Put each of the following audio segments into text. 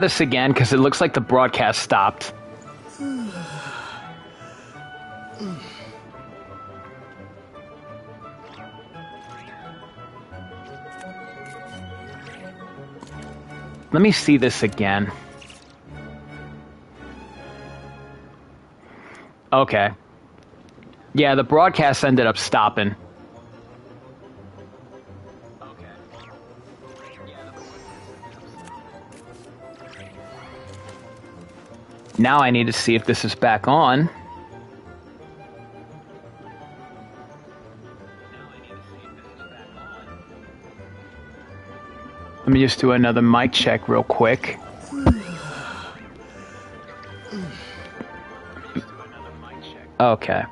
This again, because it looks like the broadcast stopped. Let me see this again. Okay. Yeah, the broadcast ended up stopping. Now I need to see if this is back on. Let me just do another mic check real quick. Okay.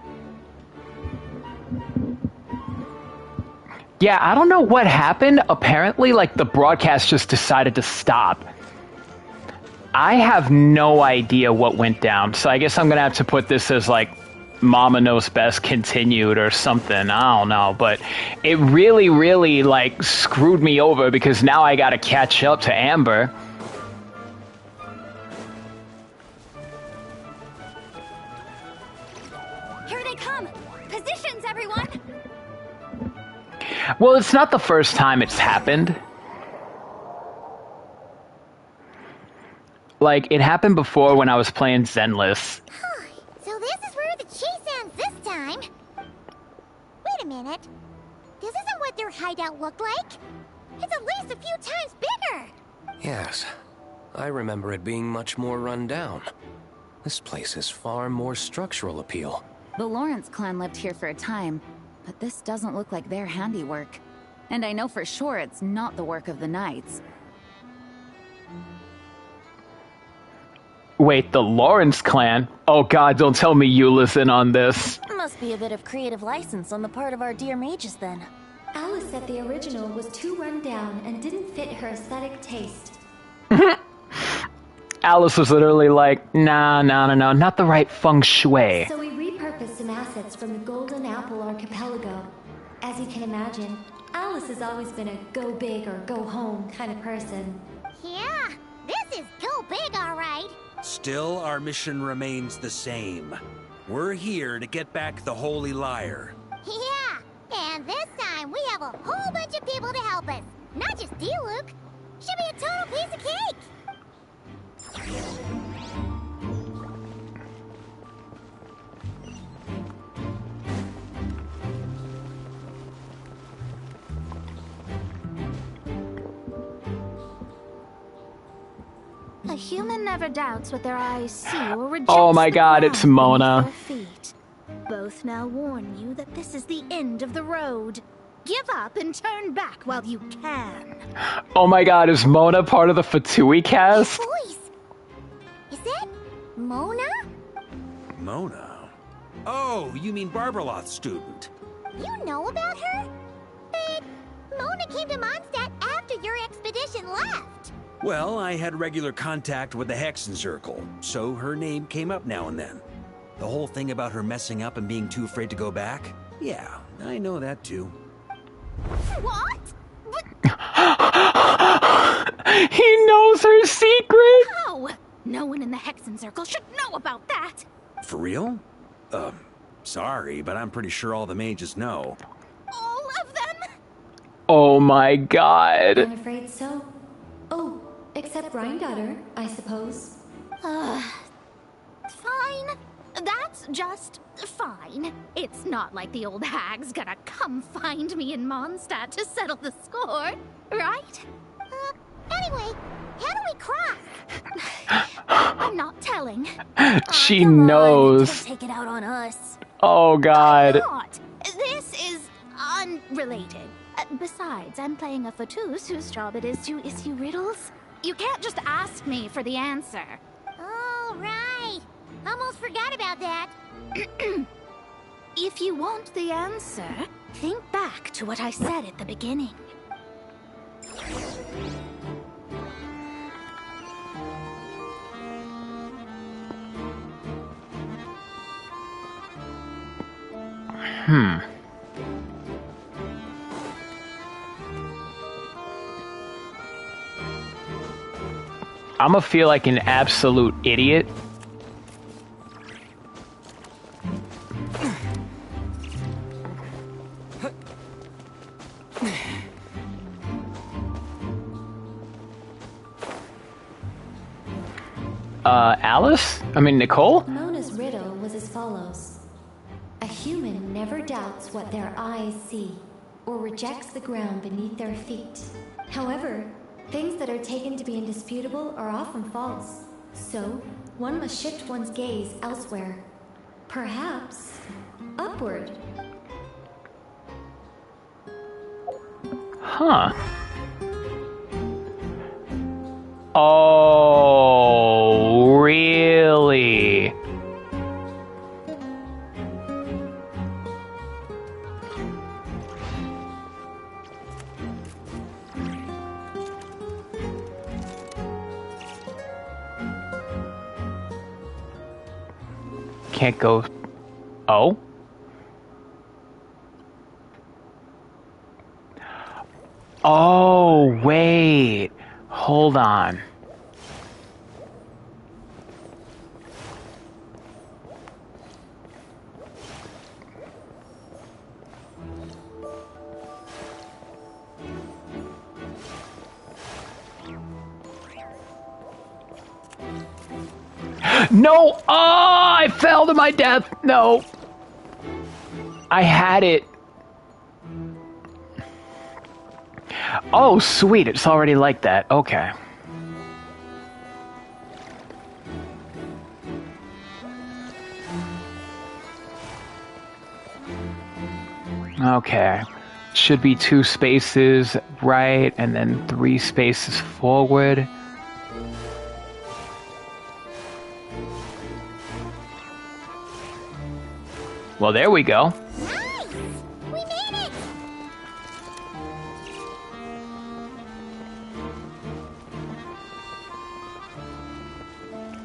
Yeah, I don't know what happened. Apparently, like, the broadcast just decided to stop. I have no idea what went down, so I guess I'm gonna have to put this as, like, Mama Knows Best continued or something. I don't know, but it really, really, like, screwed me over because now I gotta catch up to Amber. Here they come! Positions, everyone! Well, it's not the first time it's happened. Like, it happened before when I was playing Zenless. So this is where the chase ends this time. Wait a minute. This isn't what their hideout looked like. It's at least a few times bigger. Yes. I remember it being much more run down. This place has far more structural appeal. The Lawrence clan lived here for a time, but this doesn't look like their handiwork. And I know for sure it's not the work of the Knights. Wait, the Lawrence clan? Oh god, don't tell me Eula's in on this. Must be a bit of creative license on the part of our dear mages then. Alice said the original was too run down and didn't fit her aesthetic taste. Alice was literally like, nah, not the right feng shui. So we repurposed some assets from the Golden Apple Archipelago. As you can imagine, Alice has always been a go big or go home kind of person. Yeah, this is go big, all right. Still, our mission remains the same. We're here to get back the Holy Lyre. Yeah, and this time we have a whole bunch of people to help us. Not just you, Luke. Should be a total piece of cake. A human never doubts what their eyes see or rejects. Oh my god, it's Mona. Their feet. Both now warn you that this is the end of the road. Give up and turn back while you can. Oh my god, is Mona part of the Fatui cast? Voice. Is that Mona? Mona? Oh, you mean Barbarloth's student. You know about her? But Mona came to Mondstadt after your expedition left. Well, I had regular contact with the Hexen Circle, so her name came up now and then. The whole thing about her messing up and being too afraid to go back? Yeah, I know that too. What? He knows her secret! How? No one in the Hexen Circle should know about that. For real? Sorry, but I'm pretty sure all the mages know. All of them? Oh my god. I'm afraid so. Oh, except Rhindaughter, I suppose. Fine. That's just fine. It's not like the old hag's gonna come find me in Mondstadt to settle the score, right? Anyway, how do we cross? I'm not telling. She Come on, knows. don't take it out on us. Oh god. Not. This is unrelated. Besides, I'm playing a fatus whose job it is to issue riddles. You can't just ask me for the answer. All right. Almost forgot about that. If you want the answer, think back to what I said at the beginning. I'm gonna feel like an absolute idiot. Alice? I mean, Nicole? Mona's riddle was as follows. A human never doubts what their eyes see, or rejects the ground beneath their feet. However, things that are taken to be indisputable are often false. So, one must shift one's gaze elsewhere. Perhaps, upward. Huh. Oh, really? Can't go. Oh? Oh, wait. Hold on. No! Oh, I fell to my death. No. I had it. Oh, sweet. It's already like that. Okay. Okay. Should be 2 spaces right, and then 3 spaces forward. Well, there we go. Nice! We made it!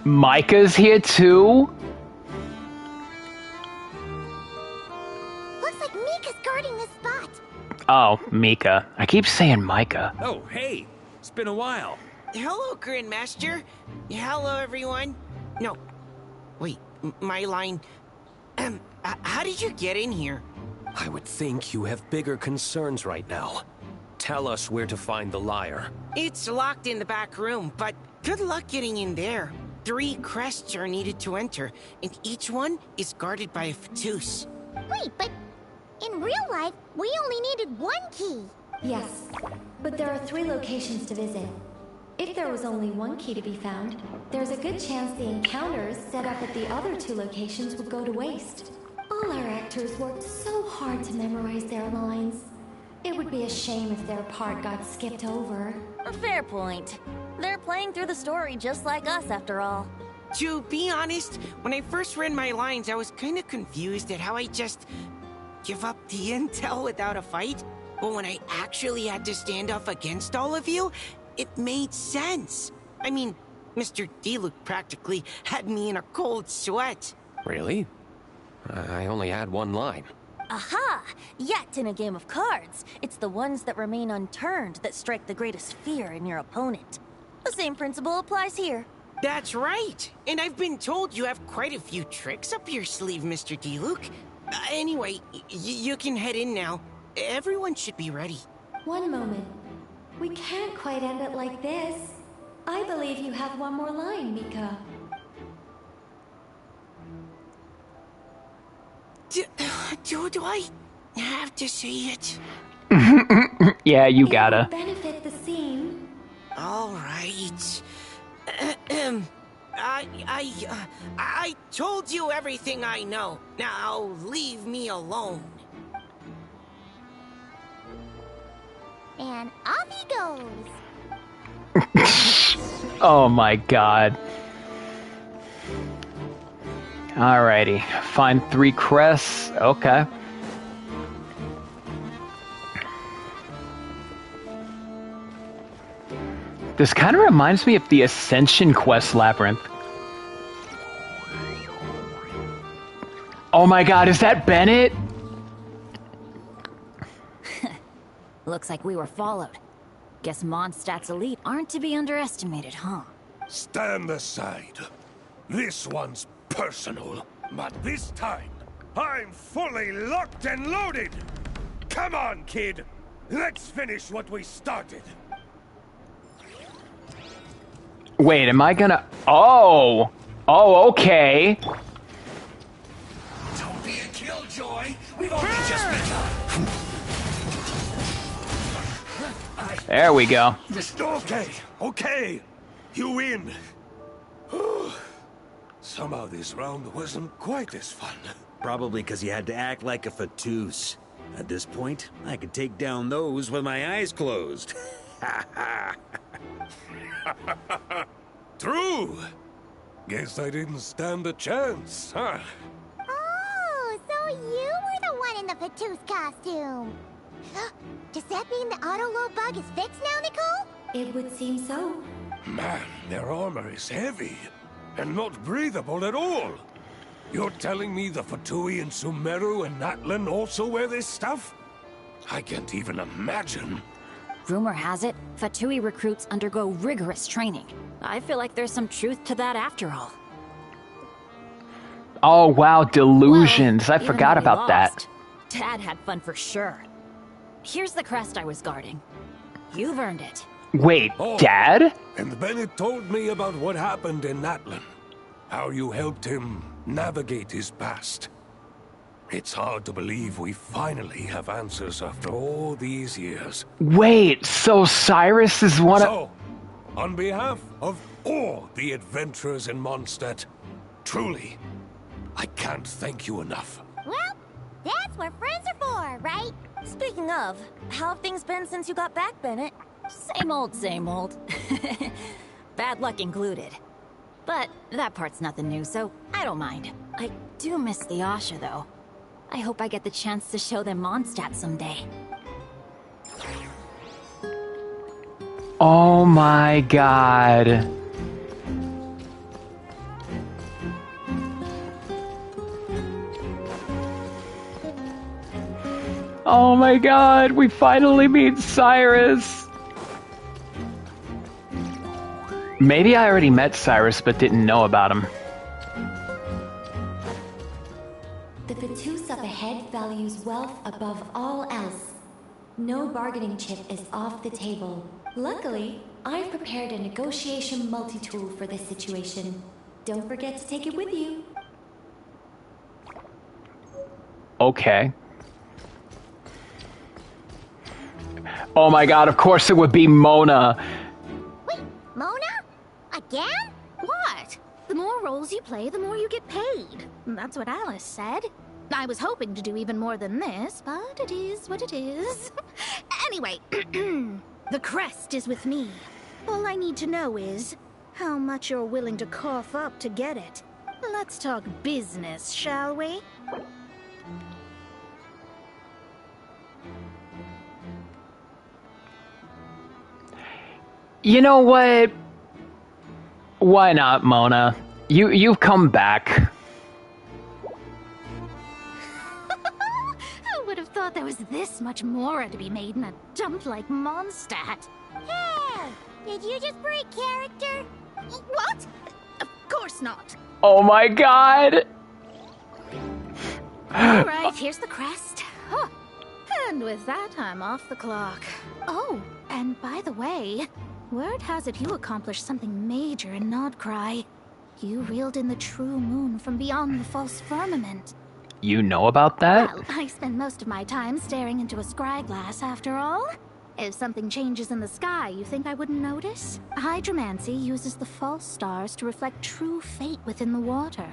Micah's here too? Looks like Mika's guarding this spot. Oh, Mika. I keep saying Micah. Oh, hey. It's been a while. Hello, Grandmaster. Hello, everyone. No. Wait, my line... how did you get in here? I would think you have bigger concerns right now. Tell us where to find the lyre. It's locked in the back room, but good luck getting in there. 3 crests are needed to enter, and each one is guarded by a Fatus. Wait, but in real life, we only needed 1 key. Yes, but there are 3 locations to visit. If there was only 1 key to be found, there's a good chance the encounters set up at the other 2 locations would go to waste. All our actors worked so hard to memorize their lines. It would be a shame if their part got skipped over. A fair point. They're playing through the story just like us, after all. To be honest, when I first read my lines, I was kind of confused at how I just give up the intel without a fight. But when I actually had to stand up against all of you, it made sense. I mean, Mr. Diluc practically had me in a cold sweat. Really? I only had 1 line. Aha! Yet in a game of cards, it's the ones that remain unturned that strike the greatest fear in your opponent. The same principle applies here. That's right. And I've been told you have quite a few tricks up your sleeve, Mr. Diluc. Anyway, you can head in now. Everyone should be ready. One moment. We can't quite end it like this. I believe you have 1 more line, Mika. Do I have to say it? Yeah, you It gotta. would benefit the scene. All right. I told you everything I know. Now leave me alone. And off he goes. Oh my god. Alrighty. Find 3 crests. Okay. This kind of reminds me of the Ascension Quest Labyrinth. Oh my god, is that Bennett? Looks like we were followed. Guess Mondstadt's elite aren't to be underestimated, huh? Stand aside. This one's personal, but this time, I'm fully locked and loaded! Come on, kid! Let's finish what we started! Wait, am I gonna... Oh! Oh, okay. Don't be a killjoy! We've only just begun! There we go. Okay. You win. Somehow this round wasn't quite as fun. Probably because you had to act like a fatoose. At this point, I could take down those with my eyes closed. True. Guess I didn't stand a chance, huh? Oh, so you were the one in the Fatoose costume. Does that mean the auto-load bug is fixed now, Nicole? It would seem so. Man, their armor is heavy, and not breathable at all. You're telling me the Fatui and Sumeru and Natlan also wear this stuff? I can't even imagine. Rumor has it, Fatui recruits undergo rigorous training. I feel like there's some truth to that after all. Oh, wow, delusions. Well, I forgot even when we about that. lost, Dad had fun for sure. Here's the crest I was guarding. You've earned it. Wait, Oh. Dad? And Bennett told me about what happened in Natlan. How you helped him navigate his past. It's hard to believe we finally have answers after all these years. Wait, so Cyrus is one of... So, on behalf of all the adventurers in Mondstadt, truly, I can't thank you enough. Well, that's what friends are for, right? Speaking of, how have things been since you got back, Bennett? Same old, same old. Bad luck included. But that part's nothing new, so I don't mind. I do miss the Asha, though. I hope I get the chance to show them Mondstadt someday. Oh my god. Oh my god, we finally meet Cyrus. Maybe I already met Cyrus but didn't know about him. The Fatoose up ahead values wealth above all else. No bargaining chip is off the table. Luckily, I've prepared a negotiation multi-tool for this situation. Don't forget to take it with you. Okay. Oh my god, of course it would be Mona. Wait, Mona? Again? What? The more roles you play, the more you get paid. That's what Alice said. I was hoping to do even more than this, but it is what it is. Anyway, the crest is with me. All I need to know is how much you're willing to cough up to get it. Let's talk business, shall we? You know what? Why not, Mona? You've come back. Who would have thought there was this much more to be made in a dump like Mondstadt? Hey! Did you just break character? What? Of course not. Oh my god! All right, here's the crest. Huh. And with that, I'm off the clock. Oh, and by the way, word has it you accomplished something major in Nodcry. You reeled in the true moon from beyond the false firmament. You know about that? Well, I spend most of my time staring into a scryglass, after all. If something changes in the sky, you think I wouldn't notice? Hydromancy uses the false stars to reflect true fate within the water.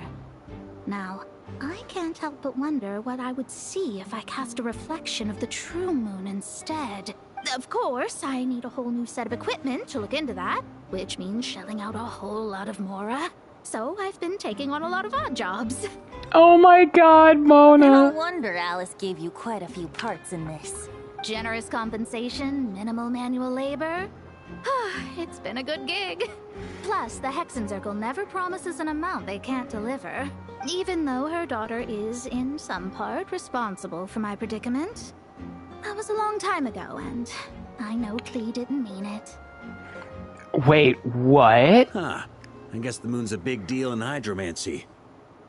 Now, I can't help but wonder what I would see if I cast a reflection of the true moon instead. Of course, I need a whole new set of equipment to look into that, which means shelling out a whole lot of Mora. So I've been taking on a lot of odd jobs. Oh my god, Mona! No wonder Alice gave you quite a few parts in this. Generous compensation, minimal manual labor. It's been a good gig. Plus, the Hexenzirkel never promises an amount they can't deliver, even though her daughter is, in some part, responsible for my predicament. That was a long time ago, and I know Klee didn't mean it. Wait, what? Huh. I guess the moon's a big deal in hydromancy.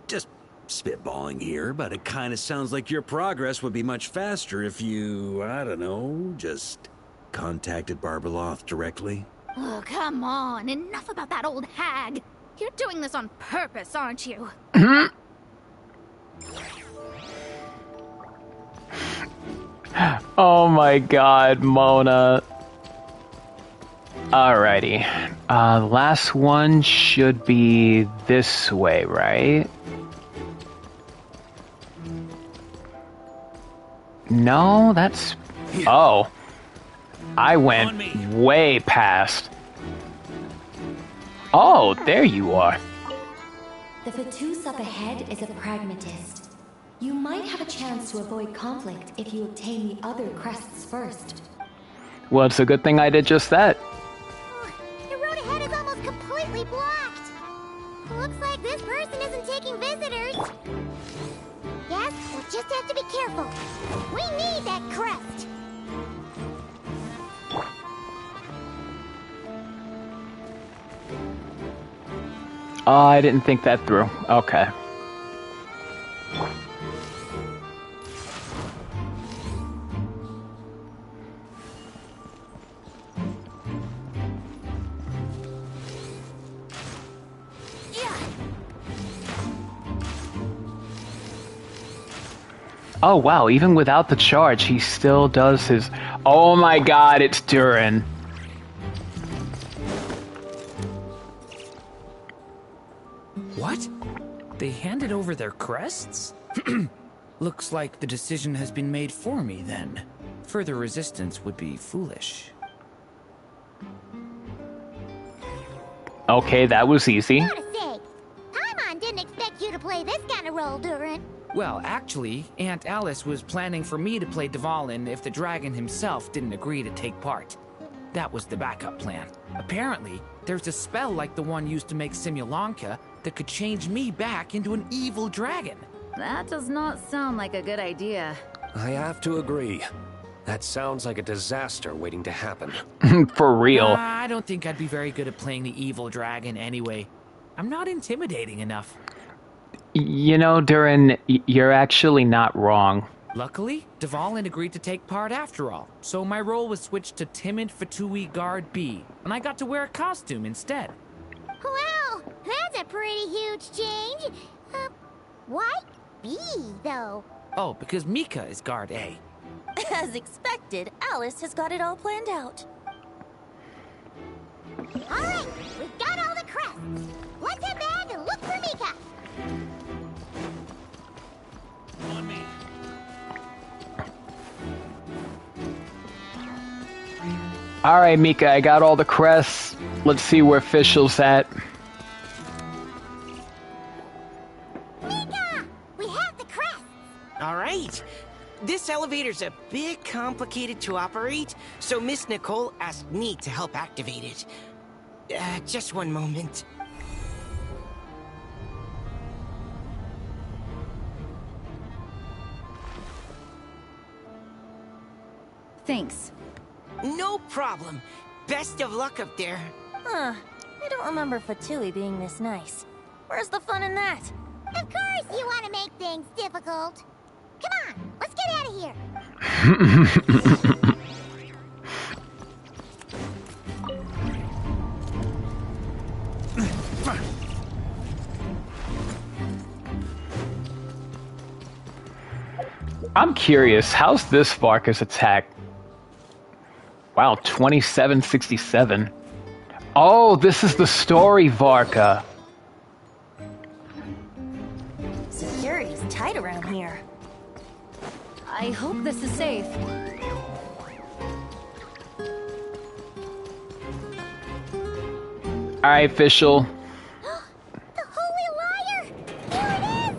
Just spitballing here, but it kind of sounds like your progress would be much faster if you, I don't know, just contacted Barbeloth directly. Oh, come on. Enough about that old hag. You're doing this on purpose, aren't you? Oh my god, Mona. Alrighty. Last one should be this way, right? No, that's... Oh. I went way past. Oh, there you are. The Fatus up ahead is a pragmatist. You might have a chance to avoid conflict if you obtain the other crests first. Well, it's a good thing I did just that. The road ahead is almost completely blocked. Looks like this person isn't taking visitors. Yes, we'll just have to be careful. We need that crest. Oh, I didn't think that through. Okay. Oh wow, even without the charge, he still does his... Oh my god, it's Durin. What? They handed over their crests? Looks like the decision has been made for me, then. Further resistance would be foolish. Okay, that was easy. Gotta say, Paimon didn't expect you to play this kind of role, Durin. Well, actually, Aunt Alice was planning for me to play Dvalin if the dragon himself didn't agree to take part. That was the backup plan. Apparently, there's a spell like the one used to make Simulanka that could change me back into an evil dragon. That does not sound like a good idea. I have to agree. That sounds like a disaster waiting to happen. For real. I don't think I'd be very good at playing the evil dragon anyway. I'm not intimidating enough. You know, Durin, you're actually not wrong. Luckily, Dvalin agreed to take part after all, so my role was switched to Timid Fatui Guard B, and I got to wear a costume instead. Wow, that's a pretty huge change. Why B, though? Oh, because Mika is Guard A. As expected, Alice has got it all planned out. All right, we've got all the crests. Let's head back and look for Mika. On me. Alright, Mika, I got all the crests. Let's see where Fischl's at. Mika! We have the crests! All right. This elevator's a bit complicated to operate, so Miss Nicole asked me to help activate it. Just one moment. Thanks. No problem. Best of luck up there. Huh. I don't remember Fatui being this nice. Where's the fun in that? Of course you want to make things difficult. Come on, let's get out of here. I'm curious, how's this Varka's attack? Wow, 2767. Oh, this is the story Varka. Security's tight around here. I hope this is safe. Alright, Fischl. The Holy Liar! Here it is!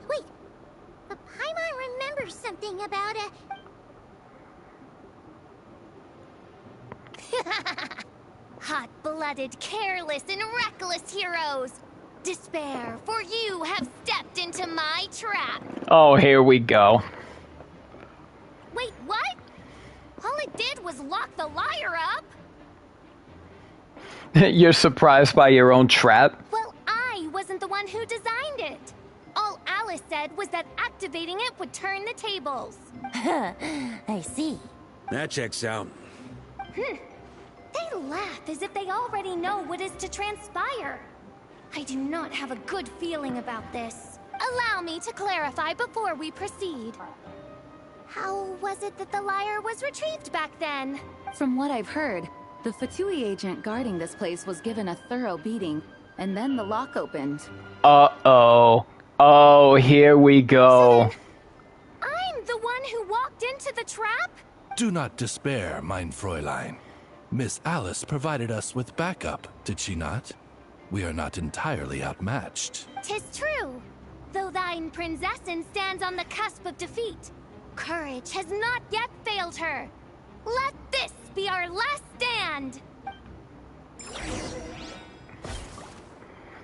Wait, but Paimon remembers something about a... Hot-blooded, careless, and reckless heroes! Despair, for you have stepped into my trap! Oh, here we go. Wait, what? All it did was lock the liar up? You're surprised by your own trap? Well, I wasn't the one who designed it. All Alice said was that activating it would turn the tables. I see. That checks out. They laugh as if they already know what is to transpire. I do not have a good feeling about this. Allow me to clarify before we proceed. How was it that the lyre was retrieved back then? From what I've heard, the Fatui agent guarding this place was given a thorough beating, and then the lock opened. Uh-oh. Oh, here we go. So then, I'm the one who walked into the trap? Do not despair, mein Fräulein. Miss Alice provided us with backup, did she not? We are not entirely outmatched. 'Tis true. Though thine Prinzessin stands on the cusp of defeat, courage has not yet failed her. Let this be our last stand.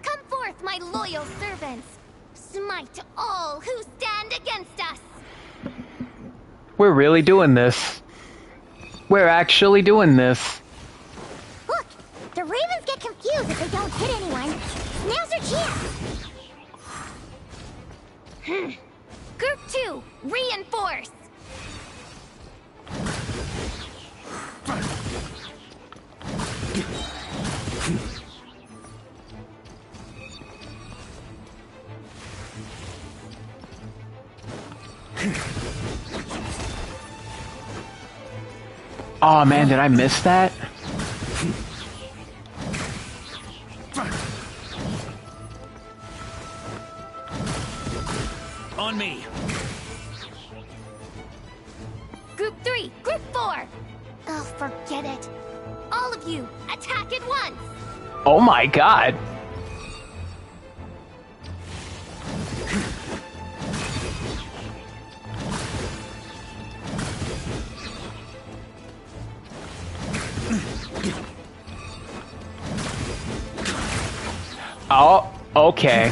Come forth, my loyal servants. Smite all who stand against us. We're really doing this. We're actually doing this. Look, the ravens get confused if they don't hit anyone. Now's your chance. Group 2, reinforce. Oh man, did I miss that? On me. Group 3, Group 4. Oh, forget it. All of you, attack at once. Oh my god. Oh, okay.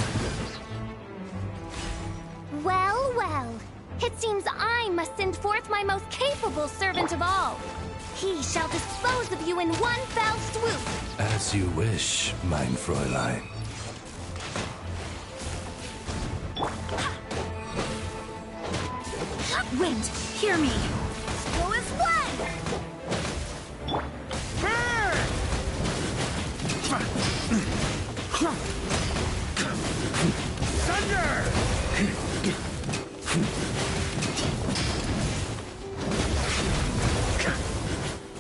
Well, well. It seems I must send forth my most capable servant of all. He shall dispose of you in one fell swoop. As you wish, mein Fräulein. Wind, hear me. Go as one.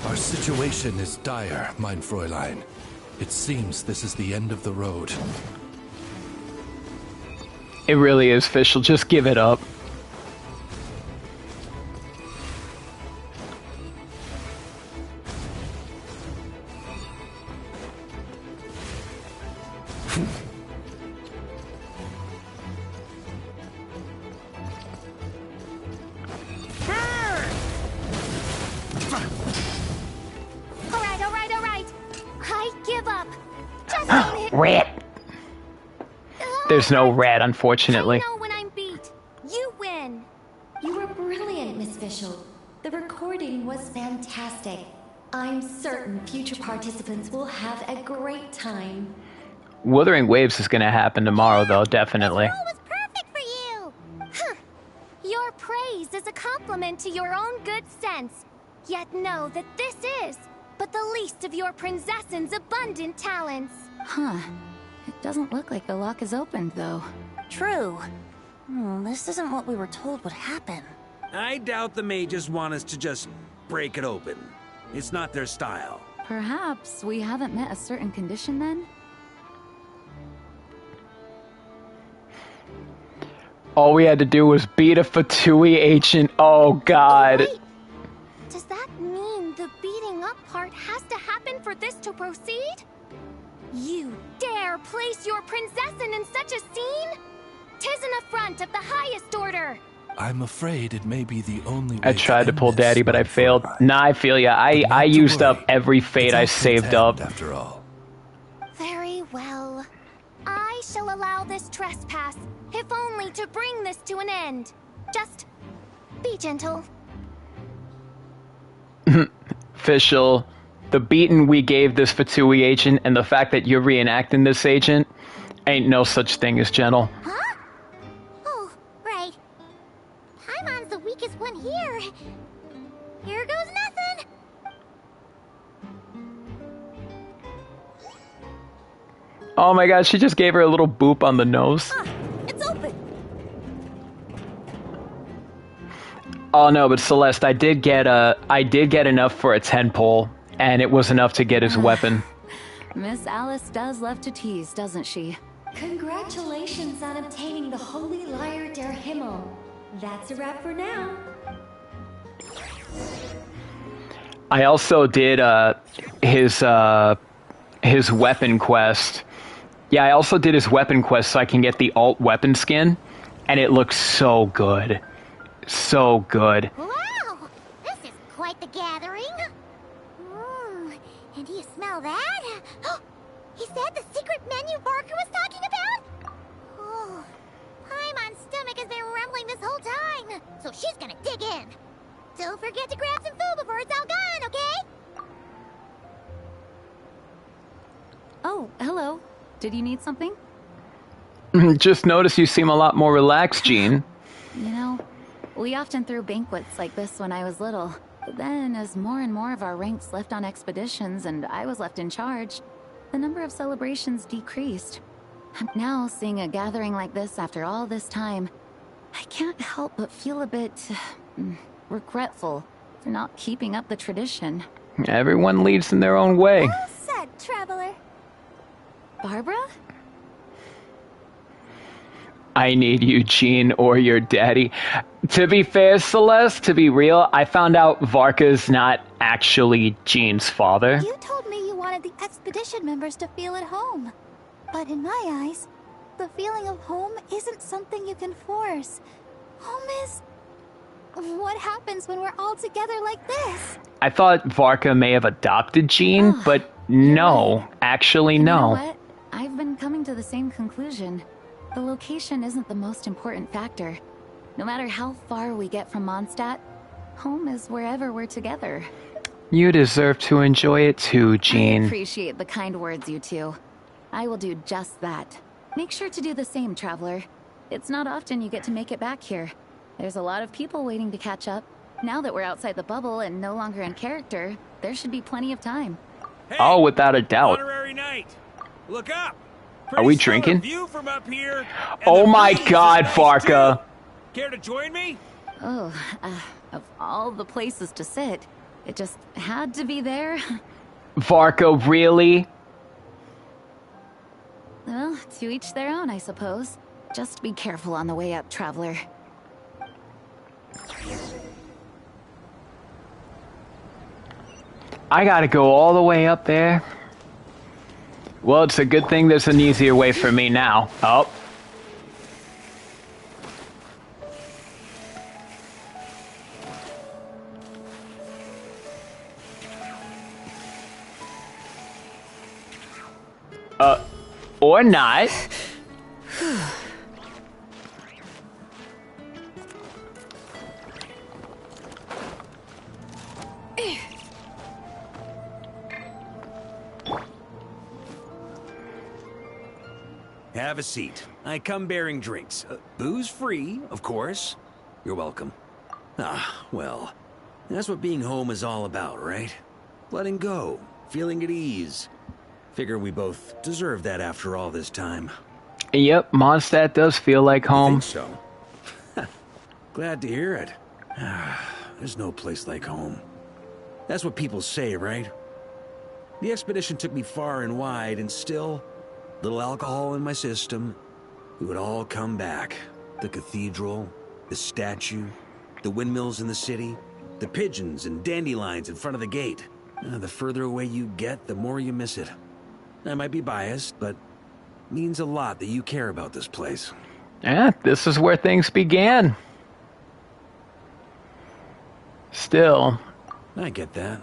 Our situation is dire, mein Fräulein. It seems this is the end of the road. It really is, Fischl. Just give it up. All right. I give up. Just don't hit. Rat. There's no rat, unfortunately. I know when I'm beat. You win. You were brilliant, Miss Fischl. The recording was fantastic. I'm certain future participants will have a great time. Wuthering Waves is gonna happen tomorrow, though, definitely. This role was perfect for you. Huh. Your praise is a compliment to your own good sense. Yet know that this is but the least of your Prinzessin's abundant talents. Huh. It doesn't look like the lock is opened, though. True. This isn't what we were told would happen. I doubt the mages want us to just break it open. It's not their style. Perhaps we haven't met a certain condition then? All we had to do was beat a Fatui agent. Oh god. Wait. Does that mean the beating up part has to happen for this to proceed? You dare place your Prinzessin in such a scene? 'Tis an affront of the highest order. I'm afraid it may be the only way I tried to end pull this, Daddy, but I mein failed. Fräulein. Nah, I feel ya. But not I to used worry. up every fate It's I all saved content, up. after all. Very well. I shall allow this trespass, if only to bring this to an end. Just be gentle. Fischl, the beating we gave this Fatui agent and the fact that you're reenacting this agent, ain't no such thing as gentle. Huh? Oh, right. Paimon's the weakest one here. Here goes nothing. Oh my god, she just gave her a little boop on the nose. It's open. Oh no, but Celeste, I did get enough for a 10 pull, and it was enough to get his weapon. Miss Alice does love to tease, doesn't she? Congratulations on obtaining the Holy Lyre der Himmel. That's a wrap for now. I also did his weapon quest. Yeah, I also did his weapon quest so I can get the alt weapon skin, and it looks so good. So good. Wow! This is quite the gathering. And do you smell that? Is that the secret menu Barker was talking about? Oh, Paimon's stomach has been rumbling this whole time, so she's gonna dig in. Don't forget to grab some food before it's all gone, okay? Oh, hello. Did you need something? Just notice you seem a lot more relaxed, Jean. You know, we often threw banquets like this when I was little. But then, as more and more of our ranks left on expeditions and I was left in charge, the number of celebrations decreased. Now, seeing a gathering like this after all this time, I can't help but feel a bit regretful for not keeping up the tradition. Everyone leads in their own way. Well said, traveler. Barbara? I need you, Jean, or your daddy. To be fair, Celeste, to be real, I found out Varka's not actually Jean's father. You told me you wanted the expedition members to feel at home. But in my eyes, the feeling of home isn't something you can force. Home is what happens when we're all together like this. I thought Varka may have adopted Jean, but no, actually no. You know what? I've been coming to the same conclusion. The location isn't the most important factor. No matter how far we get from Mondstadt, home is wherever we're together. You deserve to enjoy it too, Jean. I appreciate the kind words, you two. I will do just that. Make sure to do the same, traveler. It's not often you get to make it back here. There's a lot of people waiting to catch up. Now that we're outside the bubble and no longer in character, there should be plenty of time. Hey, oh, without a doubt. Honorary knight. Look up. Are we drinking? View from up here, oh my god, Varka. Care to join me? Oh, of all the places to sit, it just had to be there. Varka, really? Well, to each their own, I suppose. Just be careful on the way up, traveler. I gotta go all the way up there. Well, it's a good thing there's an easier way for me now. Oh. Or not. Have a seat. I come bearing drinks. Booze free, of course. You're welcome. Ah, well, that's what being home is all about, right? Letting go, feeling at ease. Figure we both deserve that after all this time. Yep, Mondstadt does feel like home. You think so? Glad to hear it. There's no place like home. That's what people say, right? The expedition took me far and wide, and still, little alcohol in my system, it would all come back. The cathedral, the statue, the windmills in the city, the pigeons and dandelions in front of the gate. The further away you get, the more you miss it. I might be biased, but it means a lot that you care about this place. Yeah, this is where things began. Still. I get that.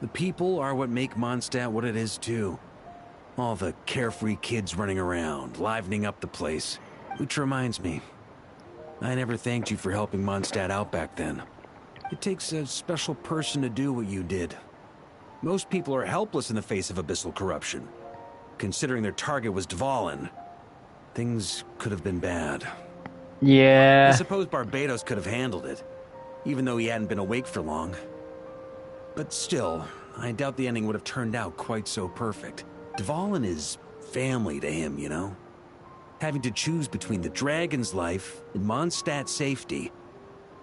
The people are what make Mondstadt what it is, too. All the carefree kids running around, livening up the place. Which reminds me, I never thanked you for helping Mondstadt out back then. It takes a special person to do what you did. Most people are helpless in the face of abyssal corruption. Considering their target was Dvalin, things could have been bad. Yeah. I suppose Barbados could have handled it, even though he hadn't been awake for long. But still, I doubt the ending would have turned out quite so perfect. Dvalin is family to him, you know? Having to choose between the dragon's life and Mondstadt's safety,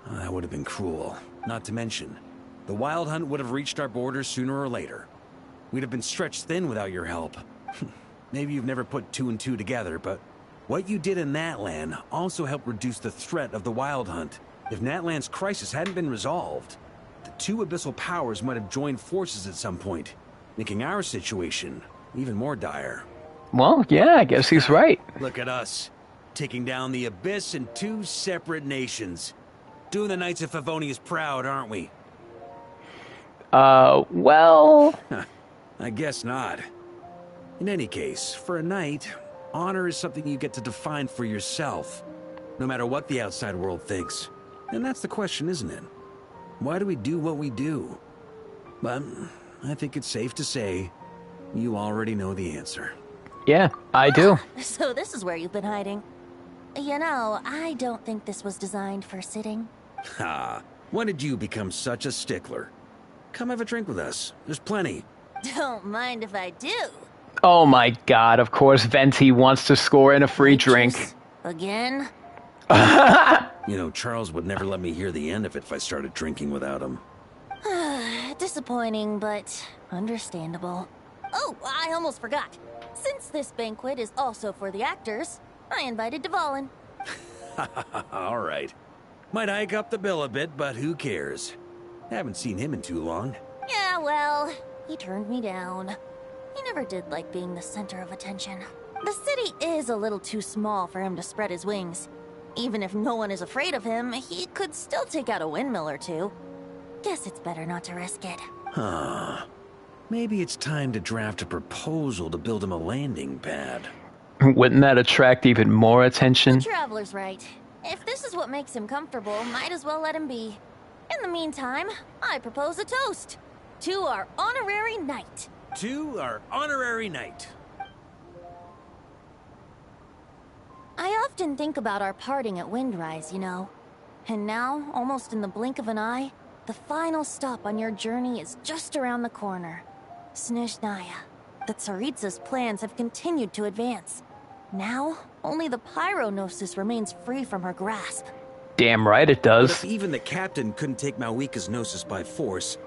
that would have been cruel. Not to mention, the Wild Hunt would have reached our borders sooner or later. We'd have been stretched thin without your help. Maybe you've never put two and two together, but what you did in Natlan also helped reduce the threat of the Wild Hunt. If Natlan's crisis hadn't been resolved, the two abyssal powers might have joined forces at some point, making our situation even more dire. Well, yeah, I guess he's right. Look at us, taking down the Abyss in two separate nations. Doing the Knights of Favonius proud, aren't we? Well... I guess not. In any case, for a knight, honor is something you get to define for yourself, no matter what the outside world thinks. And that's the question, isn't it? Why do we do what we do? But I think it's safe to say you already know the answer. Yeah, I do. So this is where you've been hiding. You know, I don't think this was designed for sitting. Ha! When did you become such a stickler? Come have a drink with us. There's plenty. Don't mind if I do. Oh my god, of course Venti wants to score in a free drink. Again? You know, Charles would never let me hear the end of it if I started drinking without him. Disappointing, but understandable. Oh, I almost forgot. Since this banquet is also for the actors, I invited Dvalin. All right. Might hike up the bill a bit, but who cares? Haven't seen him in too long. Yeah, well, he turned me down. He never did like being the center of attention. The city is a little too small for him to spread his wings. Even if no one is afraid of him, he could still take out a windmill or two. Guess it's better not to risk it. Huh. Maybe it's time to draft a proposal to build him a landing pad. Wouldn't that attract even more attention? The Traveler's right. If this is what makes him comfortable, might as well let him be. In the meantime, I propose a toast. To our honorary knight. To our honorary knight. I often think about our parting at Windrise, you know. And now, almost in the blink of an eye, the final stop on your journey is just around the corner. Snezhnaya. The Tsaritsa's plans have continued to advance. Now, only the Pyronosis remains free from her grasp. Damn right it does. But if even the captain couldn't take Malwika's Gnosis by force,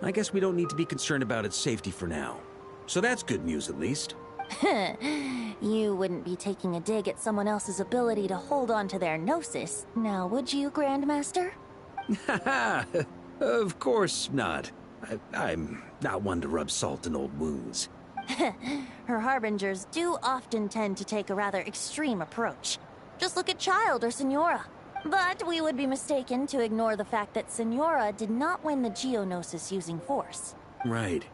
I guess we don't need to be concerned about its safety for now. So that's good news, at least. You wouldn't be taking a dig at someone else's ability to hold on to their Gnosis, now would you, Grandmaster? Haha, of course not. I'm not one to rub salt in old wounds. Her harbingers do often tend to take a rather extreme approach. Just look at Child or Signora. But we would be mistaken to ignore the fact that Signora did not win the Geonosis using force. Right.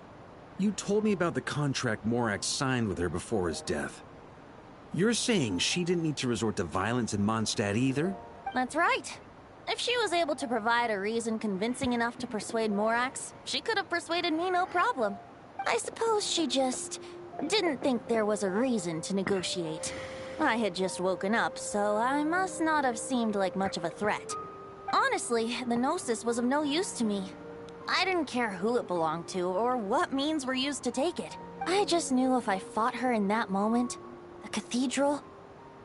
You told me about the contract Morax signed with her before his death. You're saying she didn't need to resort to violence in Mondstadt either? That's right. If she was able to provide a reason convincing enough to persuade Morax, she could have persuaded me no problem. I suppose she just didn't think there was a reason to negotiate. I had just woken up, so I must not have seemed like much of a threat. Honestly, the Gnosis was of no use to me. I didn't care who it belonged to or what means were used to take it. I just knew if I fought her in that moment, the cathedral,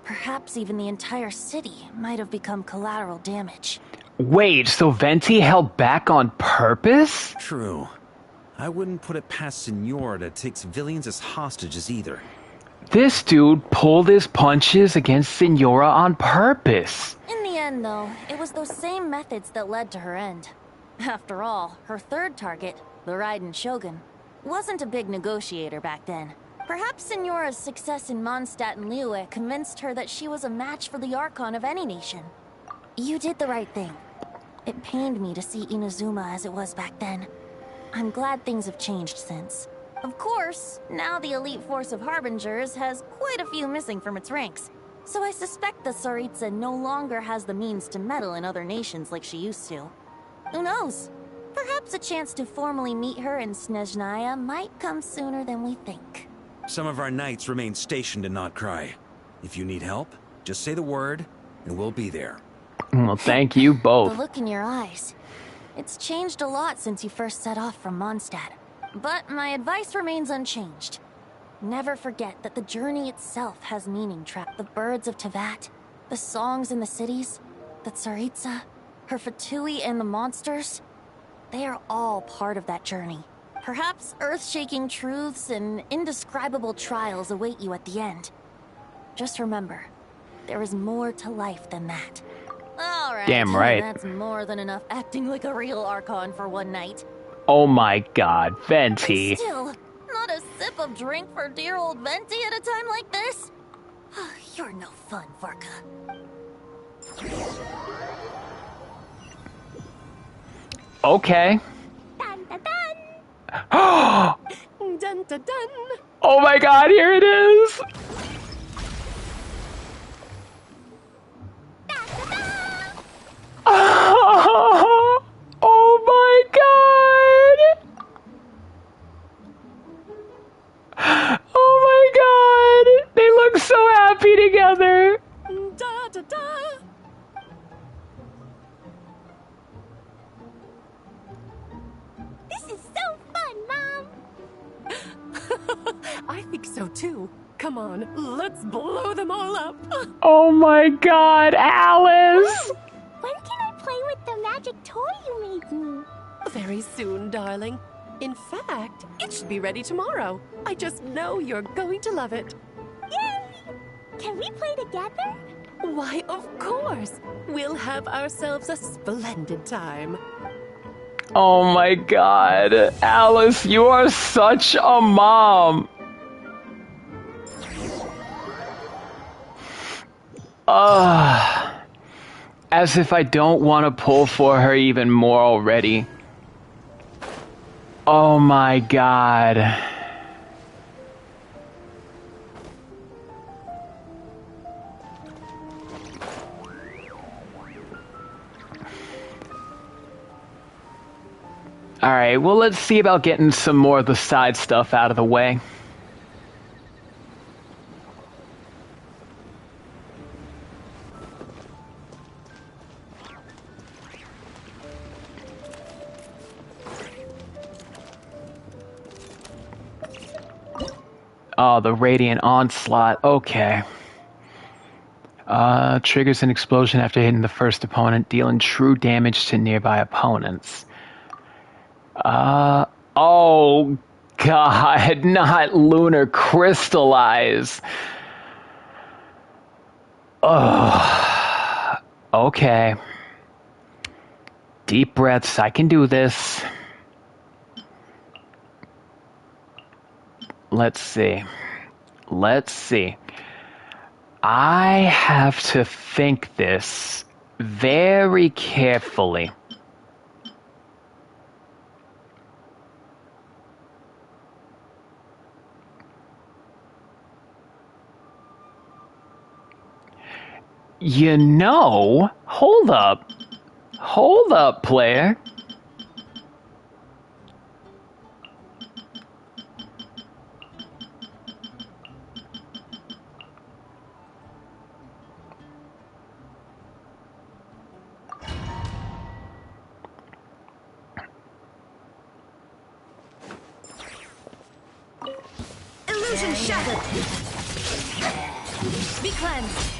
perhaps even the entire city, might have become collateral damage. Wait, so Venti held back on purpose? True. I wouldn't put it past Signora to take civilians as hostages either. This dude pulled his punches against Signora on purpose. In the end, though, it was those same methods that led to her end. After all, her third target, the Raiden Shogun, wasn't a big negotiator back then. Perhaps Signora's success in Mondstadt and Liyue convinced her that she was a match for the Archon of any nation. You did the right thing. It pained me to see Inazuma as it was back then. I'm glad things have changed since. Of course, now the elite force of Harbingers has quite a few missing from its ranks. So I suspect the Tsaritsa no longer has the means to meddle in other nations like she used to. Who knows? Perhaps a chance to formally meet her in Snezhnaya might come sooner than we think. Some of our knights remain stationed in Not Cry. If you need help, just say the word, and we'll be there. Well, thank you The both. look in your eyes. It's changed a lot since you first set off from Mondstadt. But my advice remains unchanged. Never forget that the journey itself has meaning, Trap. The birds of Tevat, the songs in the cities, the Tsaritsa, her Fatui and the monsters. They are all part of that journey. Perhaps earth-shaking truths and indescribable trials await you at the end. Just remember, there is more to life than that. Alright, Damn right. That's more than enough acting like a real Archon for one night. Oh my god, Venti. Still, not a sip of drink for dear old Venti at a time like this? You're no fun, Varka. Okay. Dun dun dun! Dun dun dun! Oh my god, here it is! Oh my god! Oh my god! They look so happy together! Da da da! This is so fun, Mom! I think so too. Come on, let's blow them all up. Oh my god, Alice! When can I play with the magic toy you made me? Very soon, darling. In fact, it should be ready tomorrow. I just know you're going to love it. Yay! Can we play together? Why, of course. We'll have ourselves a splendid time. Oh my god, Alice, you are such a mom! As if I don't want to pull for her even more already. Oh my god. Alright, well, let's see about getting some more of the side stuff out of the way. Oh, the Radiant Onslaught. Okay. Triggers an explosion after hitting the first opponent, dealing true damage to nearby opponents. Oh god, not Lunar Crystallize. Oh, okay. Deep breaths, I can do this. Let's see. Let's see. I have to think this very carefully. You know, hold up. Hold up, player. Illusion shattered. Be cleansed.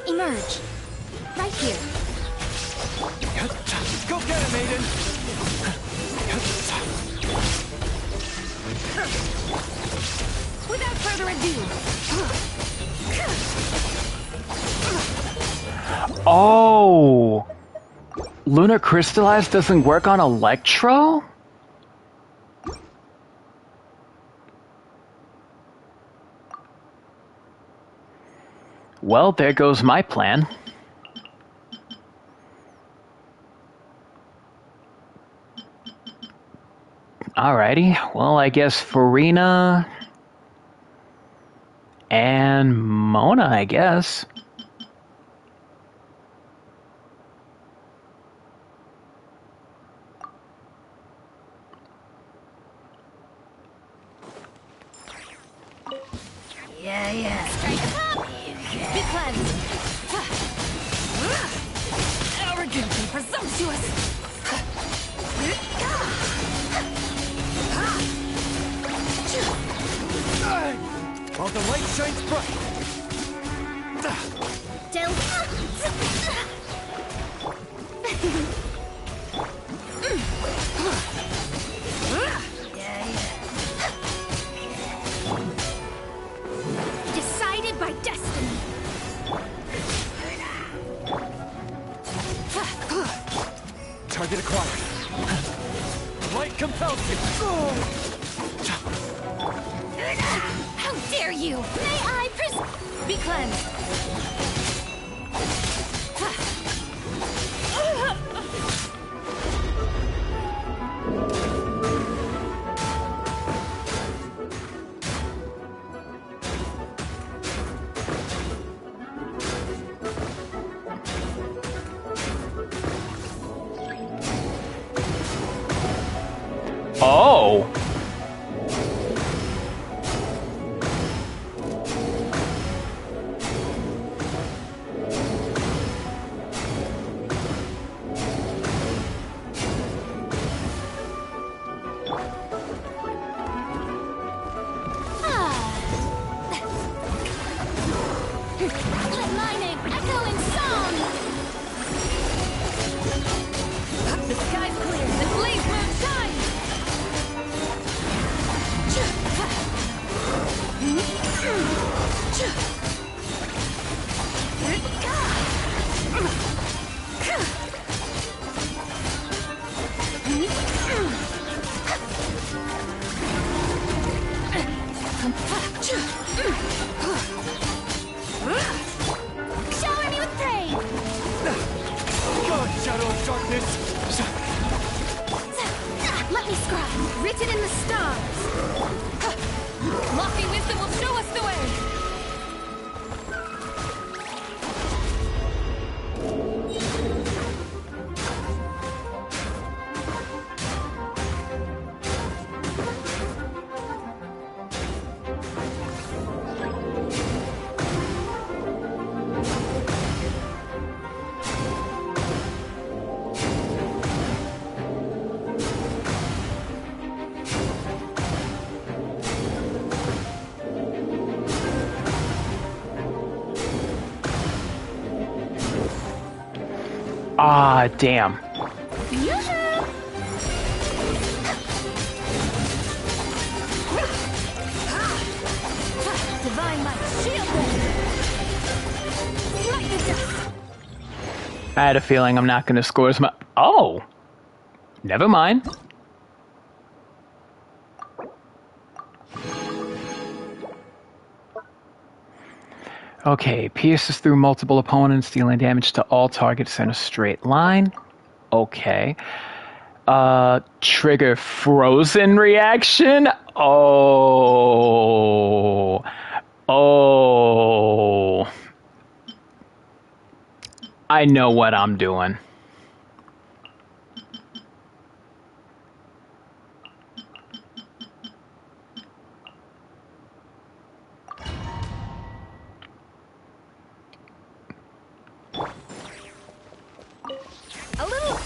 Emerge. Right here. Go get him, Aiden! Without further ado. Oh! Lunar Crystallize doesn't work on Electro? Well, there goes my plan. Alrighty. Well, I guess Farina and Mona, I guess. Yeah. Strike a pop! Be cleansed! Arrogant and presumptuous! While the light shines bright. Decided by destiny. Target acquired. Light compels you. How dare you! May I Be cleansed! Oh! let my name echo in song? The sky's clear, the blaze moon shines! Shower me with praise! God, shadow of darkness. Let me scribe, written in the stars. Lofty wisdom will show us the way! Ah, damn. Divine light, shield them! Light the dust! I had a feeling I'm not going to score as much. Oh! Never mind. Okay, pierces through multiple opponents, dealing damage to all targets in a straight line. Okay. Trigger frozen reaction? Oh. Oh. I know what I'm doing. A little...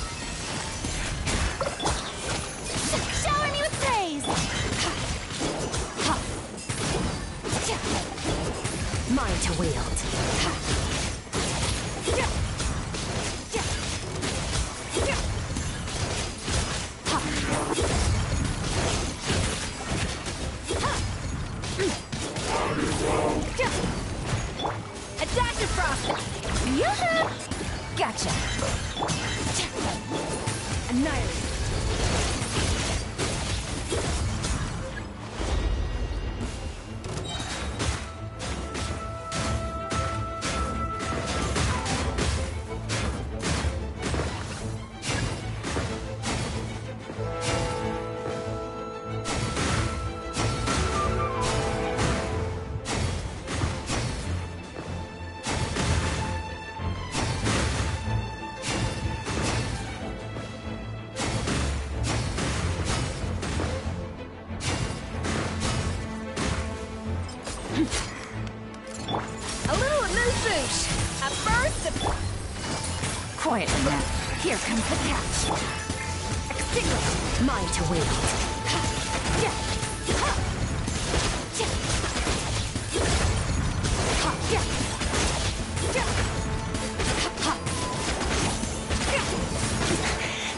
Shower me with praise! Mine to wield. A dash of frost! Yoo-hoo! Gotcha! Annihilate! Quietly now. Here comes the catch. Extinguish. Mine to wield.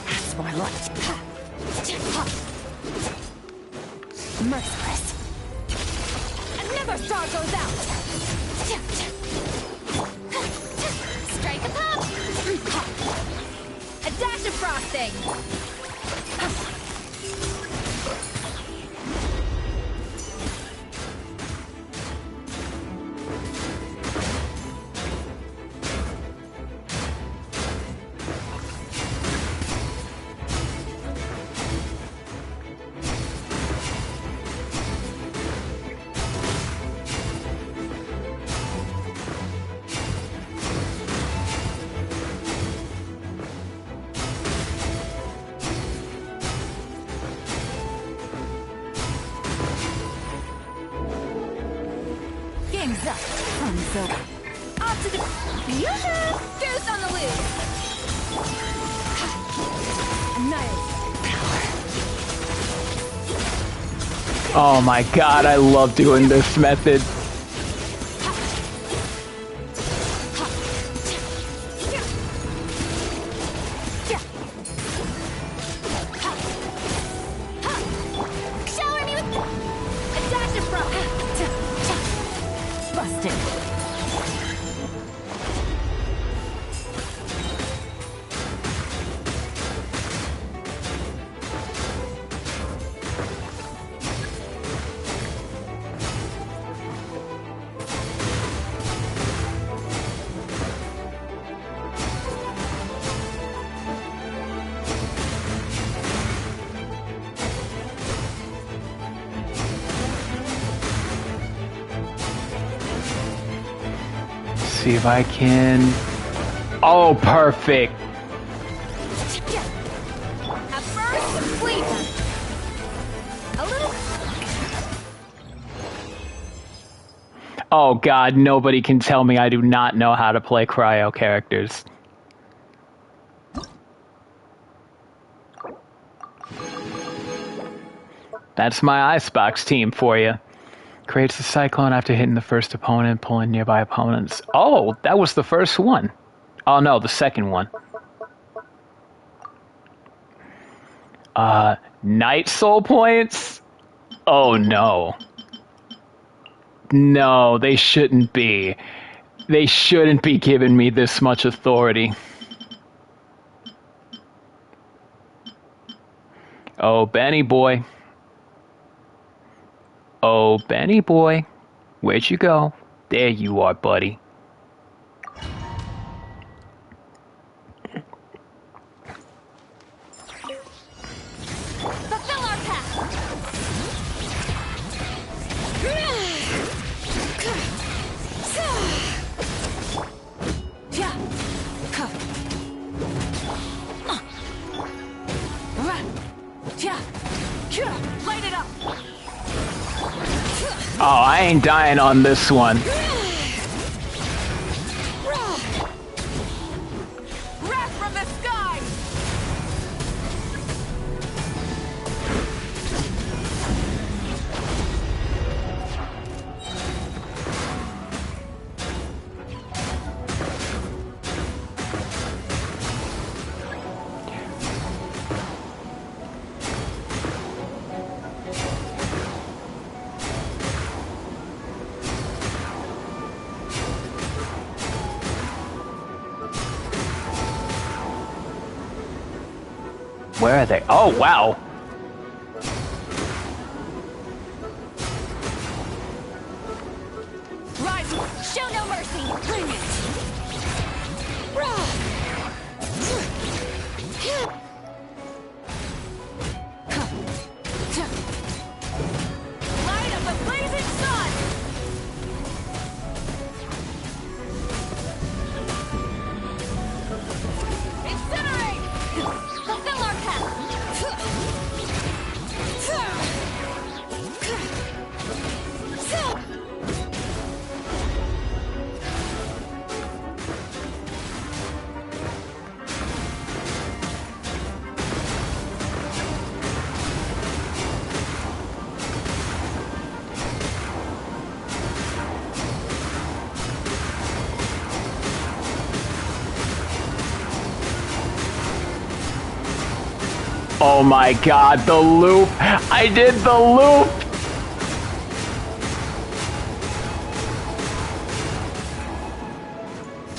That's more like merciless. Another star goes out. Strike a pop. A dash of frosting. Game's up. Fun's over. Off to the... Yoo-hoo! Goose on the loose! Annihilate. Oh my god, I love doing this method. Shower me with a dash of frost. Busted. See if I can... Oh, perfect! A burst of flavor. A little... Oh god, nobody can tell me I do not know how to play cryo characters. That's my Icebox team for you. Creates a cyclone after hitting the first opponent, pulling nearby opponents. Oh, that was the first one. Oh no, the second one. Night soul points? Oh no. No, they shouldn't be. They shouldn't be giving me this much authority. Oh, Benny boy. Oh, Benny boy. Where'd you go? There you are, buddy. Fulfill our path. Light it up. Oh, I ain't dying on this one. Wrath from the sky. Where are they? Oh, wow. Rise, show no mercy. Bring it. Light up the blazing sun. Incinerate. Fulfill our path. Oh my god, the loop! I did the loop!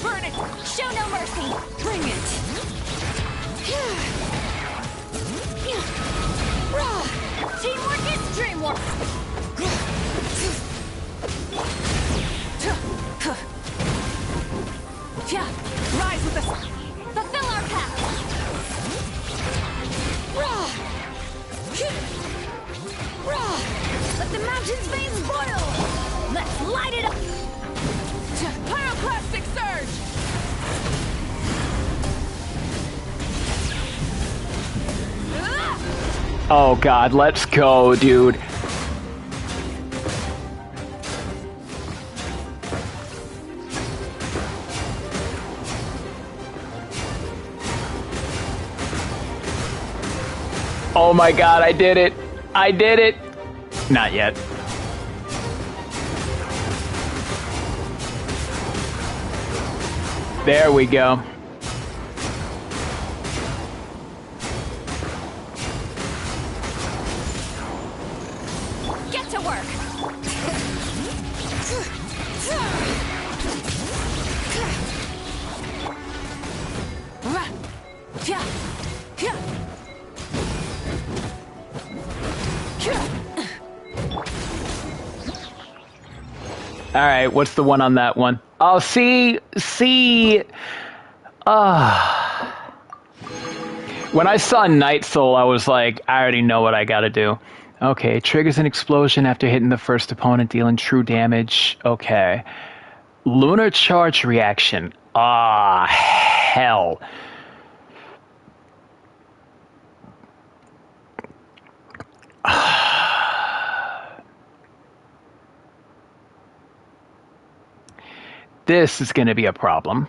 Burn it! Show no mercy! Bring it! Teamwork is dreamwork! Rise with us! Fulfill our path! Let the mountain's veins boil! Let's light it up! Pyroclastic surge! Oh god, let's go, dude. Oh my god, I did it! I did it! Not yet. There we go. Get to work! Alright, what's the one on that one? Oh, see. When I saw Night Soul, I was like, I already know what I gotta do. Okay, triggers an explosion after hitting the first opponent, dealing true damage. Okay. Lunar charge reaction. Ah, hell. This is going to be a problem.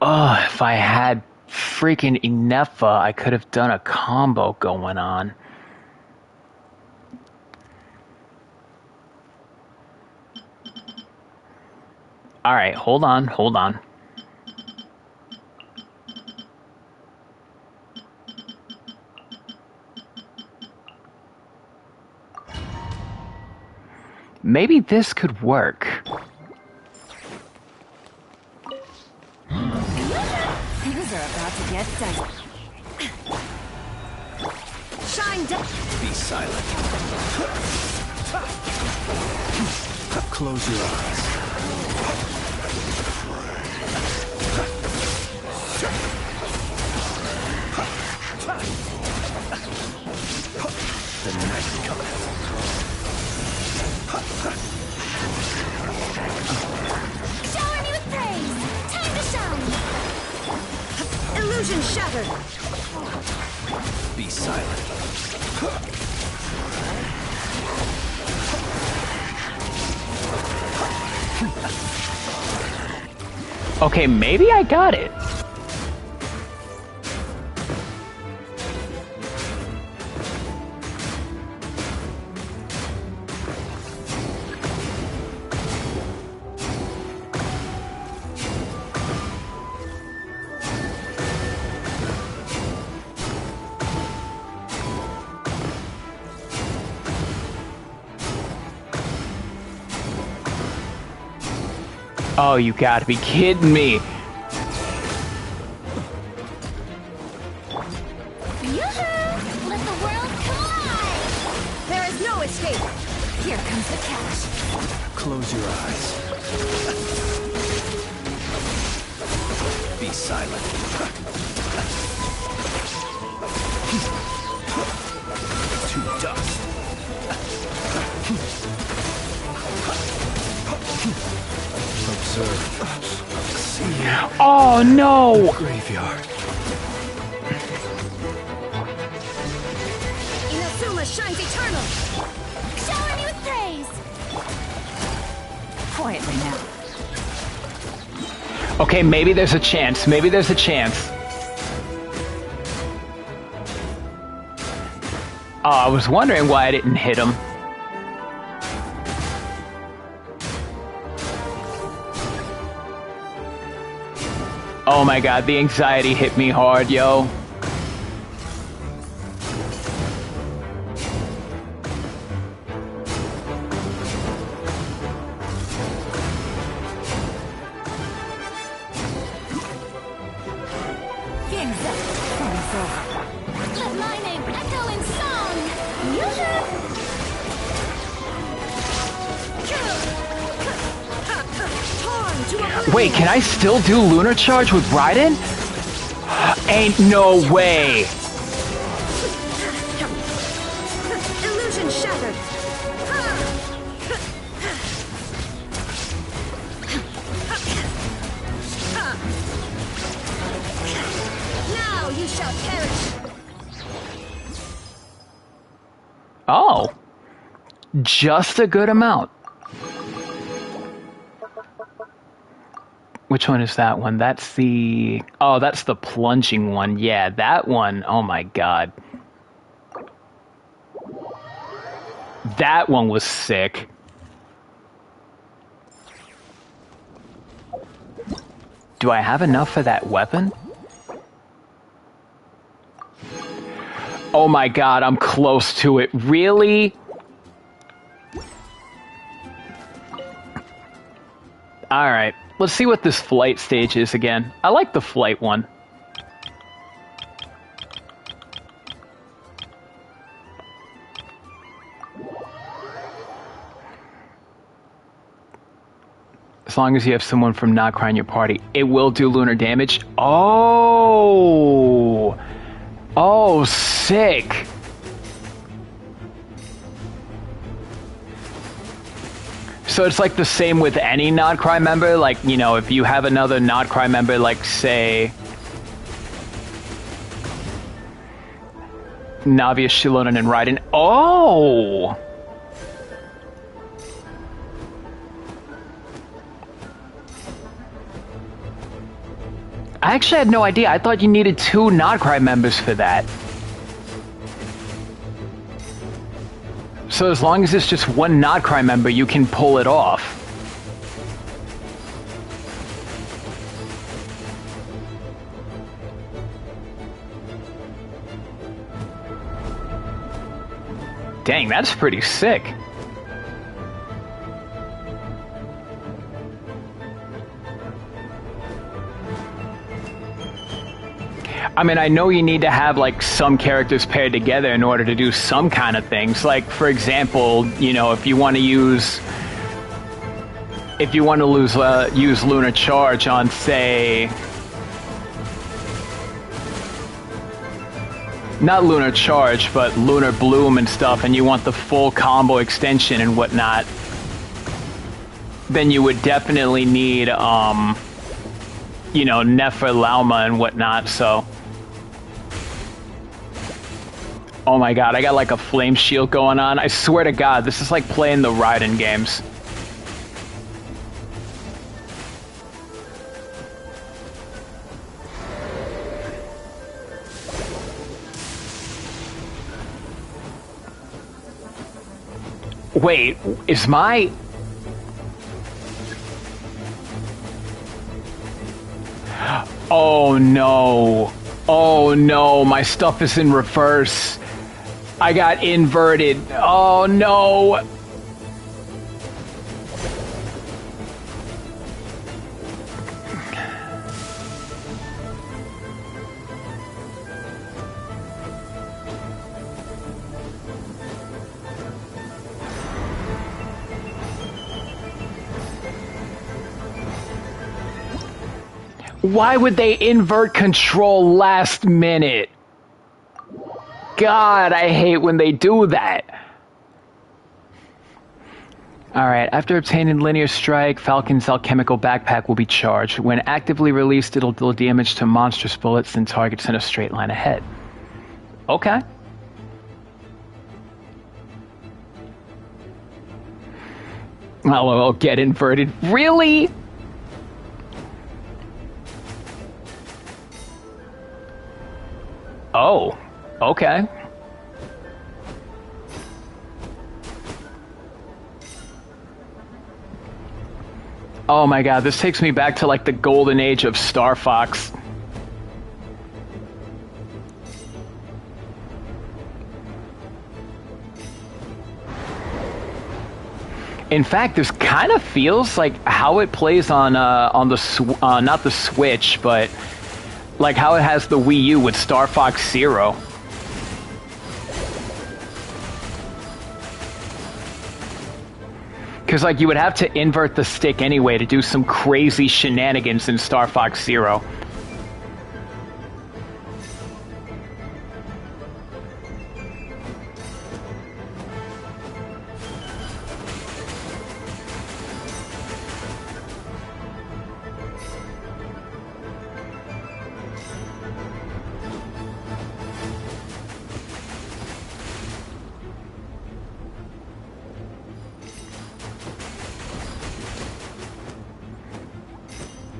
Oh, if I had freaking Inefa, I could have done a combo going on. All right, hold on. Maybe this could work. Things are about to get dicey. Shine down. Be silent. Close your eyes. The night cometh. Shower me with praise! Time to shine! Illusion shattered! Be silent. Okay, maybe I got it. Oh, you gotta be kidding me. Yoo-hoo! Let the world collide! There is no escape. Here comes the catch. Close your eyes. Be silent. To dust. Observe. See. Oh no! Graveyard. Inazuma shines eternal! Shower me with praise! Quietly now. Okay, maybe there's a chance. Maybe there's a chance. Oh, I was wondering why I didn't hit him. Oh my god, the anxiety hit me hard, yo. Let my name echo in song! Wait, can I still do Lunar Charge with Raiden? Ain't no way. Illusion shattered! Now you shall perish! Oh. Just a good amount. Which one is that one? That's the... Oh, that's the plunging one. Yeah, that one. Oh my god. That one was sick. Do I have enough for that weapon? Oh my god, I'm close to it. Really? Alright, let's see what this flight stage is again. I like the flight one. As long as you have someone from Nocry in your party, it will do lunar damage. Oh! Oh, sick! So it's like the same with any Nocry member? Like, you know, if you have another Nocry member, like, say... Navia, Shilonen, and Raiden. Oh! I actually had no idea. I thought you needed 2 Nocry members for that. So as long as it's just one Nocry member, you can pull it off. Dang, that's pretty sick. I mean, I know you need to have, like, some characters paired together in order to do some kind of things. Like, for example, you know, if you want to use... If you want to use Lunar Charge on, say... Not Lunar Charge, but Lunar Bloom and stuff, and you want the full combo extension and whatnot, then you would definitely need, you know, Nefer Lauma and whatnot, so... Oh my god, I got like a flame shield going on. I swear to god, this is like playing the Raiden games. Wait, is my... Oh no. Oh no, my stuff is in reverse. I got inverted. Oh no. Why would they invert control last minute? God, I hate when they do that. Alright, after obtaining Linear Strike, Falcon's alchemical backpack will be charged. When actively released, it'll deal damage to monstrous bullets and targets in a straight line ahead. Okay. I'll get inverted. Really? Oh, okay. Oh my god, this takes me back to like the golden age of Star Fox. In fact, this kind of feels like how it plays on the not the Switch, but like how it has the Wii U with Star Fox Zero. Because, like, you would have to invert the stick anyway to do some crazy shenanigans in Star Fox Zero.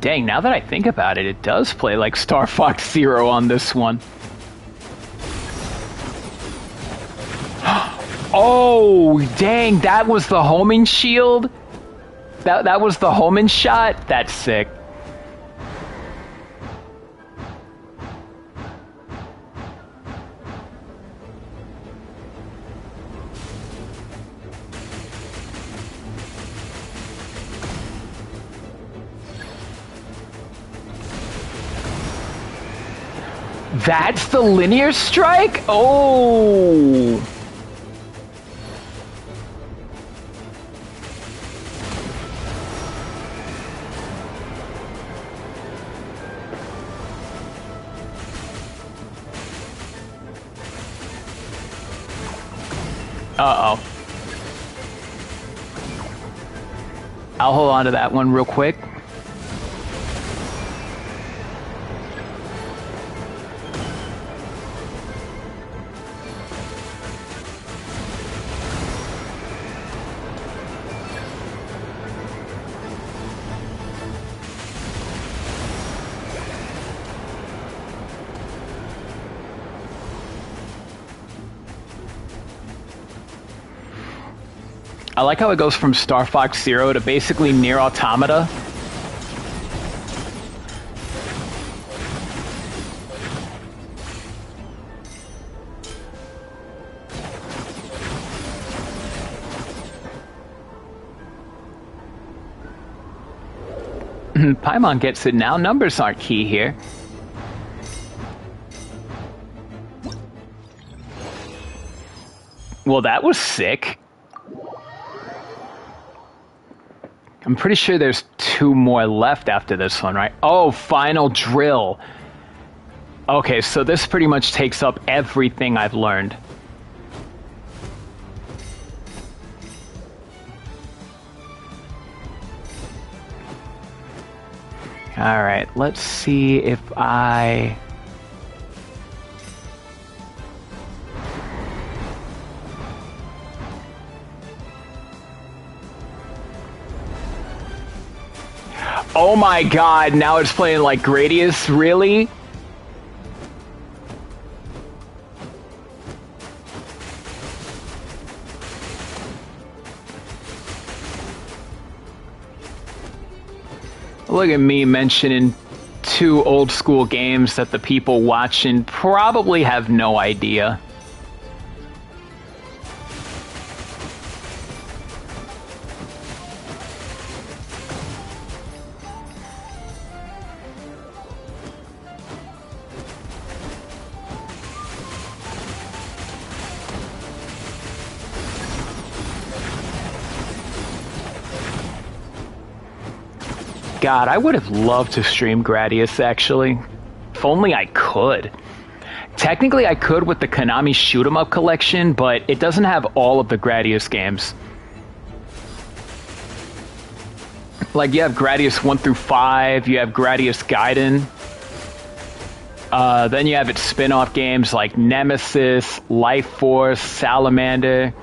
Dang, now that I think about it, it does play like Star Fox Zero on this one. Oh, dang, that was the homing shield? That was the homing shot? That's sick. That's the linear strike? Oh! Uh-oh. I'll hold on to that one real quick. I like how it goes from Star Fox Zero to basically Nier Automata. Paimon gets it now. Numbers aren't key here. Well, that was sick. I'm pretty sure there's 2 more left after this one, right? Oh, final drill. Okay, so this pretty much takes up everything I've learned. Alright, let's see if I... Oh my god, now it's playing like Gradius, really? Look at me mentioning 2 old school games that the people watching probably have no idea. God, I would have loved to stream Gradius, actually. If only I could. Technically, I could with the Konami Shoot 'em Up collection, but it doesn't have all of the Gradius games. Like, you have Gradius 1 through 5, you have Gradius Gaiden. Then you have its spin-off games like Nemesis, Life Force, Salamander,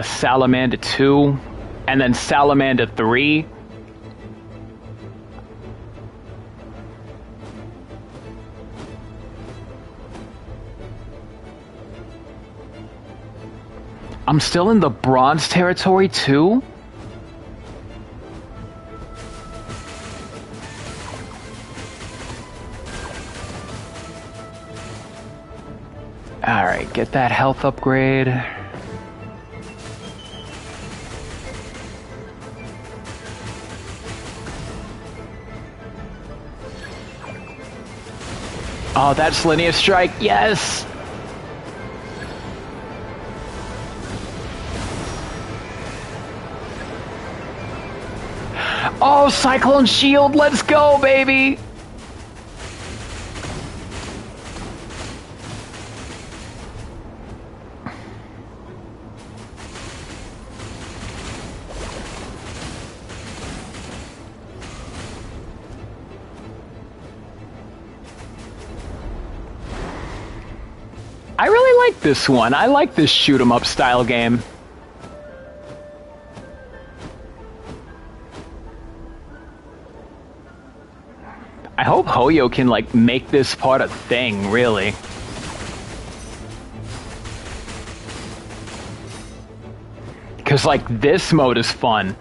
Salamander 2, and then Salamander 3. I'm still in the bronze territory too? Alright, get that health upgrade. Oh, that's linear strike. Yes! Oh, Cyclone Shield, let's go, baby! I really like this one. I like this shoot 'em up style game. I hope Hoyo can, like, make this part a thing, really. Because, like, this mode is fun.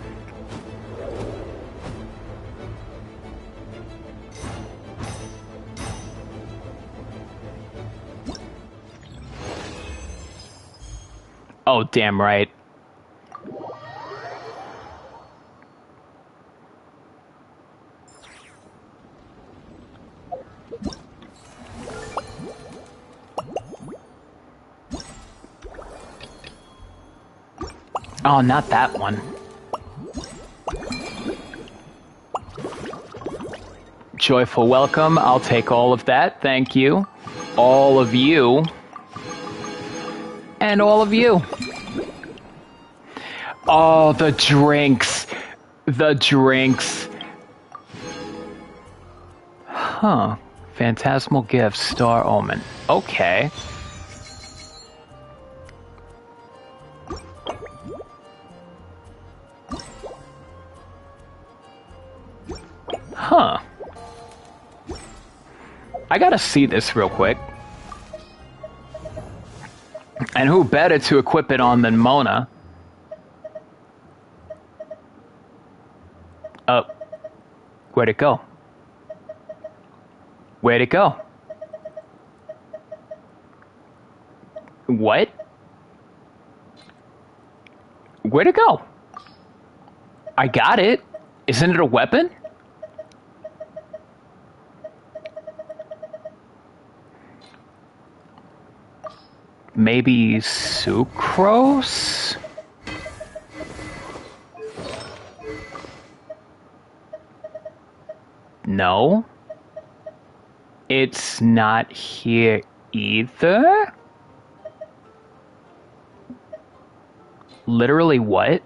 Oh, damn right. Oh, not that one. Joyful welcome. I'll take all of that. Thank you. All of you. And all of you. Oh, the drinks. The drinks. Huh. Phantasmal Gift, Star Omen. Okay. Huh. I gotta see this real quick. And who better to equip it on than Mona? Oh. Where'd it go? Where'd it go? What? Where'd it go? I got it. Isn't it a weapon? Maybe sucrose? No. It's not here either? Literally what?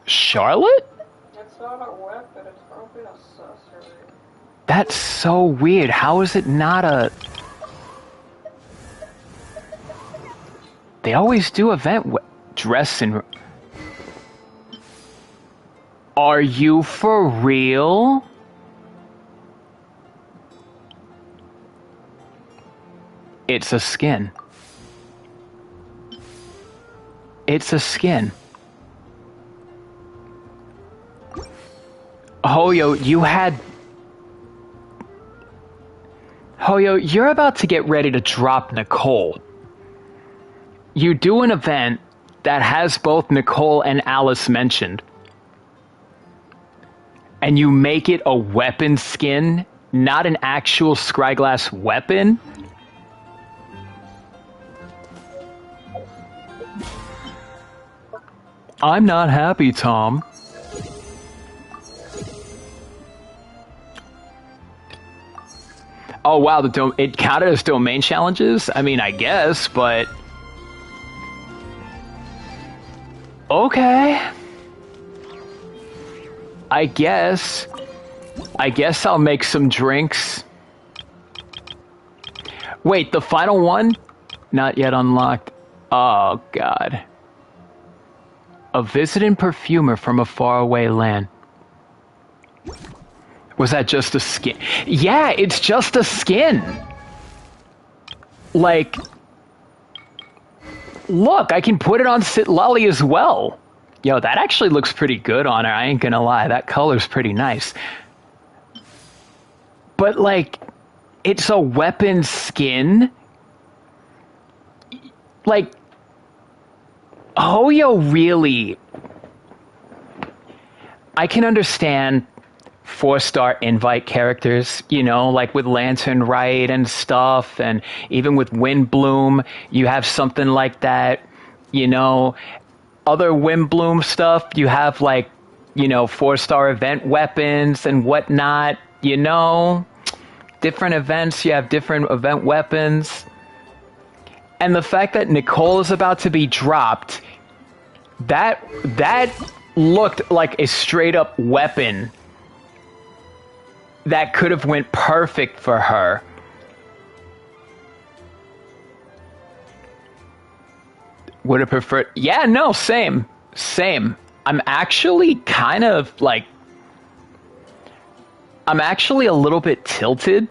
Charlotte? It's not a weapon, it's probably an accessory. That's so weird. How is it not a... They always do event dress in... Are you for real? It's a skin. It's a skin. Hoyo, you had... Hoyo, you're about to get ready to drop Nicole. You do an event that has both Nicole and Alice mentioned. And you make it a weapon skin, not an actual Scryglass weapon? I'm not happy, Tom. Oh wow, it counted as domain challenges? I mean, I guess, but... Okay. I guess I'll make some drinks. Wait, the final one? Not yet unlocked. Oh, God. A visiting perfumer from a faraway land. Was that just a skin? Yeah, it's just a skin. Like, look, I can put it on Citlali as well. Yo, that actually looks pretty good on her, I ain't gonna lie. That color's pretty nice. But, like, it's a weapon skin. Like, Hoyo really... I can understand 4-star invite characters, you know, like with Lantern Rite and stuff, and even with Windbloom, you have something like that, you know. Other Windbloom stuff, you have like, you know, 4-star event weapons and whatnot, you know. Different events, you have different event weapons. And the fact that Nicole is about to be dropped, that looked like a straight up weapon that could have went perfect for her. Would have preferred... Yeah, no, same. I'm actually kind of like... I'm actually a little bit tilted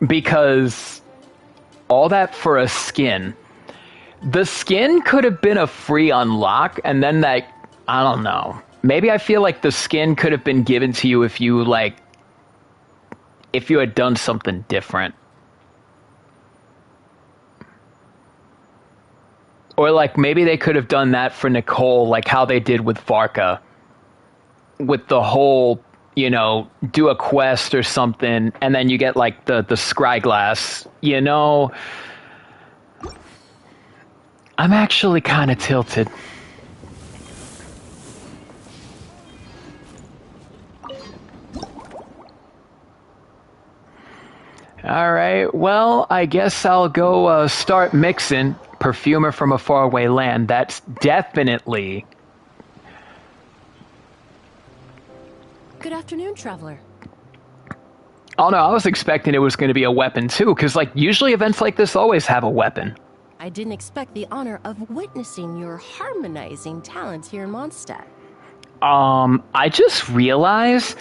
because all that for a skin. The skin could have been a free unlock, and then that... I don't know. Maybe I feel like the skin could have been given to you if you, like... if you had done something different. Or, like, maybe they could have done that for Nicole, like how they did with Varka. With the whole, you know, do a quest or something, and then you get, like, the scryglass, you know? I'm actually kind of tilted. Alright, well, I guess I'll go start mixing. Perfumer from a faraway land. That's definitely... Good afternoon, traveler. Oh no, I was expecting it was going to be a weapon too, because like usually events like this always have a weapon. I didn't expect the honor of witnessing your harmonizing talents here in Mondstadt. I just realized...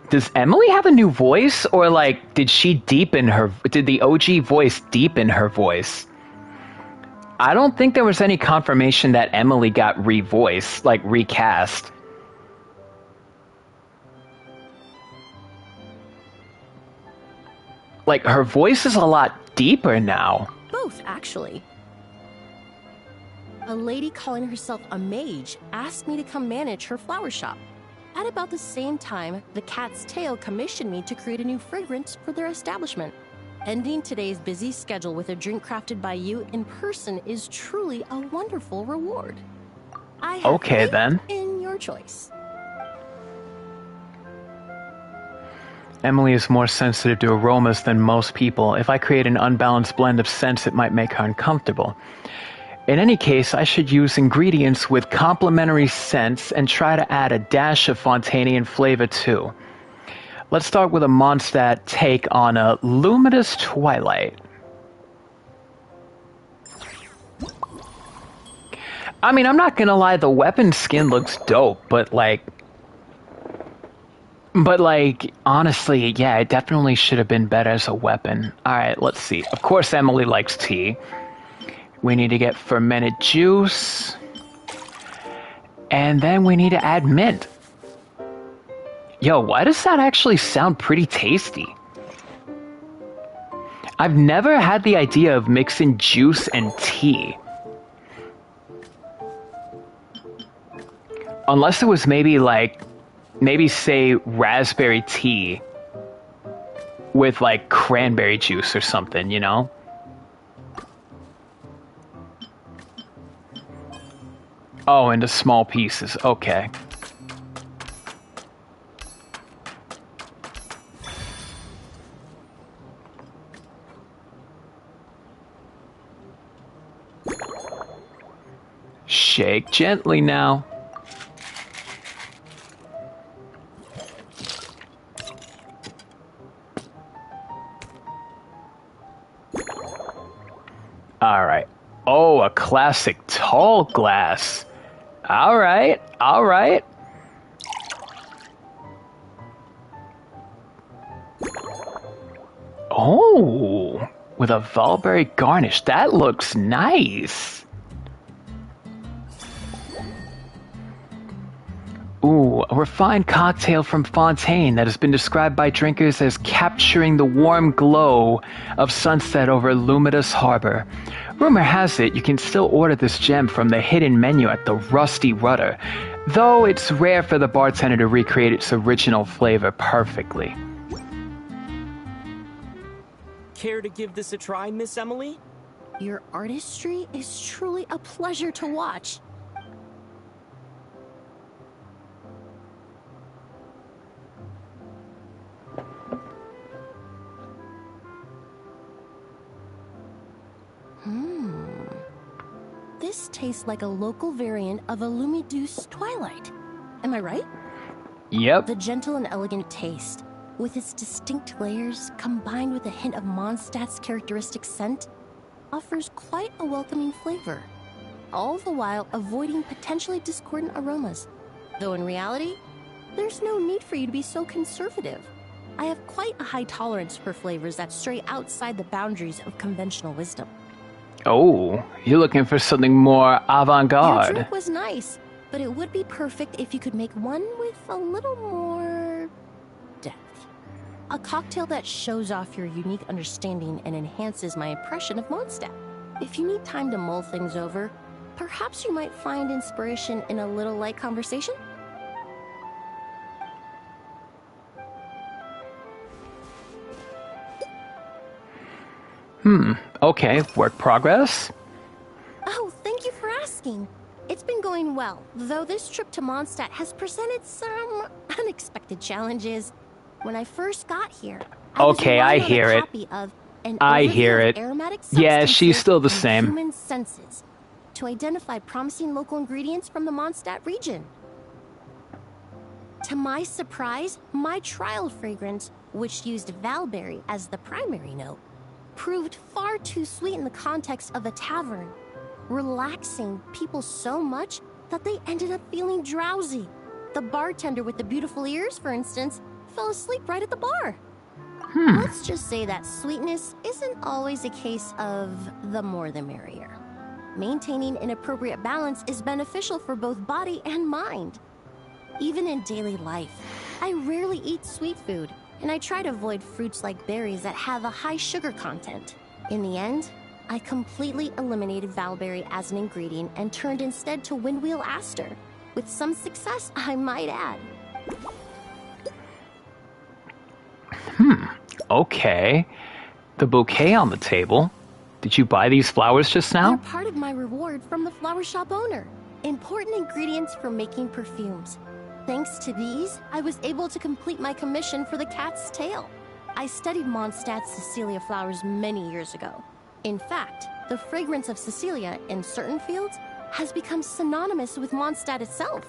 Does Emily have a new voice, or like did the OG voice deepen her voice? I don't think there was any confirmation that Emily got revoiced, like recast. Like her voice is a lot deeper now. Both, actually. A lady calling herself a mage asked me to come manage her flower shop. At about the same time, the Cat's Tail commissioned me to create a new fragrance for their establishment. Ending today's busy schedule with a drink crafted by you in person is truly a wonderful reward. I have okay, faith then. in your choice. Emily is more sensitive to aromas than most people. If I create an unbalanced blend of scents, it might make her uncomfortable. In any case, I should use ingredients with complementary scents and try to add a dash of Fontanian flavor too. Let's start with a Mondstadt take on a Luminous Twilight. I mean, I'm not gonna lie, the weapon skin looks dope, but like, honestly, yeah, it definitely should have been better as a weapon. Alright, let's see. Of course, Emily likes tea. We need to get fermented juice. And then we need to add mint. Yo, why does that actually sound pretty tasty? I've never had the idea of mixing juice and tea. Unless it was maybe say raspberry tea with like cranberry juice or something, you know? Oh, into small pieces. Okay. Shake gently now. All right. Oh, a classic tall glass. All right. All right. Oh, with a Valberry garnish. That looks nice. Ooh, a refined cocktail from Fontaine that has been described by drinkers as capturing the warm glow of sunset over Luminous Harbor. Rumor has it you can still order this gem from the hidden menu at the Rusty Rudder, though it's rare for the bartender to recreate its original flavor perfectly. Care to give this a try, Miss Emily? Your artistry is truly a pleasure to watch. This tastes like a local variant of a Lumideuse Twilight. Am I right? Yep. The gentle and elegant taste, with its distinct layers combined with a hint of Mondstadt's characteristic scent, offers quite a welcoming flavor, all the while avoiding potentially discordant aromas. Though in reality, there's no need for you to be so conservative. I have quite a high tolerance for flavors that stray outside the boundaries of conventional wisdom. Oh, you're looking for something more Your avant-garde. drink was nice, but it would be perfect if you could make one with a little more depth. A cocktail that shows off your unique understanding and enhances my impression of Mondstadt. If you need time to mull things over, perhaps you might find inspiration in a little light conversation? Okay, work progress? Oh, thank you for asking. It's been going well, though this trip to Mondstadt has presented some unexpected challenges. When I first got here, I hear it. I hear it. Yeah, she's still the same. Human senses to identify promising local ingredients from the Mondstadt region. To my surprise, my trial fragrance, which used valberry as the primary note, proved far too sweet in the context of a tavern, relaxing people so much that they ended up feeling drowsy. The bartender with the beautiful ears, for instance, fell asleep right at the bar. Let's just say that sweetness isn't always a case of the more the merrier. Maintaining an appropriate balance is beneficial for both body and mind. Even in daily life, I rarely eat sweet food, and I try to avoid fruits like berries that have a high sugar content. In the end, I completely eliminated valberry as an ingredient and turned instead to windwheel aster, with some success, I might add. Okay. The bouquet on the table. Did you buy these flowers just now? They're part of my reward from the flower shop owner. Important ingredients for making perfumes. Thanks to these, I was able to complete my commission for the cat's tail. I studied Mondstadt's Cecilia flowers many years ago. In fact, the fragrance of Cecilia in certain fields has become synonymous with Mondstadt itself.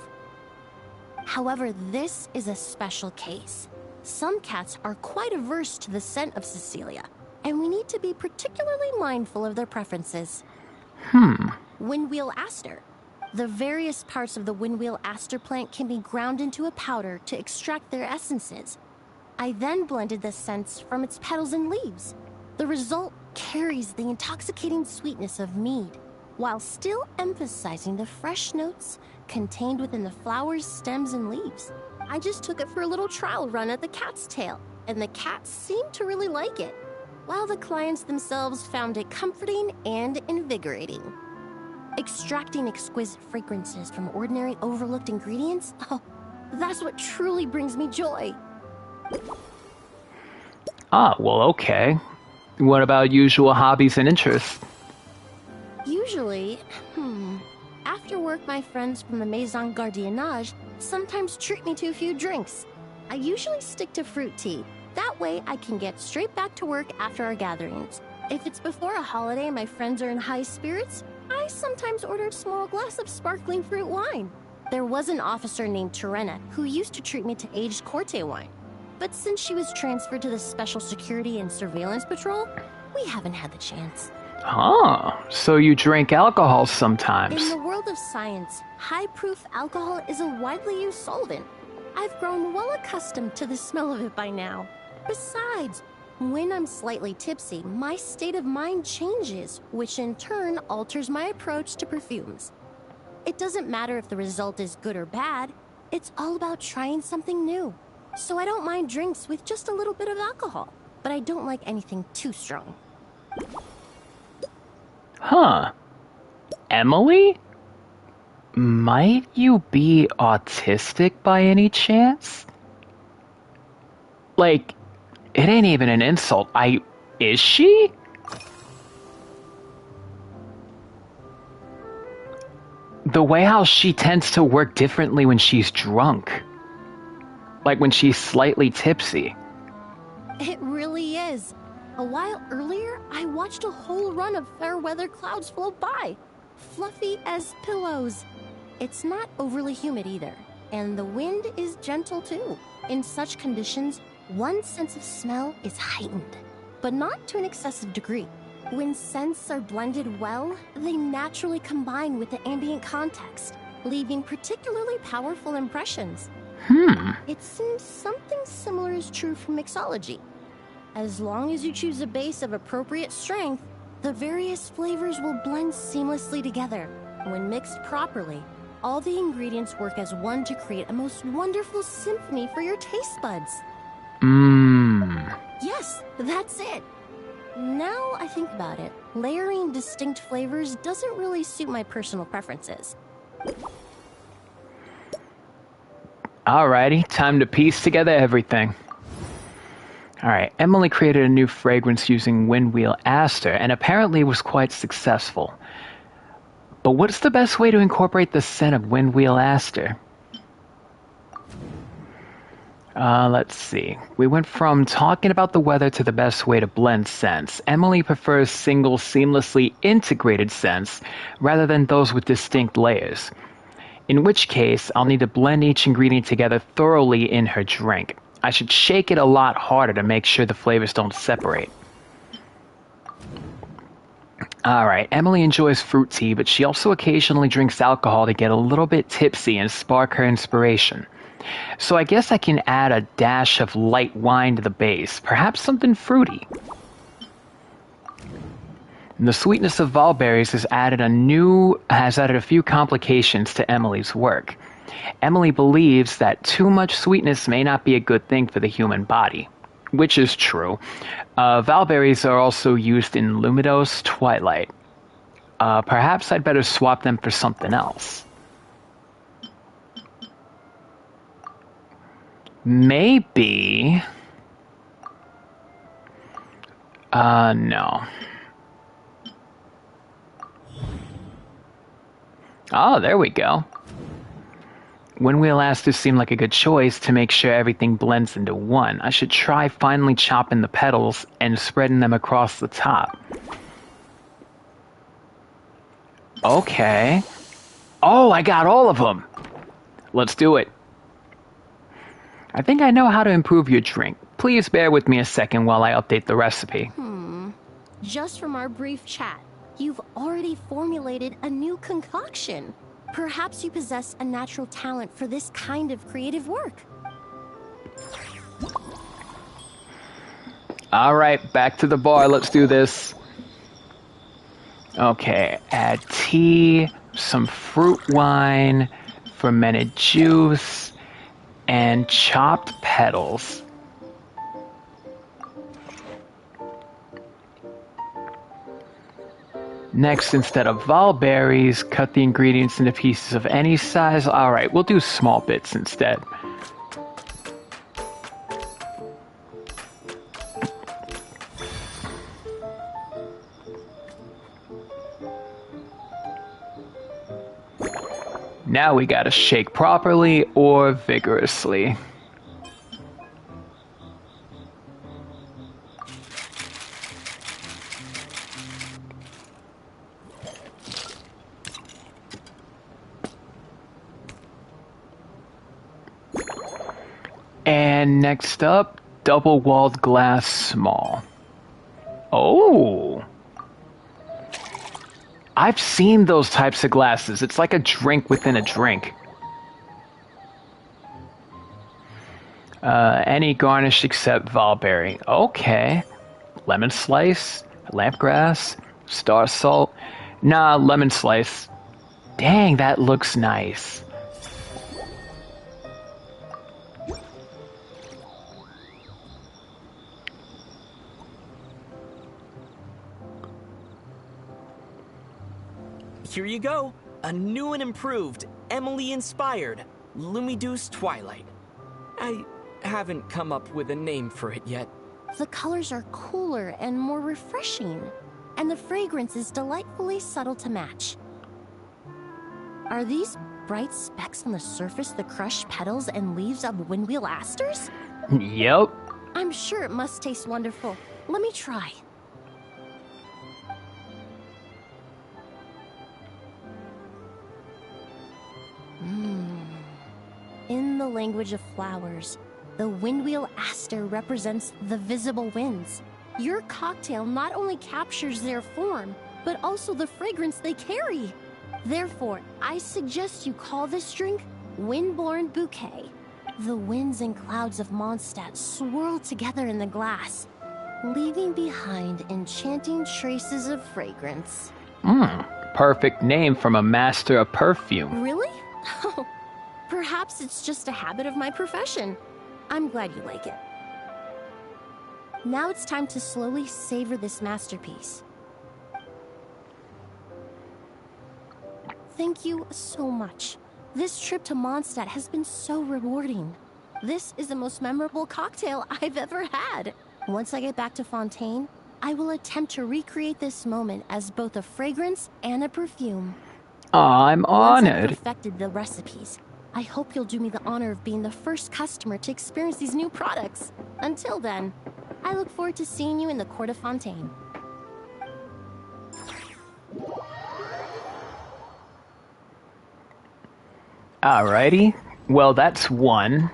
However, this is a special case. Some cats are quite averse to the scent of Cecilia, and we need to be particularly mindful of their preferences. Windwheel aster. The various parts of the windwheel aster plant can be ground into a powder to extract their essences. I then blended the scents from its petals and leaves. The result carries the intoxicating sweetness of mead, while still emphasizing the fresh notes contained within the flower's stems and leaves. I just took it for a little trial run at the cat's tail, and the cats seemed to really like it, while the clients themselves found it comforting and invigorating. Extracting exquisite fragrances from ordinary overlooked ingredients? Oh, that's what truly brings me joy. Well, okay. What about usual hobbies and interests? Usually, after work, my friends from the Maison Gardiennage sometimes treat me to a few drinks. I usually stick to fruit tea. That way, I can get straight back to work after our gatherings. If it's before a holiday and my friends are in high spirits, I sometimes order a small glass of sparkling fruit wine. There was an officer named Terena who used to treat me to aged Corte wine. But since she was transferred to the Special Security and Surveillance Patrol, we haven't had the chance. So you drink alcohol sometimes. In the world of science, high-proof alcohol is a widely used solvent. I've grown well accustomed to the smell of it by now. Besides, when I'm slightly tipsy, my state of mind changes, which in turn alters my approach to perfumes. It doesn't matter if the result is good or bad, It's all about trying something new. So I don't mind drinks with just a little bit of alcohol, but I don't like anything too strong. Huh. Emily? Might you be autistic by any chance? Like, it ain't even an insult. Is she? The way how she tends to work differently when she's drunk. Like when she's slightly tipsy. It really is. A while earlier, I watched a whole run of fair weather clouds float by, fluffy as pillows. It's not overly humid either, and the wind is gentle too. In such conditions, one's sense of smell is heightened, but not to an excessive degree. When scents are blended well, they naturally combine with the ambient context, leaving particularly powerful impressions. It seems something similar is true for mixology. As long as you choose a base of appropriate strength, the various flavors will blend seamlessly together. When mixed properly, all the ingredients work as one to create a most wonderful symphony for your taste buds. Yes, that's it. Now I think about it, layering distinct flavors doesn't really suit my personal preferences. Alrighty, time to piece together everything. Alright, Emily created a new fragrance using Windwheel Aster and apparently was quite successful. But what's the best way to incorporate the scent of Windwheel Aster? Let's see. We went from talking about the weather to the best way to blend scents. Emily prefers single, seamlessly integrated scents rather than those with distinct layers. In which case, I'll need to blend each ingredient together thoroughly in her drink. I should shake it a lot harder to make sure the flavors don't separate. Alright, Emily enjoys fruit tea, but she also occasionally drinks alcohol to get a little bit tipsy and spark her inspiration. So I guess I can add a dash of light wine to the base, perhaps something fruity. The sweetness of valberries has added a few complications to Emily's work. Emily believes that too much sweetness may not be a good thing for the human body, which is true. Valberries are also used in Lumidos Twilight. Perhaps I'd better swap them for something else. Maybe... no. Oh, there we go. Windwheel Aster seemed like a good choice to make sure everything blends into one. I should try finely chopping the petals and spreading them across the top. Okay. Oh, I got all of them! Let's do it. I think I know how to improve your drink. Please bear with me a second while I update the recipe. Just from our brief chat, you've already formulated a new concoction. Perhaps you possess a natural talent for this kind of creative work. Alright, back to the bar. Let's do this. Okay, add tea, some fruit wine, fermented juice, and chopped petals. Next, instead of valberries, cut the ingredients into pieces of any size. Alright, we'll do small bits instead. Now we gotta shake properly or vigorously. And next up, double-walled glass small. Oh! I've seen those types of glasses. It's like a drink within a drink. Any garnish except valberry. Okay. Lemon slice, lampgrass, star salt. Nah, lemon slice. Dang, that looks nice. Here you go. A new and improved, Emily-inspired Lumideuse Twilight. I haven't come up with a name for it yet. The colors are cooler and more refreshing, and the fragrance is delightfully subtle to match. Are these bright specks on the surface the crushed petals and leaves of windwheel asters? Yep. I'm sure it must taste wonderful. Let me try. In the language of flowers, the windwheel aster represents the visible winds. Your cocktail not only captures their form, but also the fragrance they carry. Therefore, I suggest you call this drink Windborne Bouquet. The winds and clouds of Mondstadt swirl together in the glass, leaving behind enchanting traces of fragrance. Perfect name from a master of perfume. Really? Oh, perhaps it's just a habit of my profession. I'm glad you like it. Now it's time to slowly savor this masterpiece. Thank you so much. This trip to Mondstadt has been so rewarding. This is the most memorable cocktail I've ever had. Once I get back to Fontaine, I will attempt to recreate this moment as both a fragrance and a perfume. I'm honored. Once I've perfected the recipes, I hope you'll do me the honor of being the first customer to experience these new products. Until then, I look forward to seeing you in the Court of Fontaine. Alrighty. Well, that's one.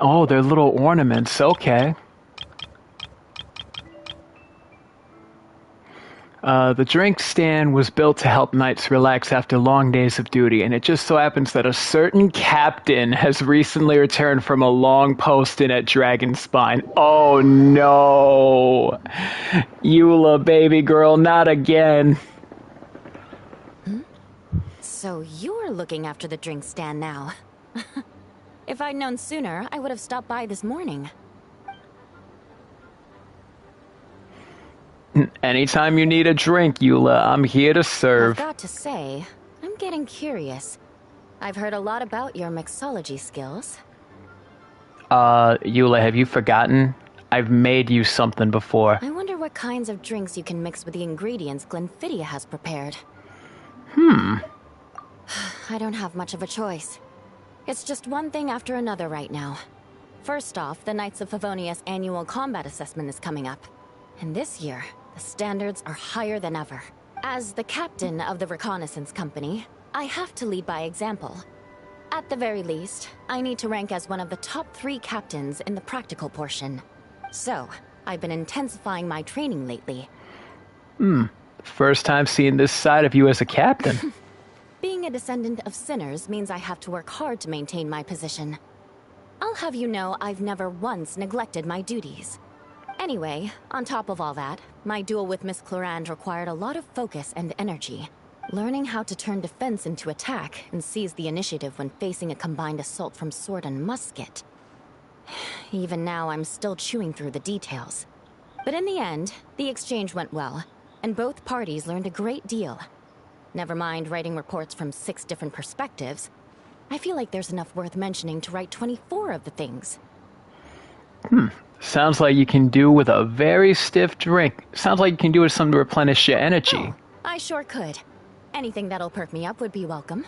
Oh, they're little ornaments. Okay. The drink stand was built to help knights relax after long days of duty, and it just so happens that a certain captain has recently returned from a long posting at Dragonspine. Oh no! Eula, baby girl, not again. So you're looking after the drink stand now. If I'd known sooner, I would have stopped by this morning. Anytime you need a drink, Eula, I'm here to serve. I've got to say, I'm getting curious. I've heard a lot about your mixology skills. Eula, have you forgotten? I've made you something before. I wonder what kinds of drinks you can mix with the ingredients Glenfiddich has prepared. I don't have much of a choice. It's just one thing after another right now. First off, the Knights of Favonius annual combat assessment is coming up. And this year, the standards are higher than ever. As the captain of the reconnaissance company, I have to lead by example. At the very least, I need to rank as one of the top 3 captains in the practical portion. So, I've been intensifying my training lately. First time seeing this side of you as a captain. Being a descendant of sinners means I have to work hard to maintain my position. I'll have you know I've never once neglected my duties. Anyway, on top of all that, my duel with Miss Clorand required a lot of focus and energy. Learning how to turn defense into attack and seize the initiative when facing a combined assault from sword and musket. Even now, I'm still chewing through the details. But in the end, the exchange went well, and both parties learned a great deal. Never mind writing reports from 6 different perspectives. I feel like there's enough worth mentioning to write 24 of the things. Sounds like you can do with a very stiff drink. Sounds like you can do with something to replenish your energy. Oh, I sure could. Anything that'll perk me up would be welcome.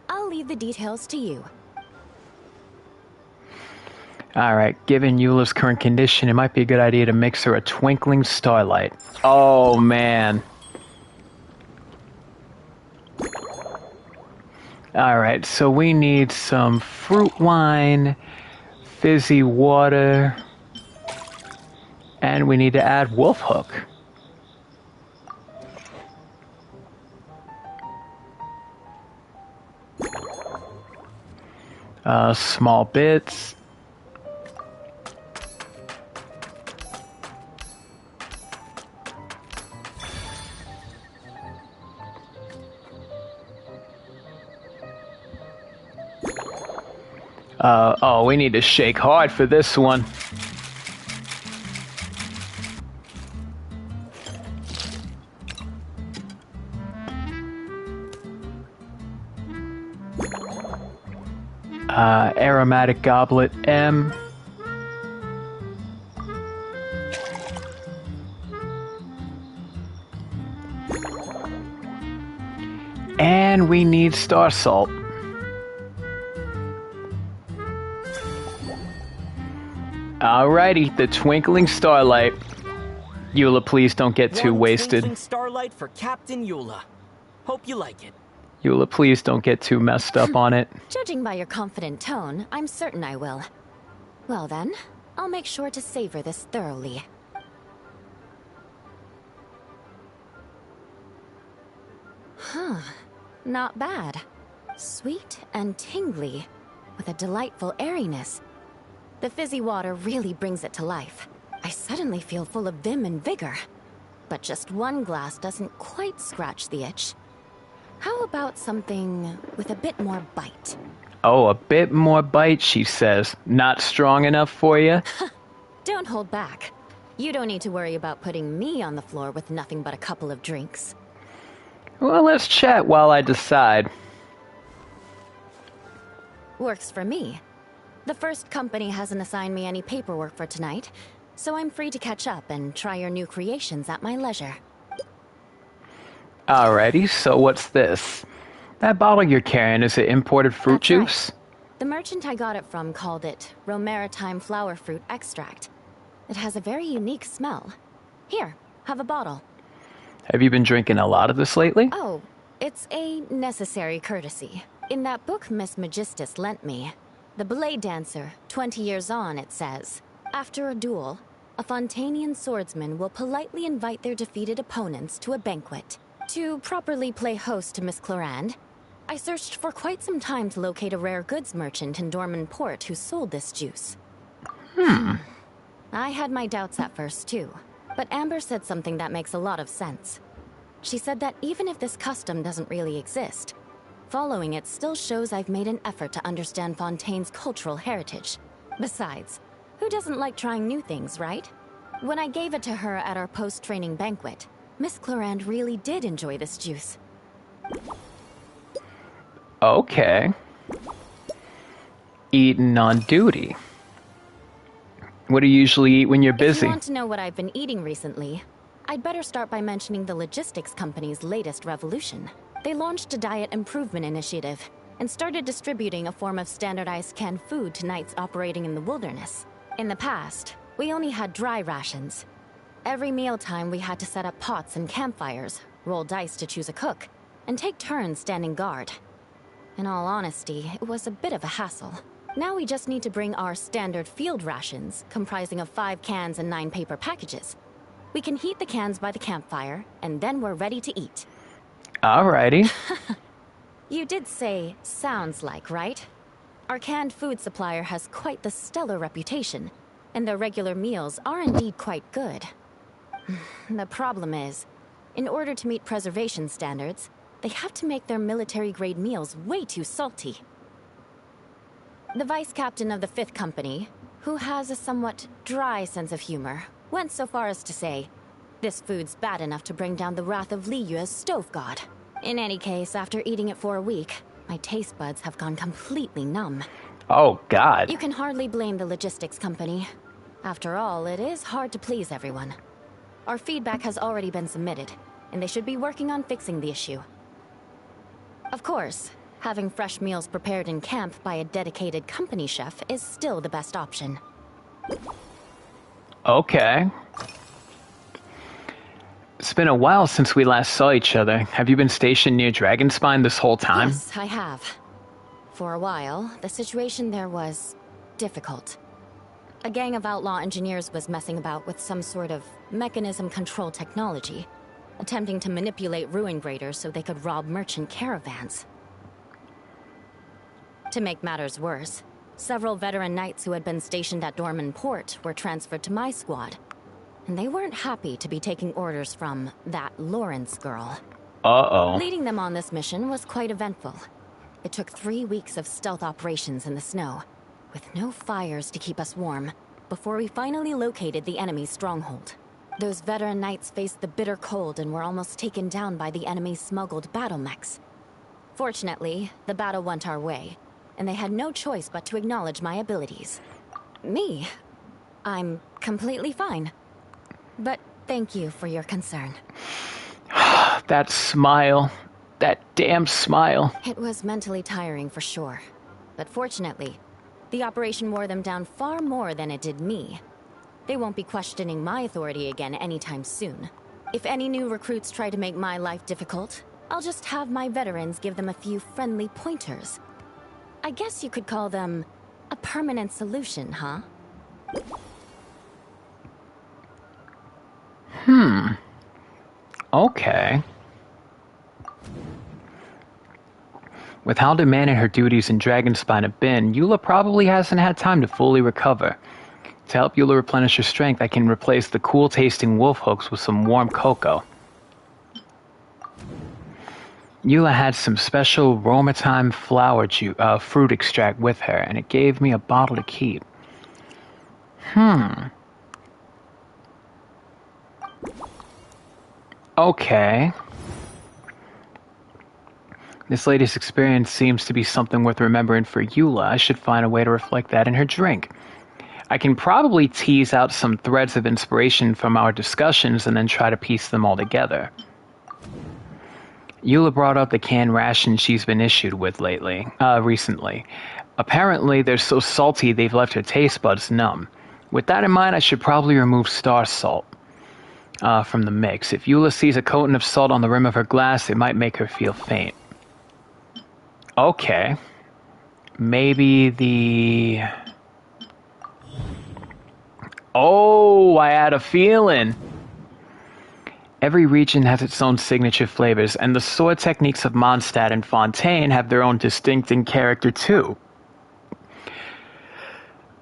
I'll leave the details to you. Alright, given Eula's current condition, it might be a good idea to mix her a twinkling starlight. Oh, man. Alright, so we need some fruit wine, fizzy water, and we need to add wolf hook. Small bits. Oh, we need to shake hard for this one. Aromatic goblet M. And we need star salt. Alrighty, the twinkling starlight. Eula, please don't get too wasted. Twinkling starlight for Captain Eula. Hope you like it. Eula, please don't get too messed up on it. Judging by your confident tone, I'm certain I will. Well then, I'll make sure to savor this thoroughly. Huh. Not bad. Sweet and tingly, with a delightful airiness. The fizzy water really brings it to life. I suddenly feel full of vim and vigor. But just one glass doesn't quite scratch the itch. How about something with a bit more bite? Oh, a bit more bite, she says. Not strong enough for you? Don't hold back. You don't need to worry about putting me on the floor with nothing but a couple of drinks. Well, let's chat while I decide. Works for me. The first company hasn't assigned me any paperwork for tonight, so I'm free to catch up and try your new creations at my leisure. Alrighty, so what's this? That bottle you're carrying, is it imported fruit juice? Right. The merchant I got it from called it Romaritime flower fruit extract. It has a very unique smell. Here, have a bottle. Have you been drinking a lot of this lately? Oh, it's a necessary courtesy. In that book Miss Magistus lent me, The Blade Dancer, 20 years on, it says, after a duel, a Fontanian swordsman will politely invite their defeated opponents to a banquet. To properly play host to Miss Clorand, I searched for quite some time to locate a rare goods merchant in Dorman Port who sold this juice. I had my doubts at first, too. But Amber said something that makes a lot of sense. She said that even if this custom doesn't really exist, following it still shows I've made an effort to understand Fontaine's cultural heritage. Besides, who doesn't like trying new things, right? When I gave it to her at our post-training banquet, Miss Clorand really did enjoy this juice. Okay. Eating on duty. What do you usually eat when you're busy? If you want to know what I've been eating recently, I'd better start by mentioning the logistics company's latest revolution. They launched a diet improvement initiative and started distributing a form of standardized canned food to knights operating in the wilderness. In the past, we only had dry rations. Every mealtime we had to set up pots and campfires, roll dice to choose a cook, and take turns standing guard. In all honesty, it was a bit of a hassle. Now we just need to bring our standard field rations, comprising of 5 cans and 9 paper packages. We can heat the cans by the campfire, and then we're ready to eat. Alrighty. You did say, sounds like, right? Our canned food supplier has quite the stellar reputation, and their regular meals are indeed quite good. The problem is, in order to meet preservation standards, they have to make their military-grade meals way too salty. The vice captain of the 5th Company, who has a somewhat dry sense of humor, went so far as to say, this food's bad enough to bring down the wrath of Liyue's stove god. In any case, after eating it for a week, my taste buds have gone completely numb. Oh, God. You can hardly blame the logistics company. After all, it is hard to please everyone. Our feedback has already been submitted, and they should be working on fixing the issue. Of course, having fresh meals prepared in camp by a dedicated company chef is still the best option. Okay. It's been a while since we last saw each other. Have you been stationed near Dragonspine this whole time? Yes, I have. For a while, the situation there was difficult. A gang of outlaw engineers was messing about with some sort of mechanism control technology, attempting to manipulate ruin graders so they could rob merchant caravans. To make matters worse, several veteran knights who had been stationed at Dorman Port were transferred to my squad. And they weren't happy to be taking orders from that Lawrence girl. Uh-oh. Leading them on this mission was quite eventful. It took 3 weeks of stealth operations in the snow, with no fires to keep us warm, before we finally located the enemy's stronghold. Those veteran knights faced the bitter cold and were almost taken down by the enemy's smuggled battle mechs. Fortunately, the battle went our way, and they had no choice but to acknowledge my abilities. Me? I'm completely fine. But thank you for your concern. That smile. That damn smile. It was mentally tiring for sure. But fortunately, the operation wore them down far more than it did me. They won't be questioning my authority again anytime soon. If any new recruits try to make my life difficult, I'll just have my veterans give them a few friendly pointers. I guess you could call them a permanent solution, huh? Okay. With how demanding her duties in Dragonspine have been, Eula probably hasn't had time to fully recover. To help Eula replenish her strength, I can replace the cool-tasting wolf hooks with some warm cocoa. Eula had some special Romatime flower fruit extract with her, and it gave me a bottle to keep. Okay. This latest experience seems to be something worth remembering for Eula. I should find a way to reflect that in her drink. I can probably tease out some threads of inspiration from our discussions and then try to piece them all together. Eula brought up the canned rations she's been issued with recently. Apparently, they're so salty they've left her taste buds numb. With that in mind, I should probably remove star salt from the mix. If Eula sees a coating of salt on the rim of her glass, it might make her feel faint. Okay. Maybe the... Oh, I had a feeling. Every region has its own signature flavors, and the sword techniques of Mondstadt and Fontaine have their own distinct character too.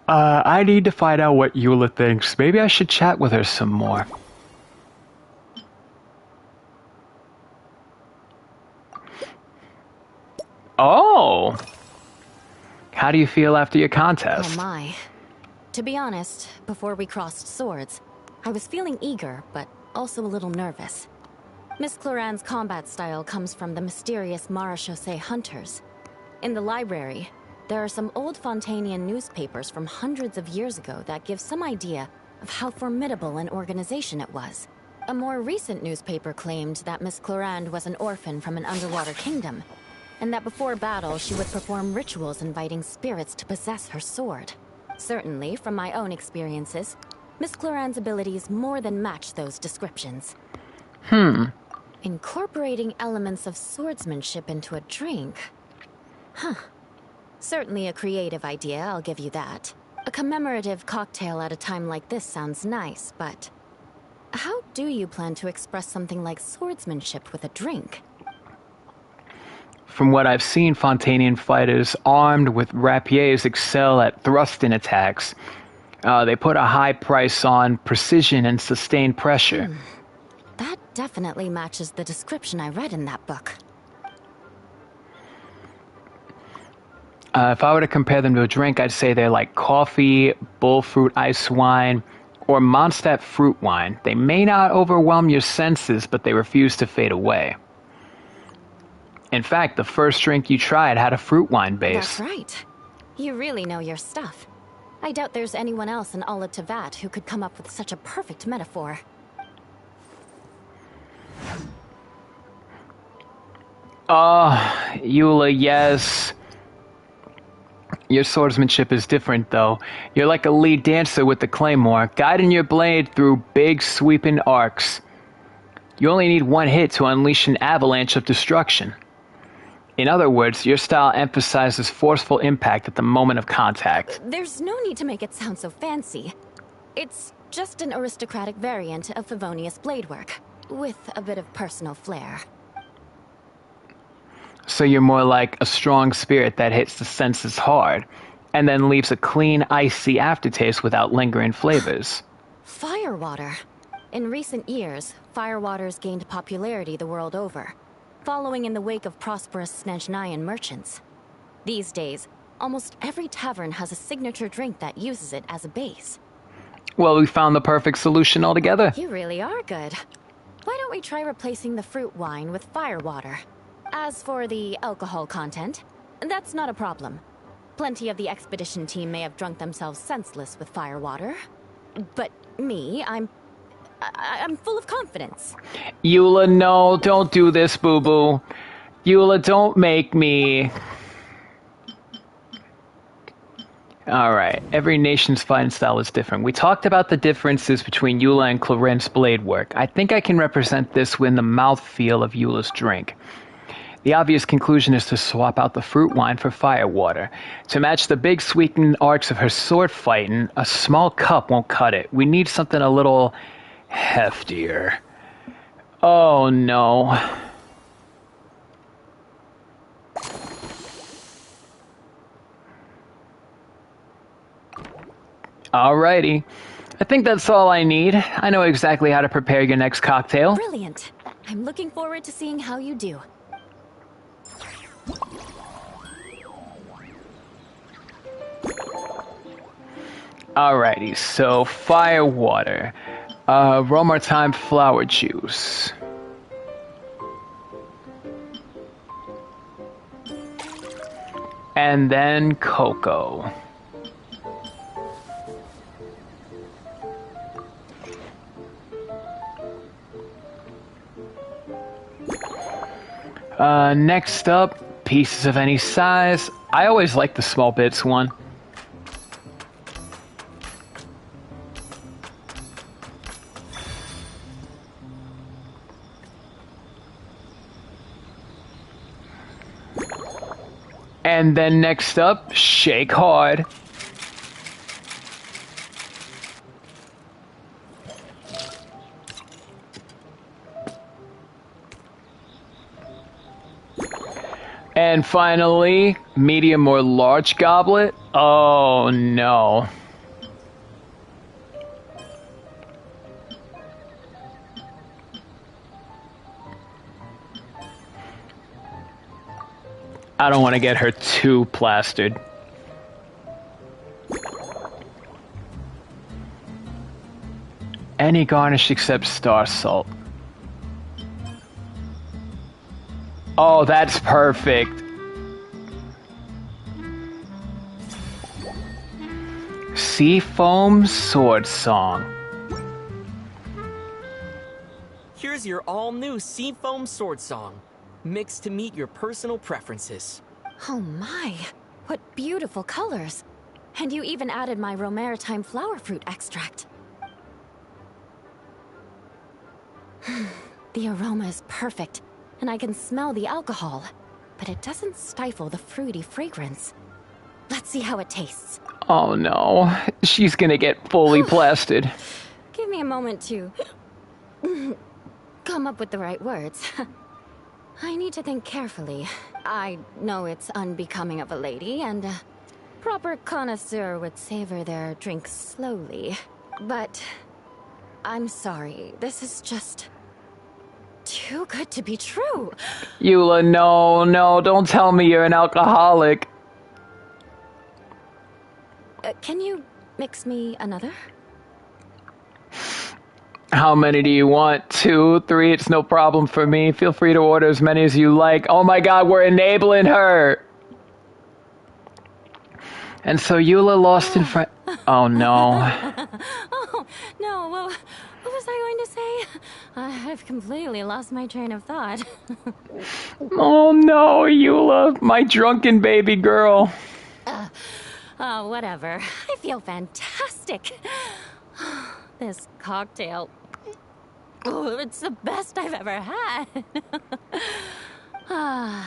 I need to find out what Eula thinks. Maybe I should chat with her some more. Oh! How do you feel after your contest? Oh my. To be honest, before we crossed swords, I was feeling eager, but also a little nervous. Miss Cloran's combat style comes from the mysterious Marechaussee hunters. In the library, there are some old Fontainian newspapers from hundreds of years ago that give some idea of how formidable an organization it was. A more recent newspaper claimed that Miss Cloran was an orphan from an underwater kingdom, and that before battle she would perform rituals inviting spirits to possess her sword. Certainly, from my own experiences, Miss Cloran's abilities more than match those descriptions. Incorporating elements of swordsmanship into a drink? Huh. Certainly a creative idea, I'll give you that. A commemorative cocktail at a time like this sounds nice, but... how do you plan to express something like swordsmanship with a drink? From what I've seen, Fontainian fighters armed with rapiers excel at thrusting attacks. They put a high price on precision and sustained pressure. That definitely matches the description I read in that book. If I were to compare them to a drink, I'd say they're like coffee, bullfruit ice wine, or Mondstadt fruit wine. They may not overwhelm your senses, but they refuse to fade away. In fact, the first drink you tried had a fruit wine base. That's right. You really know your stuff. I doubt there's anyone else in all of Tevat who could come up with such a perfect metaphor. Eula, yes. Your swordsmanship is different, though. You're like a lead dancer with the claymore, guiding your blade through big, sweeping arcs. You only need one hit to unleash an avalanche of destruction. In other words, your style emphasizes forceful impact at the moment of contact. There's no need to make it sound so fancy. It's just an aristocratic variant of Favonius blade work, with a bit of personal flair. So you're more like a strong spirit that hits the senses hard, and then leaves a clean, icy aftertaste without lingering flavors. Firewater. In recent years, firewaters gained popularity the world over, following in the wake of prosperous Snezhnayan merchants. These days, almost every tavern has a signature drink that uses it as a base. Well, we found the perfect solution altogether. You really are good. Why don't we try replacing the fruit wine with firewater? As for the alcohol content, that's not a problem. Plenty of the expedition team may have drunk themselves senseless with firewater. But me, I'm full of confidence. Eula, no, don't do this, boo-boo. Eula, don't make me... Alright, every nation's fighting style is different. We talked about the differences between Eula and Clarence's blade work. I think I can represent this with the mouthfeel of Eula's drink. The obvious conclusion is to swap out the fruit wine for firewater. To match the big sweeping arcs of her sword fighting, a small cup won't cut it. We need something a little heftier. Oh no. Alrighty. I think that's all I need. I know exactly how to prepare your next cocktail. Brilliant. I'm looking forward to seeing how you do. Alrighty, so firewater, Romartime flower juice, and then cocoa. Next up, pieces of any size. I always like the small bits one. And then next up, shake hard. And finally, medium or large goblet. Oh no. I don't want to get her too plastered. Any garnish except star salt. Oh, that's perfect. Seafoam sword song. Here's your all-new Seafoam Sword Song, mixed to meet your personal preferences. Oh my, what beautiful colors. And you even added my Romaritime flower fruit extract. The aroma is perfect, and I can smell the alcohol, but it doesn't stifle the fruity fragrance. Let's see how it tastes. Oh no, she's gonna get fully plastered. Give me a moment to come up with the right words. I need to think carefully. I know it's unbecoming of a lady, and a proper connoisseur would savor their drink slowly. But I'm sorry, this is just too good to be true. Eula, no, don't tell me you're an alcoholic. Can you mix me another? How many do you want? 2, 3? It's no problem for me. Feel free to order as many as you like. Oh my god, we're enabling her! And so Eula lost in front... Oh no. Oh, no, what was I going to say? I've completely lost my train of thought. Oh no, Eula, my drunken baby girl. Whatever. I feel fantastic. This cocktail... Oh, it's the best I've ever had. I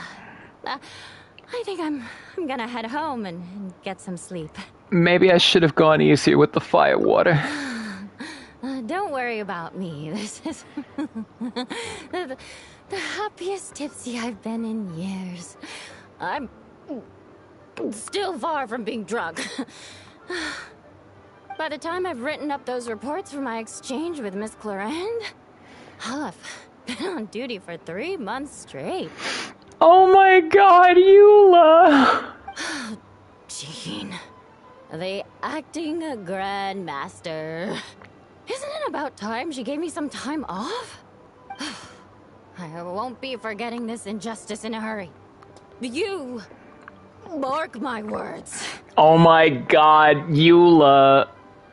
think I'm gonna head home and get some sleep. Maybe I should have gone easier with the firewater. Don't worry about me. This is the happiest tipsy I've been in years. I'm still far from being drunk. By the time I've written up those reports for my exchange with Miss Clarend, I'll have been on duty for 3 months straight. Oh my god, Eula! The acting grandmaster. Isn't it about time she gave me some time off? I won't be forgetting this injustice in a hurry. You mark my words. Oh my god, Eula.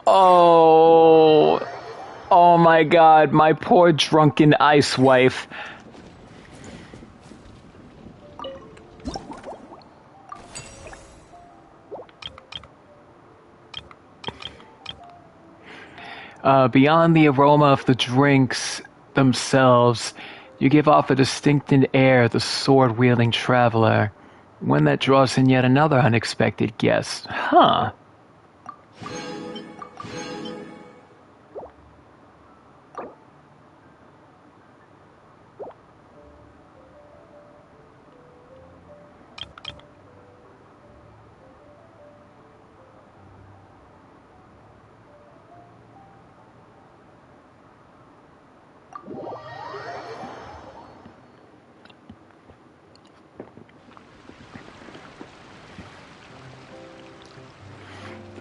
Oh. Oh my god, my poor drunken ice wife. Beyond the aroma of the drinks themselves, you give off a distinct air, the sword-wielding traveler. One that draws in yet another unexpected guest. Huh.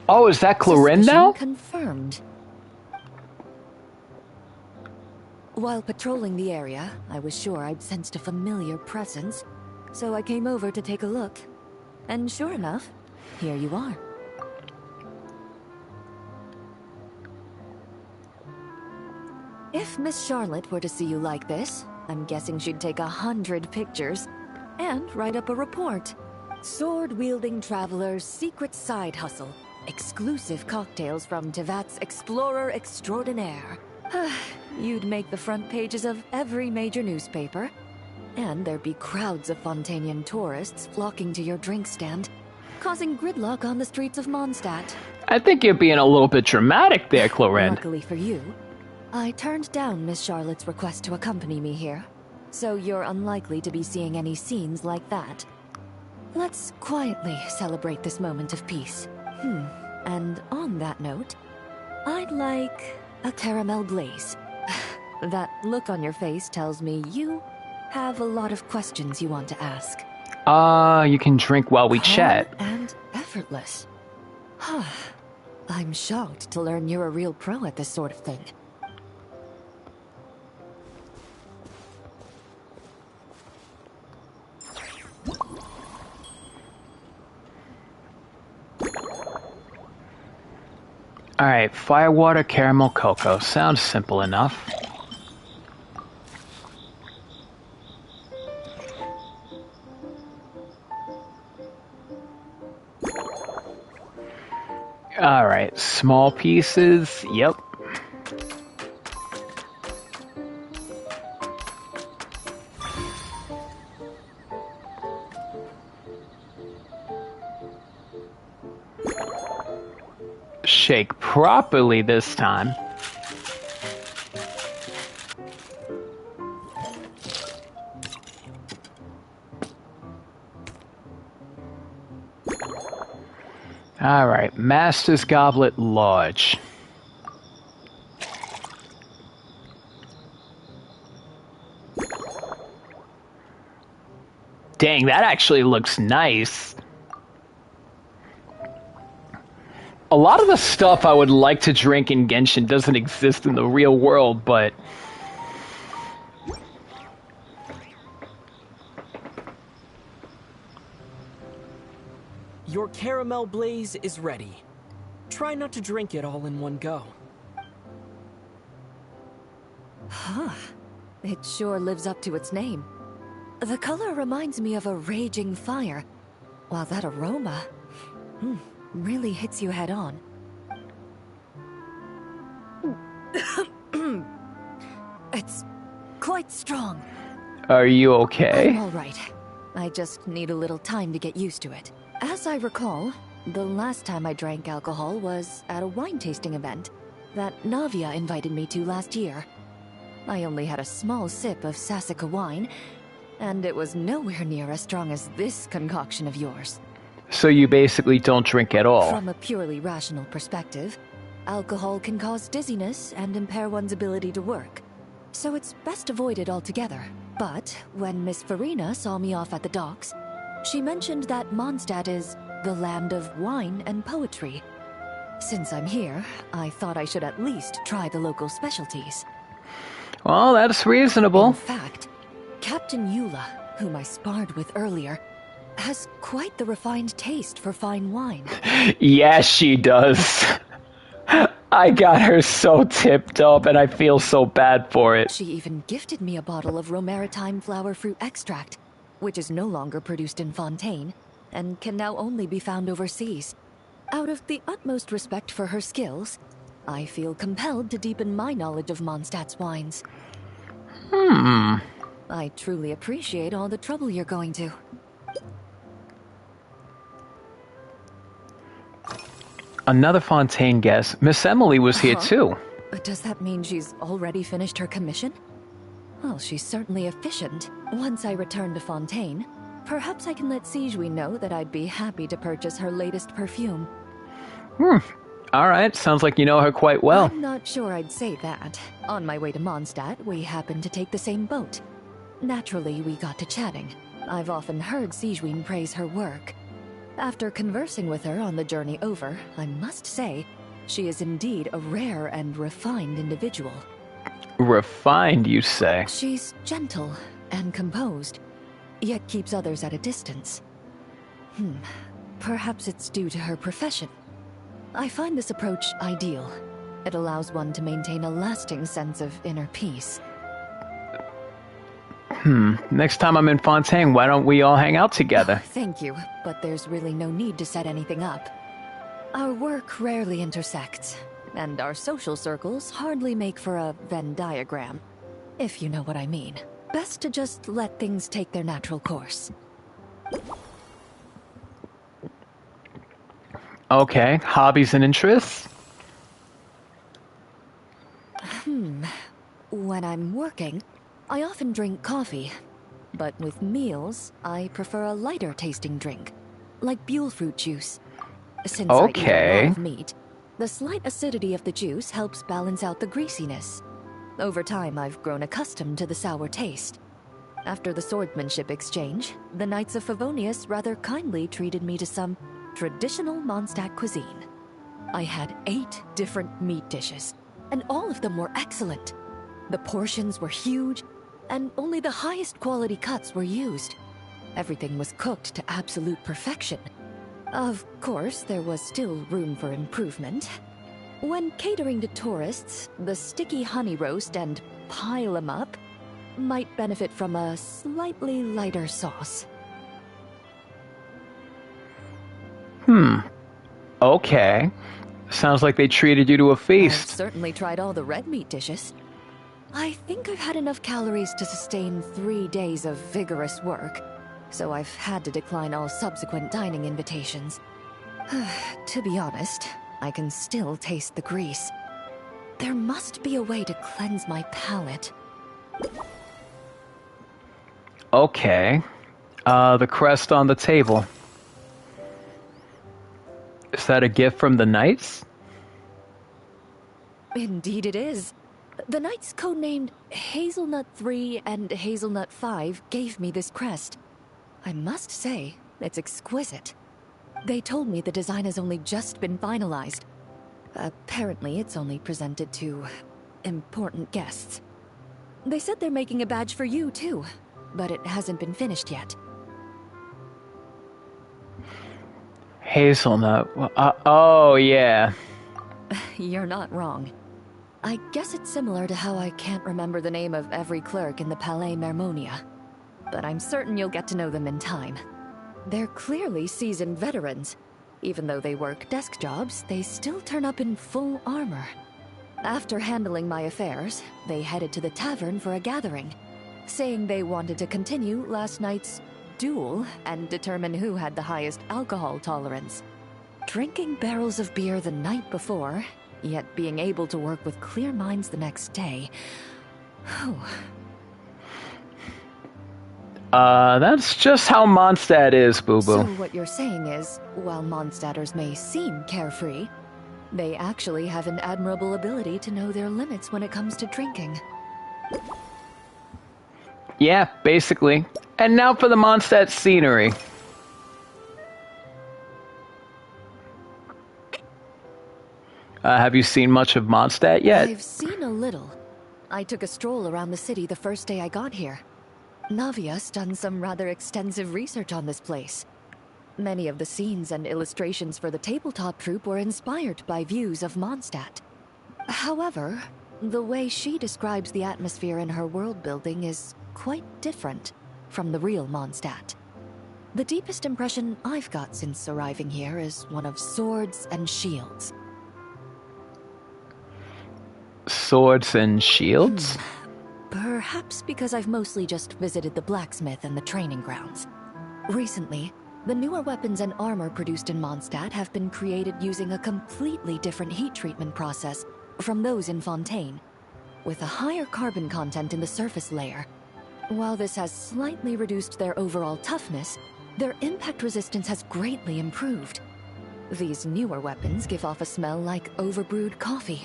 Oh, is that Clorin now? Confirmed. While patrolling the area, I was sure I'd sensed a familiar presence, so I came over to take a look. And sure enough, here you are. If Miss Charlotte were to see you like this, I'm guessing she'd take 100 pictures and write up a report. Sword-wielding traveler's secret side hustle. Exclusive cocktails from Tevat's Explorer Extraordinaire. You'd make the front pages of every major newspaper. And there'd be crowds of Fontanian tourists flocking to your drink stand, causing gridlock on the streets of Mondstadt. I think you're being a little bit dramatic there, Clorin. Luckily for you, I turned down Miss Charlotte's request to accompany me here, so you're unlikely to be seeing any scenes like that. Let's quietly celebrate this moment of peace. And on that note, I'd like a caramel glaze. That look on your face tells me you have a lot of questions you want to ask. You can drink while we chat. And effortless. I'm shocked to learn you're a real pro at this sort of thing. Alright, firewater, caramel, cocoa. Sounds simple enough. Alright, small pieces. Yep. Shake properly this time. All right, Master's Goblet Large. Dang, that actually looks nice. A lot of the stuff I would like to drink in Genshin doesn't exist in the real world, but... Your caramel blaze is ready. Try not to drink it all in one go. It sure lives up to its name. The color reminds me of a raging fire, while that aroma really hits you head on. It's quite strong. Are you okay? I'm all right. I just need a little time to get used to it. As I recall, the last time I drank alcohol was at a wine tasting event that Navia invited me to last year. I only had a small sip of Sassaka wine, and it was nowhere near as strong as this concoction of yours. So you basically don't drink at all? From a purely rational perspective, alcohol can cause dizziness and impair one's ability to work. So it's best avoided altogether. But when Miss Farina saw me off at the docks, she mentioned that Mondstadt is the land of wine and poetry. Since I'm here, I thought I should at least try the local specialties. Well, that's reasonable. In fact, Captain Eula, whom I sparred with earlier, has quite the refined taste for fine wine. Yes, she does. I got her so tipped up, and I feel so bad for it. She even gifted me a bottle of Romaritime flower fruit extract, which is no longer produced in Fontaine, and can now only be found overseas. Out of the utmost respect for her skills, I feel compelled to deepen my knowledge of Mondstadt's wines. I truly appreciate all the trouble you're going to. Another Fontaine guest. Miss Emily was here too. Does that mean she's already finished her commission? Well, she's certainly efficient. Once I return to Fontaine, perhaps I can let Sigewinne know that I'd be happy to purchase her latest perfume. Alright, sounds like you know her quite well. I'm not sure I'd say that. On my way to Mondstadt, we happened to take the same boat. Naturally, we got to chatting. I've often heard Sigewinne praise her work. After conversing with her on the journey over, I must say, she is indeed a rare and refined individual. Refined, you say? She's gentle and composed, yet keeps others at a distance. Perhaps it's due to her profession. I find this approach ideal. It allows one to maintain a lasting sense of inner peace. Next time I'm in Fontaine, why don't we all hang out together? Thank you, but there's really no need to set anything up. Our work rarely intersects, and our social circles hardly make for a Venn diagram, if you know what I mean. Best to just let things take their natural course. Okay, hobbies and interests? When I'm working, I often drink coffee. But with meals, I prefer a lighter tasting drink, like Buell fruit juice. Since I eat a lot of meat, the slight acidity of the juice helps balance out the greasiness. Over time, I've grown accustomed to the sour taste. After the swordsmanship exchange, the Knights of Favonius rather kindly treated me to some traditional Mondstadt cuisine. I had 8 different meat dishes, and all of them were excellent. The portions were huge, and only the highest quality cuts were used. Everything was cooked to absolute perfection. Of course, there was still room for improvement. When catering to tourists, the sticky honey roast and pile 'em up might benefit from a slightly lighter sauce. Okay. Sounds like they treated you to a feast. I've certainly tried all the red meat dishes. I think I've had enough calories to sustain 3 days of vigorous work, so I've had to decline all subsequent dining invitations. To be honest, I can still taste the grease. There must be a way to cleanse my palate. Okay. The crest on the table. Is that a gift from the Knights? Indeed it is. The Knights codenamed Hazelnut 3 and Hazelnut 5 gave me this crest. I must say, it's exquisite. They told me the design has only just been finalized. Apparently, it's only presented to important guests. They said they're making a badge for you, too, but it hasn't been finished yet. Hazelnut. Oh, yeah. You're not wrong. I guess it's similar to how I can't remember the name of every clerk in the Palais Mermonia. But I'm certain you'll get to know them in time. They're clearly seasoned veterans. Even though they work desk jobs, they still turn up in full armor. After handling my affairs, they headed to the tavern for a gathering, saying they wanted to continue last night's duel and determine who had the highest alcohol tolerance. Drinking barrels of beer the night before, yet being able to work with clear minds the next day. That's just how Mondstadt is, Boo-Boo. So what you're saying is, while Mondstadters may seem carefree, they actually have an admirable ability to know their limits when it comes to drinking. Yeah, basically. And now for the Mondstadt scenery. Have you seen much of Mondstadt yet? I've seen a little. I took a stroll around the city the first day I got here. Navia's done some rather extensive research on this place. Many of the scenes and illustrations for the tabletop troupe were inspired by views of Mondstadt. However, the way she describes the atmosphere in her world building is quite different from the real Mondstadt. The deepest impression I've got since arriving here is one of swords and shields. Swords and shields? Perhaps because I've mostly just visited the blacksmith and the training grounds. Recently, the newer weapons and armor produced in Mondstadt have been created using a completely different heat treatment process from those in Fontaine, with a higher carbon content in the surface layer. While this has slightly reduced their overall toughness, their impact resistance has greatly improved. These newer weapons give off a smell like overbrewed coffee.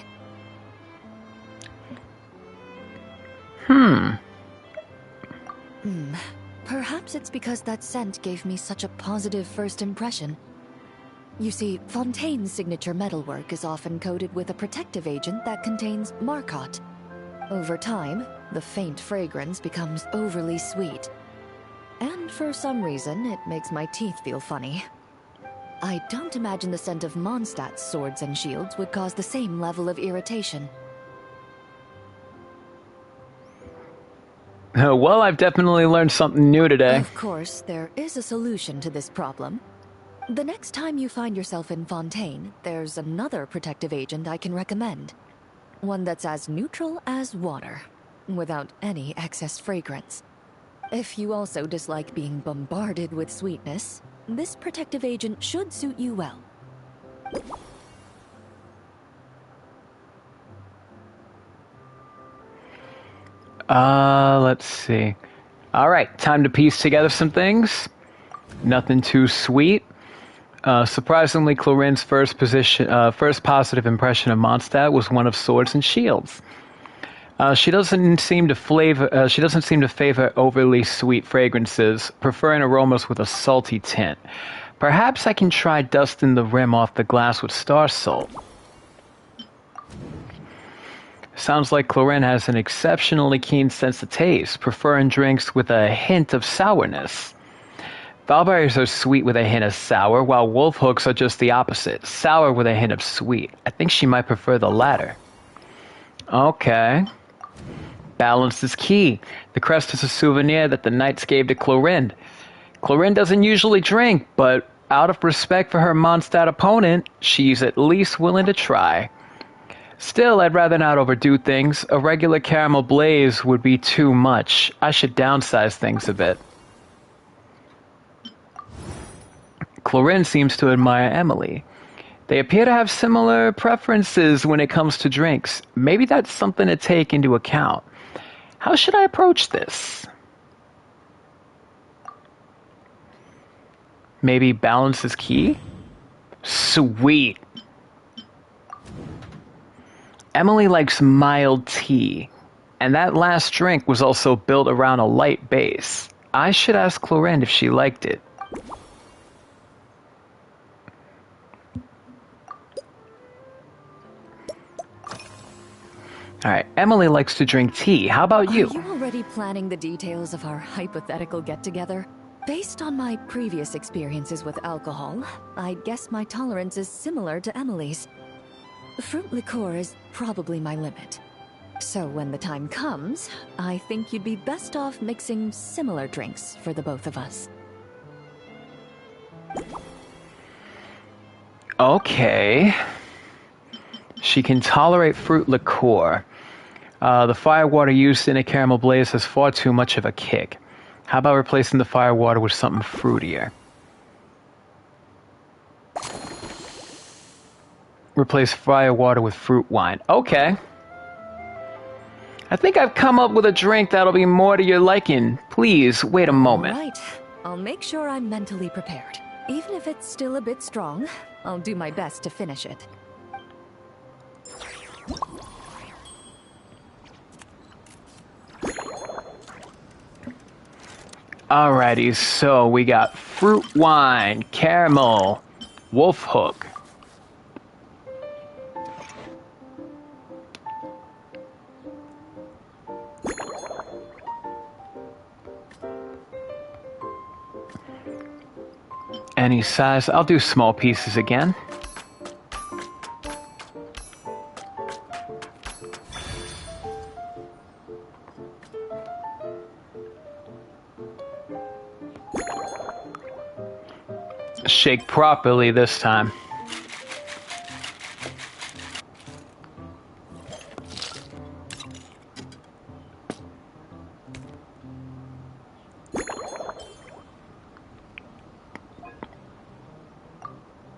Perhaps it's because that scent gave me such a positive first impression. You see, Fontaine's signature metalwork is often coated with a protective agent that contains Marcotte. Over time, the faint fragrance becomes overly sweet. And for some reason, it makes my teeth feel funny. I don't imagine the scent of Mondstadt's swords and shields would cause the same level of irritation. Well, I've definitely learned something new today. Of course, there is a solution to this problem. The next time you find yourself in Fontaine, there's another protective agent I can recommend. One that's as neutral as water, without any excess fragrance. If you also dislike being bombarded with sweetness, this protective agent should suit you well. Let's see. Alright, time to piece together some things. Nothing too sweet. Surprisingly, Clorin's first positive impression of Mondstadt was one of swords and shields. She doesn't seem to favor overly sweet fragrances, preferring aromas with a salty tint. Perhaps I can try dusting the rim off the glass with star salt. Sounds like Clorin has an exceptionally keen sense of taste, preferring drinks with a hint of sourness. Valberries are sweet with a hint of sour, while wolf hooks are just the opposite, sour with a hint of sweet. I think she might prefer the latter. Okay. Balance is key. The crest is a souvenir that the knights gave to Clorin. Clorin doesn't usually drink, but out of respect for her Mondstadt opponent, she's at least willing to try. Still, I'd rather not overdo things. A regular caramel blaze would be too much. I should downsize things a bit. Clorin seems to admire Emily. They appear to have similar preferences when it comes to drinks. Maybe that's something to take into account. How should I approach this? Maybe balance is key? Sweet. Emily likes mild tea, and that last drink was also built around a light base. I should ask Clorin if she liked it. Alright, Emily likes to drink tea. How about you? Are you already planning the details of our hypothetical get-together? Based on my previous experiences with alcohol, I guess my tolerance is similar to Emily's. Fruit liqueur is probably my limit. So when the time comes, I think you'd be best off mixing similar drinks for the both of us. Okay. She can tolerate fruit liqueur. The firewater used in a caramel blaze has far too much of a kick. How about replacing the firewater with something fruitier? Replace firewater with fruit wine. Okay. I think I've come up with a drink that'll be more to your liking. Please, wait a moment. All right. I'll make sure I'm mentally prepared. Even if it's still a bit strong, I'll do my best to finish it. Alrighty, so we got fruit wine, caramel, wolf hook. Any size? I'll do small pieces again. Shake properly this time.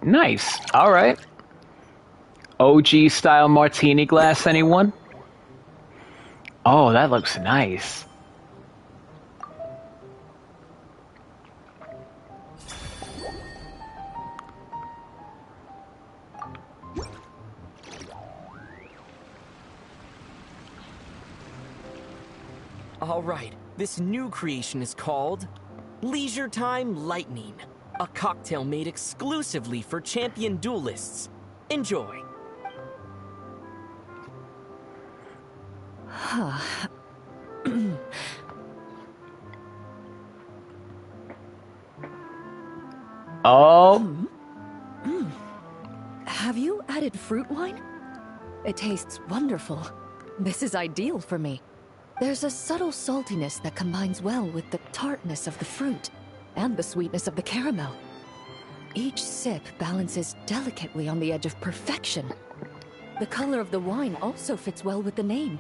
Nice. All right. OG style martini glass, anyone? Oh, that looks nice. All right, this new creation is called Leisure Time Lightning, a cocktail made exclusively for champion duelists. Enjoy. Oh. Have you added fruit wine? It tastes wonderful. This is ideal for me. There's a subtle saltiness that combines well with the tartness of the fruit and the sweetness of the caramel. Each sip balances delicately on the edge of perfection. The color of the wine also fits well with the name,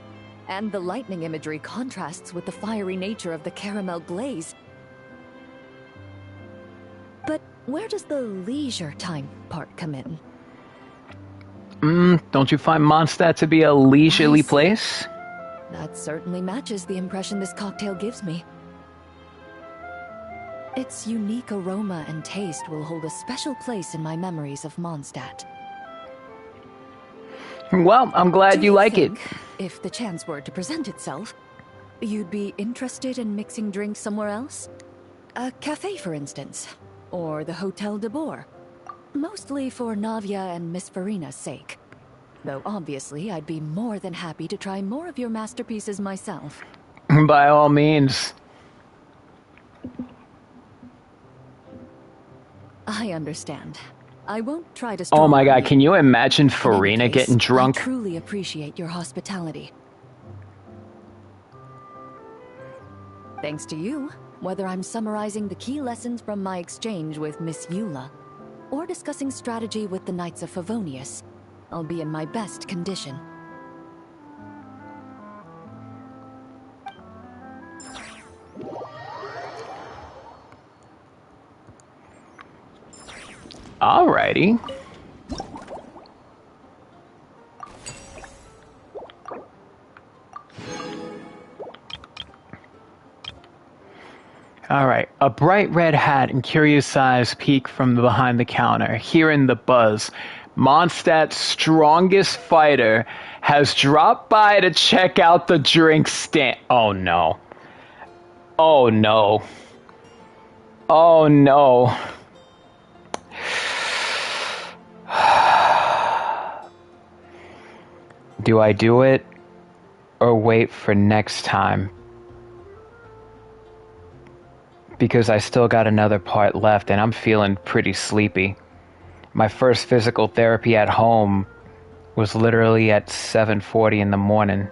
and the lightning imagery contrasts with the fiery nature of the caramel glaze. But where does the leisure time part come in? Don't you find Mondstadt to be a leisurely place? That certainly matches the impression this cocktail gives me. Its unique aroma and taste will hold a special place in my memories of Mondstadt. Well, I'm glad you like it. If the chance were to present itself, you'd be interested in mixing drinks somewhere else? A cafe, for instance, or the Hotel de Boer. Mostly for Navia and Miss Farina's sake. Though obviously I'd be more than happy to try more of your masterpieces myself. By all means. I understand. I won't try to Oh my god, you. can you imagine Farina getting drunk? I truly appreciate your hospitality. Thanks to you, whether I'm summarizing the key lessons from my exchange with Miss Eula, or discussing strategy with the Knights of Favonius, I'll be in my best condition. Alrighty. Alright, a bright red hat and curious eyes peek from behind the counter, hearing the buzz. Mondstadt's strongest fighter has dropped by to check out the drink stand. Oh no. Oh no. Oh no. Do I do it or wait for next time? Because I still got another part left and I'm feeling pretty sleepy. My first physical therapy at home was literally at 7:40 in the morning.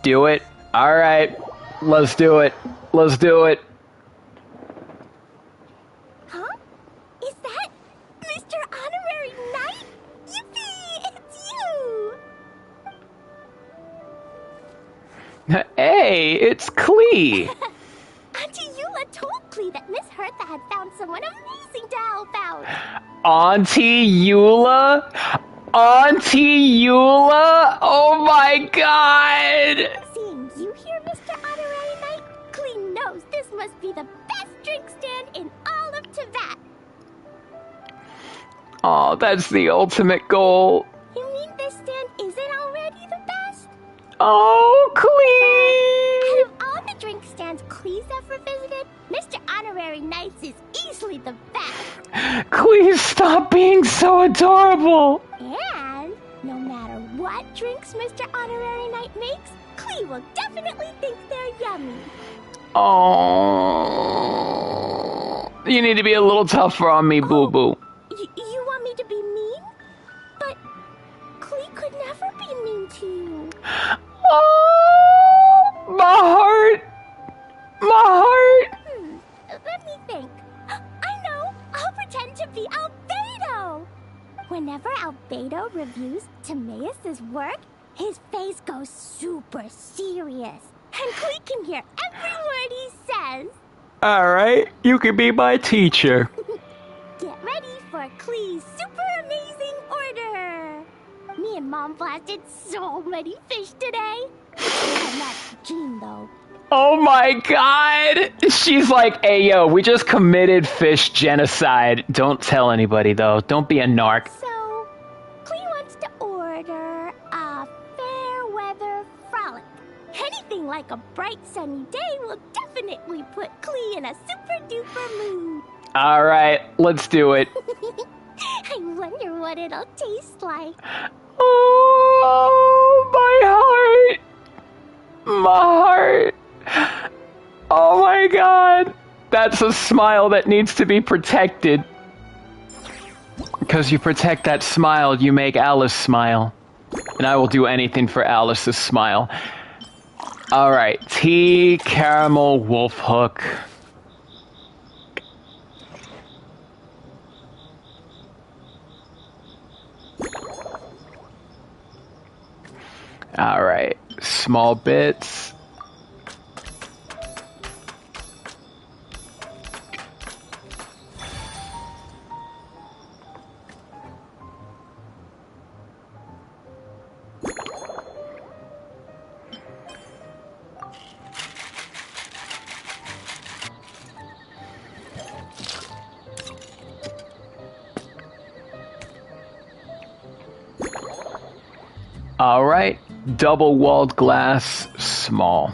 Do it. All right. Let's do it. Let's do it. Huh? Is that Mr. Honorary Knight? Yippee! It's you! Hey, it's Klee. Auntie Eula told Klee that Miss Hertha had found someone amazing to help out. Auntie Eula? Auntie Eula? Oh my god! Seeing you here, Mr. Honorary Knight, Klee knows this must be the best drink stand in all of Teyvat. Oh, that's the ultimate goal. You mean this stand isn't already the best? Oh, Clee! Out of all the drink stands Clee's ever visited, Mr. Honorary Knights is easily the best. Clee, stop being so adorable. And no matter what drinks Mr. Honorary Knight makes, Clee will definitely think they're yummy. Oh, you need to be a little tougher on me, boo-boo. You want me to be mean? But Clee could never be mean to you. Oh, my heart. My heart. Let me think. I know. I'll pretend to be Albedo. Whenever Albedo reviews Timaeus' work, his face goes super serious. And Clee can hear every word he says. Alright, you can be my teacher. Get ready for Clee's super amazing order. Me and Mom blasted so many fish today. I'm not Jean, though. Oh my god! She's like, hey yo, we just committed fish genocide. Don't tell anybody though. Don't be a narc. So, Clee wants to order a fair weather frolic. Anything like a bright sunny day will definitely put Clee in a super duper mood. Alright, let's do it. I wonder what it'll taste like. Oh, my heart. My heart. Oh my god. That's a smile that needs to be protected. Because you protect that smile, you make Alice smile. And I will do anything for Alice's smile. Alright, tea, caramel, wolf hook. Alright, small bits. Alright, double-walled glass, small.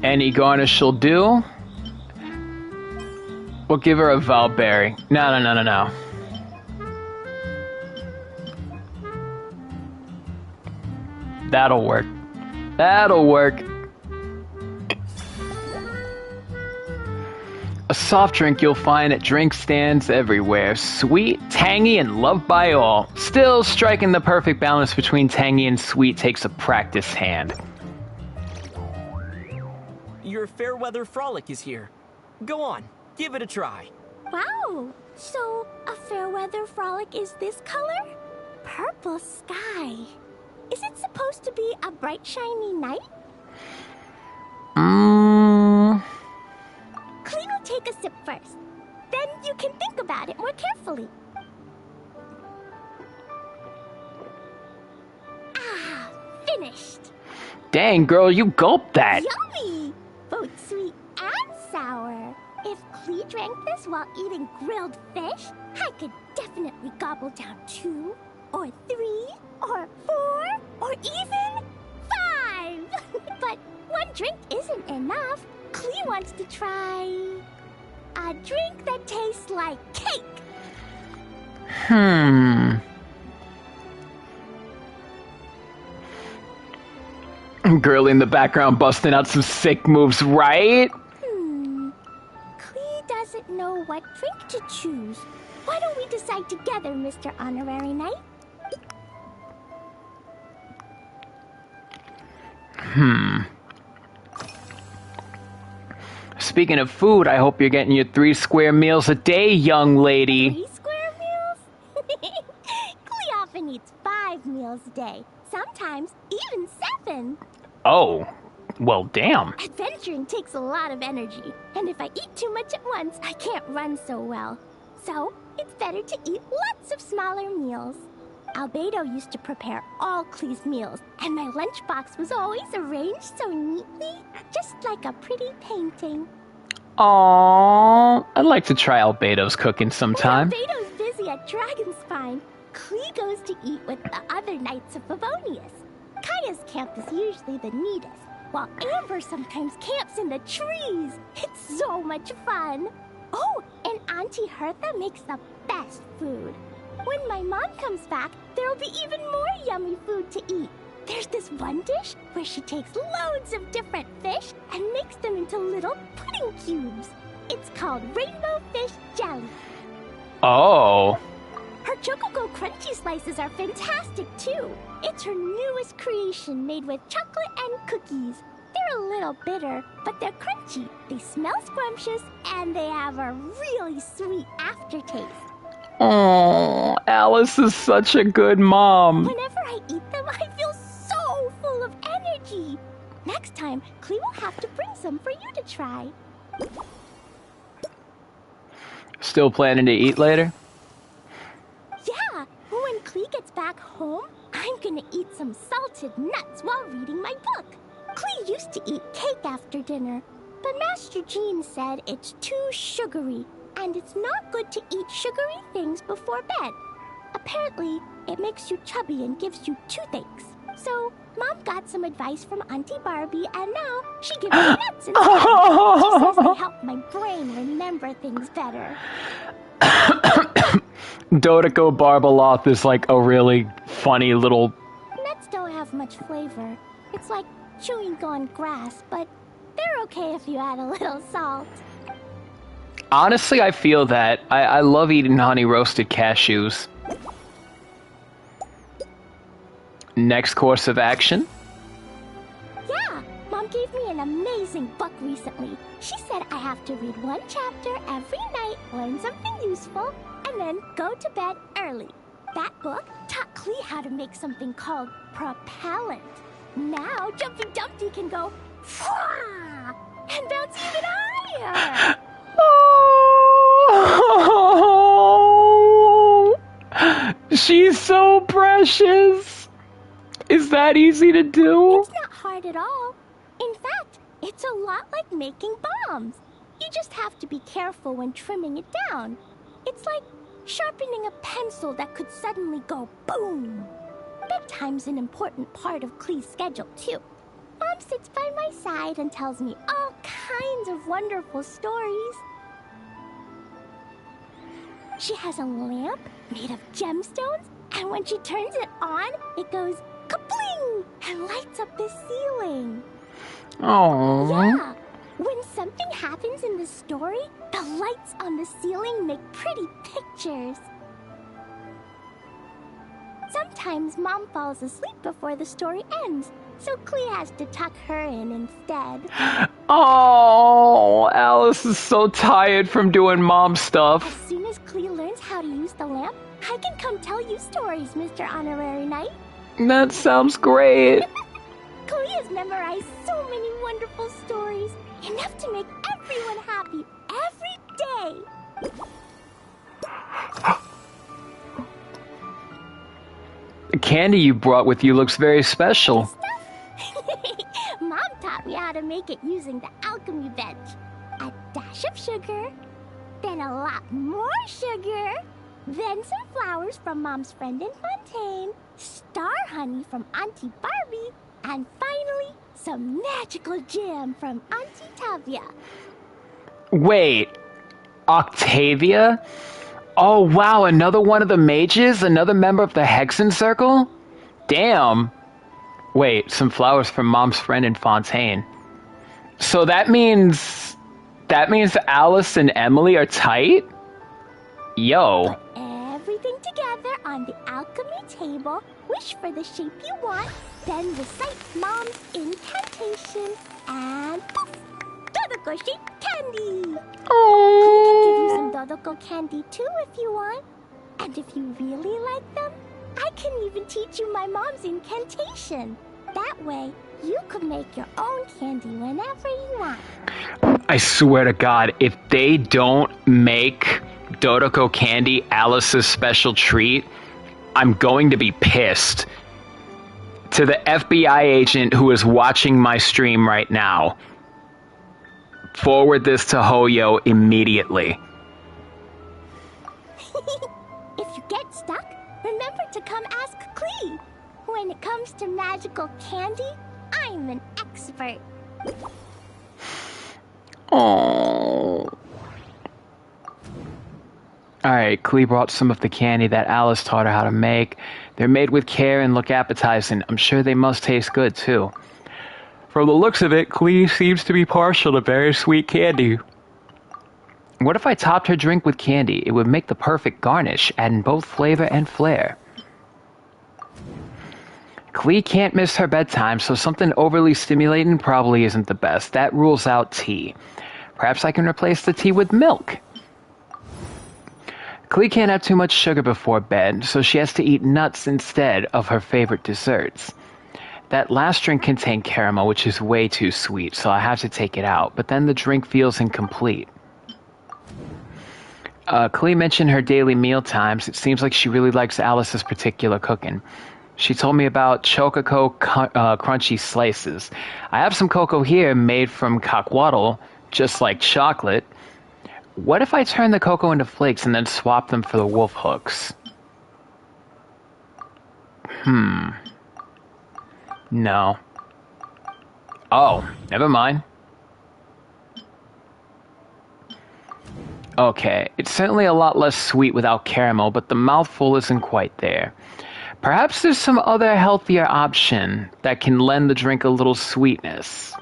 Any garnish will do. We'll give her a Valberry. No. That'll work. That'll work. A soft drink you'll find at drink stands everywhere. Sweet, tangy, and loved by all. Still, striking the perfect balance between tangy and sweet takes a practiced hand. Your fair weather frolic is here. Go on, give it a try. Wow! So, a fair weather frolic is this color? Purple sky. Is it supposed to be a bright, shiny night? Clee will take a sip first. Then you can think about it more carefully. Ah, finished. Dang, girl, you gulped that. Yummy! Both sweet and sour. If Clee drank this while eating grilled fish, I could definitely gobble down 2, or 3, or 4, or even 5. But one drink isn't enough. Clee wants to try a drink that tastes like cake. Girl in the background busting out some sick moves, right? Clee doesn't know what drink to choose. Why don't we decide together, Mr. Honorary Knight? Speaking of food, I hope you're getting your 3 square meals a day, young lady. 3 square meals? Clee often eats 5 meals a day. Sometimes even 7. Oh, well, damn. Adventuring takes a lot of energy, and if I eat too much at once, I can't run so well. So, it's better to eat lots of smaller meals. Albedo used to prepare all Klee's meals, and my lunchbox was always arranged so neatly, just like a pretty painting. Aww, I'd like to try Albedo's cooking sometime. When Albedo's busy at Dragonspine, Klee goes to eat with the other Knights of Favonius. Kaya's camp is usually the neatest, while Amber sometimes camps in the trees. It's so much fun. Oh, and Auntie Hertha makes the best food. When my mom comes back, there'll be even more yummy food to eat. There's this one dish where she takes loads of different fish and makes them into little pudding cubes. It's called Rainbow Fish Jelly. Oh. Her Chocogo Crunchy Slices are fantastic, too. It's her newest creation made with chocolate and cookies. They're a little bitter, but they're crunchy. They smell scrumptious, and they have a really sweet aftertaste. Oh, Alice is such a good mom. Whenever I eat them, I feel so full of energy. Next time, Klee will have to bring some for you to try. Still planning to eat later? Yeah, when Klee gets back home, I'm gonna eat some salted nuts while reading my book. Klee used to eat cake after dinner, but Master Jean said it's too sugary, and it's not good to eat sugary things before bed. Apparently, it makes you chubby and gives you toothaches. So, Mom got some advice from Auntie Barbie, and now she gives me nuts instead. She says they help my brain remember things better. Dodoko Barbaloth is like a really funny little... Nuts don't have much flavor. It's like chewing on grass, but they're okay if you add a little salt. Honestly, I feel that. I love eating honey roasted cashews. Next course of action? Yeah, Mom gave me an amazing book recently. She said I have to read one chapter every night, learn something useful, and then go to bed early. That book taught Klee how to make something called propellant. Now Jumpy Dumpty can go Fwah! And bounce even higher. Oh, she's so precious. Is that easy to do? It's not hard at all. In fact, it's a lot like making bombs. You just have to be careful when trimming it down. It's like sharpening a pencil that could suddenly go boom. Bedtime's an important part of Klee's schedule, too. Mom sits by my side and tells me all kinds of wonderful stories. She has a lamp made of gemstones, and when she turns it on, it goes kabling and lights up the ceiling. Oh. Yeah. When something happens in the story, the lights on the ceiling make pretty pictures. Sometimes Mom falls asleep before the story ends, so Klee has to tuck her in instead. Oh, Alice is so tired from doing mom stuff. As soon as Klee learns how to use the lamp, I can come tell you stories, Mr. Honorary Knight. That sounds great. Klee has memorized so many wonderful stories, enough to make everyone happy every day. The candy you brought with you looks very special. Mom taught me how to make it using the alchemy bench. A dash of sugar, then a lot more sugar, then some flowers from Mom's friend in Fontaine, star honey from Auntie Barbie, and finally, some magical jam from Auntie Tavia. Wait, Octavia? Oh wow, another one of the mages? Another member of the Hexen Circle? Damn. Wait, some flowers from Mom's friend in Fontaine. So that means Alice and Emily are tight? Yo. Put everything together on the alchemy table, wish for the shape you want, then recite Mom's incantation, and poof! Dodoko shaped candy! Oh. I can give you some Dodoko candy too if you want. And if you really like them, I can even teach you my mom's incantation. That way, you can make your own candy whenever you want. I swear to God, if they don't make Dodoko candy Alice's special treat, I'm going to be pissed. To the FBI agent who is watching my stream right now, forward this to Hoyo immediately. If you get stuck, remember to come ask Klee. When it comes to magical candy, I'm an expert. Oh. Alright, Klee brought some of the candy that Alice taught her how to make. They're made with care and look appetizing. I'm sure they must taste good, too. From the looks of it, Klee seems to be partial to very sweet candy. What if I topped her drink with candy? It would make the perfect garnish, adding both flavor and flair. Klee can't miss her bedtime, so something overly stimulating probably isn't the best. That rules out tea. Perhaps I can replace the tea with milk. Klee can't have too much sugar before bed, so she has to eat nuts instead of her favorite desserts. That last drink contained caramel, which is way too sweet, so I have to take it out, but then the drink feels incomplete. Klee mentioned her daily meal times. It seems like she really likes Alice's particular cooking. She told me about Chococo crunchy slices. I have some cocoa here made from cockwaddle, just like chocolate. What if I turn the cocoa into flakes and then swap them for the wolf hooks? No. Oh, never mind. Okay, it's certainly a lot less sweet without caramel, but the mouthful isn't quite there. Perhaps there's some other healthier option that can lend the drink a little sweetness.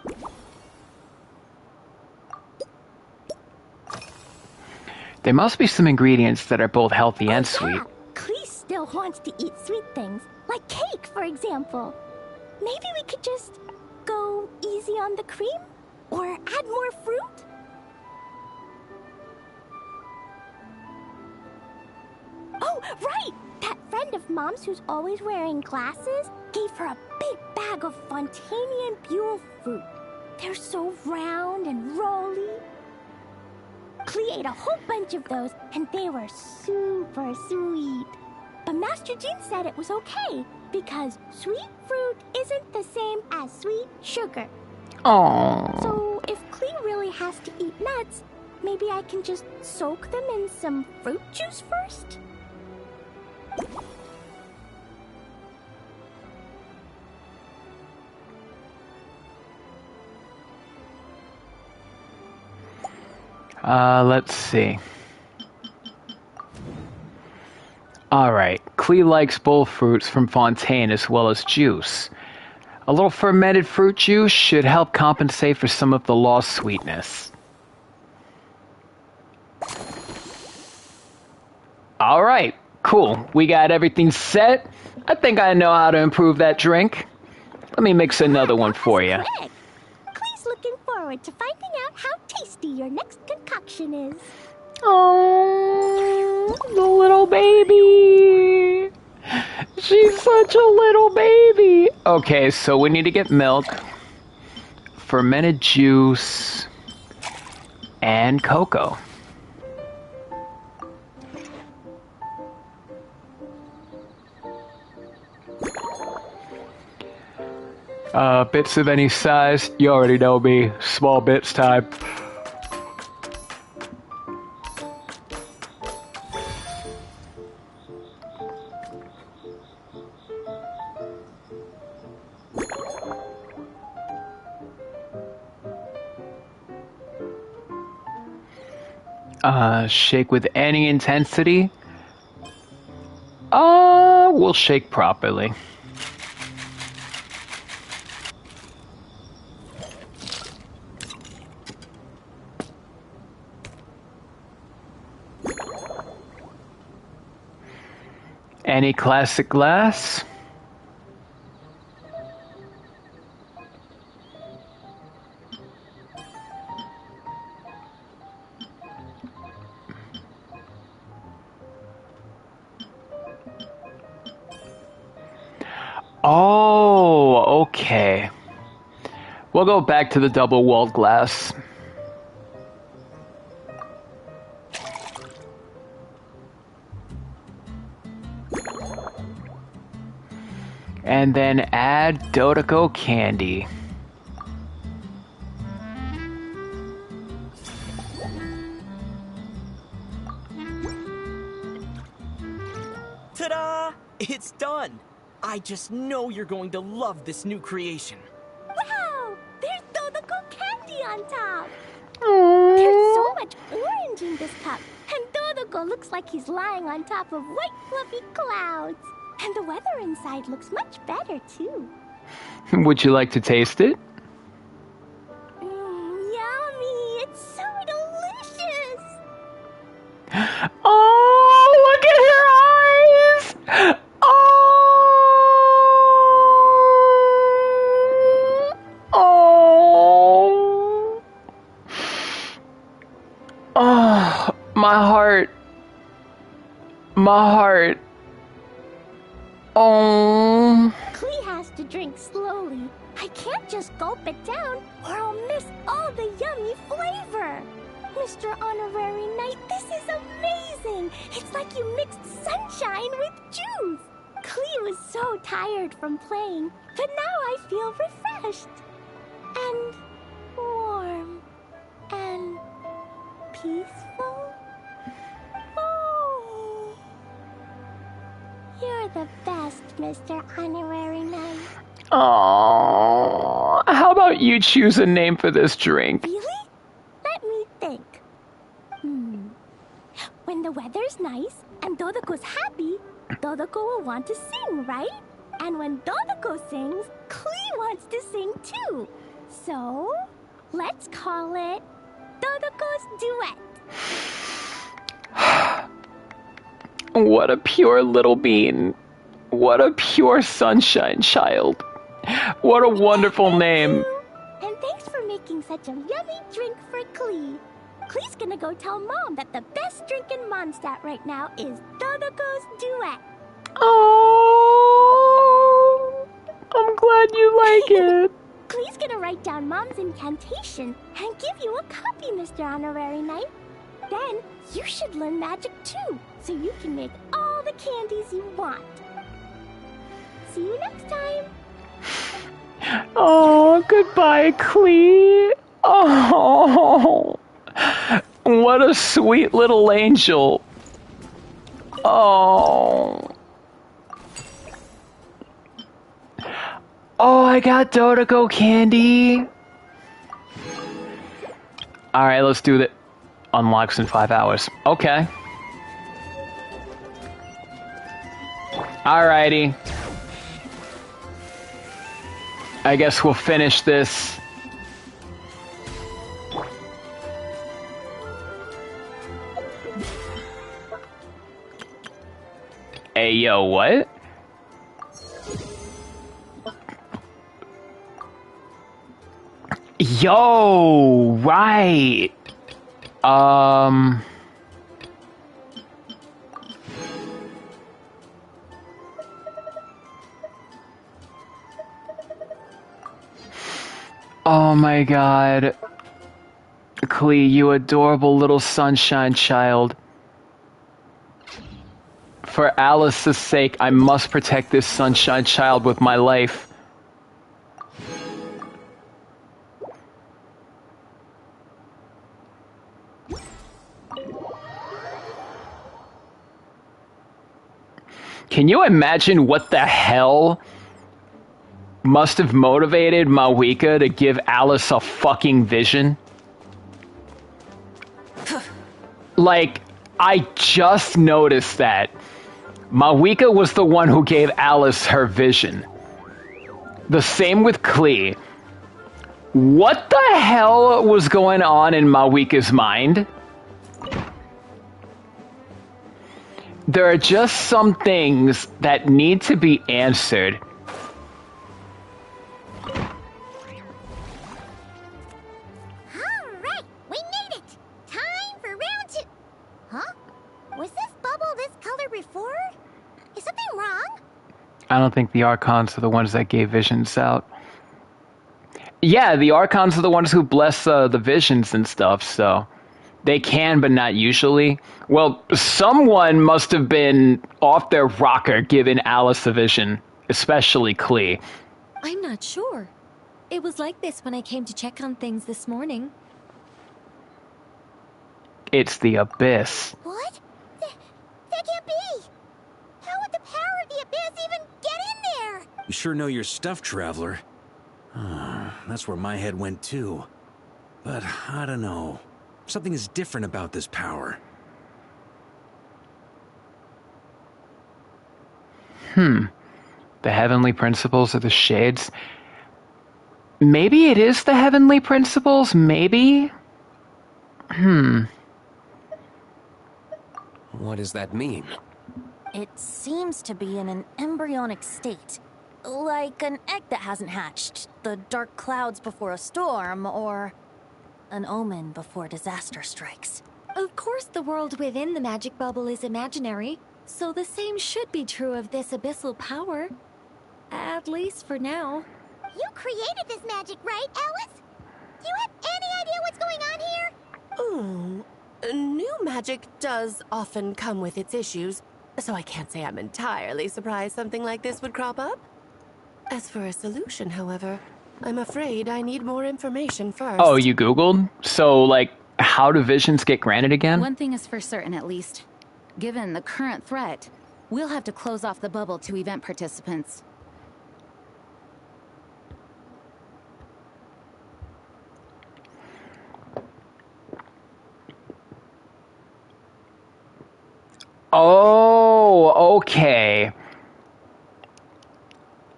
There must be some ingredients that are both healthy and sweet. Klee still wants to eat sweet things, like cake, for example. Maybe we could just go easy on the cream? Or add more fruit? Oh, right! That friend of Mom's who's always wearing glasses gave her a big bag of Fontanian Buell fruit. They're so round and rolly. Klee ate a whole bunch of those, and they were super sweet. But Master Jean said it was okay, because sweet fruit isn't the same as sweet sugar. Aww. So if Klee really has to eat nuts, maybe I can just soak them in some fruit juice first? Let's see. Alright, Klee likes both fruits from Fontaine as well as juice. A little fermented fruit juice should help compensate for some of the lost sweetness. Alright, cool. We got everything set. I think I know how to improve that drink. Let me mix another one for you. Klee's looking forward to finding out how tasty your next concoction is. Oh, the little baby. She's such a little baby. Okay, so we need to get milk, fermented juice, and cocoa. Bits of any size. You already know me. Small bits time. Shake with any intensity. We'll shake properly. Any classic glass? Oh, okay. We'll go back to the double-walled glass. And then add Dodoko candy. Ta-da! It's done! I just know you're going to love this new creation. Wow! There's Dodoko candy on top! There's so much orange in this cup, and Dodoko looks like he's lying on top of white fluffy clouds. And the weather inside looks much better, too. Would you like to taste it? Yummy! It's so delicious! Oh, look at her eyes! Oh! Oh, my heart. My heart. Oh. Klee has to drink slowly. I can't just gulp it down, or I'll miss all the yummy flavor. Mr. Honorary Knight, this is amazing! It's like you mixed sunshine with juice! Klee was so tired from playing, but now I feel refreshed. And warm. And peaceful. Oh. You're the best, Mr. Honorary Knight. Oh. How about you choose a name for this drink? Really? Let me think. When the weather's nice and Dodoko's happy, Dodoko will want to sing, right? And when Dodoko sings, Klee wants to sing too. So, let's call it Dodoko's Duet. What a pure little bean. What a pure sunshine child. What a wonderful name. And thanks for making such a yummy drink for Klee. Klee's gonna go tell Mom that the best drink in Mondstadt right now is Dodoko's Duet. Oh, I'm glad you like it. Klee's gonna write down Mom's incantation and give you a copy, Mr. Honorary Knight. Then you should learn magic too, so you can make all the candies you want. See you next time. Oh, goodbye, Klee. Oh, what a sweet little angel. Oh. Oh, I got Dodoko candy. Alright, let's do that. Unlocks in 5 hours. Okay. Alrighty. I guess we'll finish this. Hey, yo, what? Yo, right. Oh my god. Klee, you adorable little sunshine child. For Alice's sake, I must protect this sunshine child with my life. Can you imagine what the hell must have motivated Mawika to give Alice a fucking vision? Like, I just noticed that. Mawika was the one who gave Alice her vision. The same with Klee. What the hell was going on in Mawika's mind? There are just some things that need to be answered. Alright, we made it! Time for round 2. Huh? Was this bubble this color before? Is something wrong? I don't think the Archons are the ones that gave visions out. Yeah, the Archons are the ones who bless the visions and stuff, so... They can, but not usually. Well, someone must have been off their rocker giving Alice a vision. especially Klee. I'm not sure. It was like this when I came to check on things this morning. It's the Abyss. What? That can't be! How would the power of the Abyss even get in there? You sure know your stuff, Traveler. That's where my head went too. But I don't know. Something is different about this power. The heavenly principles of the Shades. Maybe it is the heavenly principles? Maybe? What does that mean? It seems to be in an embryonic state. Like an egg that hasn't hatched, the dark clouds before a storm, or an omen before disaster strikes. Of course, the world within the magic bubble is imaginary, so the same should be true of this abyssal power. At least for now. You created this magic, right, Alice? Do you have any idea what's going on here? New magic does often come with its issues, so I can't say I'm entirely surprised something like this would crop up. As for a solution, however, I'm afraid I need more information first. Oh, you Googled? So, like, how do visions get granted again? One thing is for certain, at least. Given the current threat, we'll have to close off the bubble to event participants. Oh, okay.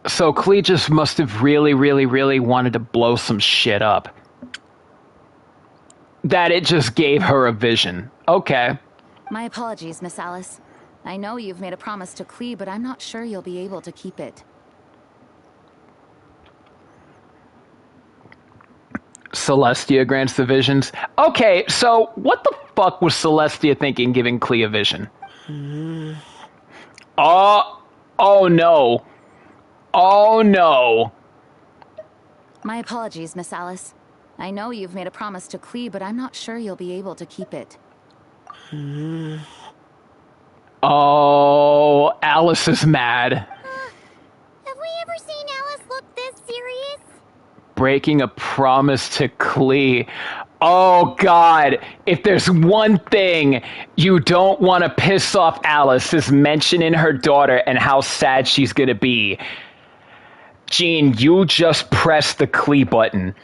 So Klee just must have really wanted to blow some shit up. That it just gave her a vision. Okay. My apologies, Miss Alice. I know you've made a promise to Klee, but I'm not sure you'll be able to keep it. Celestia grants the visions. Okay, so what the fuck was Celestia thinking giving Klee a vision? Oh no. Oh no. My apologies, Miss Alice. I know you've made a promise to Klee, but I'm not sure you'll be able to keep it. Oh, Alice is mad. Have we ever seen Alice look this serious? Breaking a promise to Klee. Oh god, if there's one thing you don't want to piss off Alice is mentioning her daughter and how sad she's gonna be. Jean, you just press the Klee button.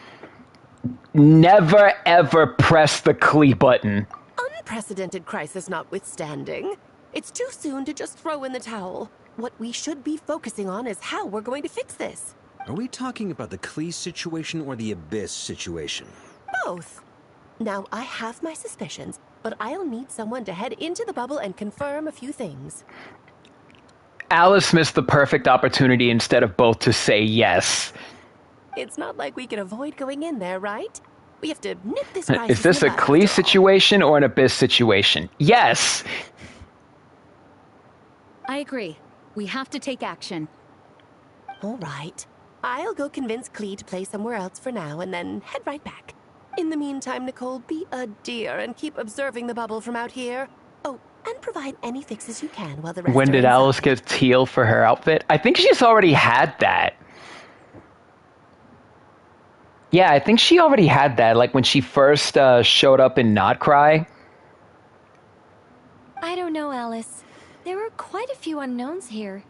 Never ever press the Klee button. Unprecedented crisis notwithstanding, it's too soon to just throw in the towel. What we should be focusing on is how we're going to fix this. Are we talking about the Klee situation or the Abyss situation? Both. Now, I have my suspicions, but I'll need someone to head into the bubble and confirm a few things. Alice missed the perfect opportunity instead of both to say yes. It's not like we can avoid going in there, right? We have to nip this crisis. Is this a Klee situation or an Abyss situation? Yes! I agree. We have to take action. All right. I'll go convince Klee to play somewhere else for now and then head right back. In the meantime, Nicole, be a dear and keep observing the bubble from out here. Oh, and provide any fixes you can while the rest When are did inside. Alice get teal for her outfit? I think she's already had that. Yeah, I think she already had that, like when she first showed up in Not Cry. I don't know, Alice. There are quite a few unknowns here.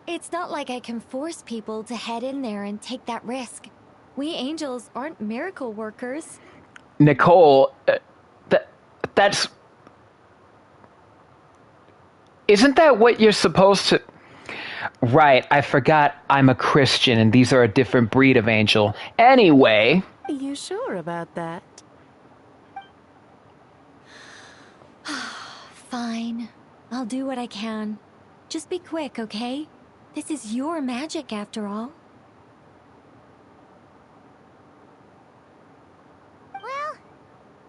It's not like I can force people to head in there and take that risk. We angels aren't miracle workers. Nicole, that's... Isn't that what you're supposed to... Right, I forgot I'm a Christian and these are a different breed of angel. Anyway... You sure about that? Fine. I'll do what I can. Just be quick, okay? This is your magic, after all. Well,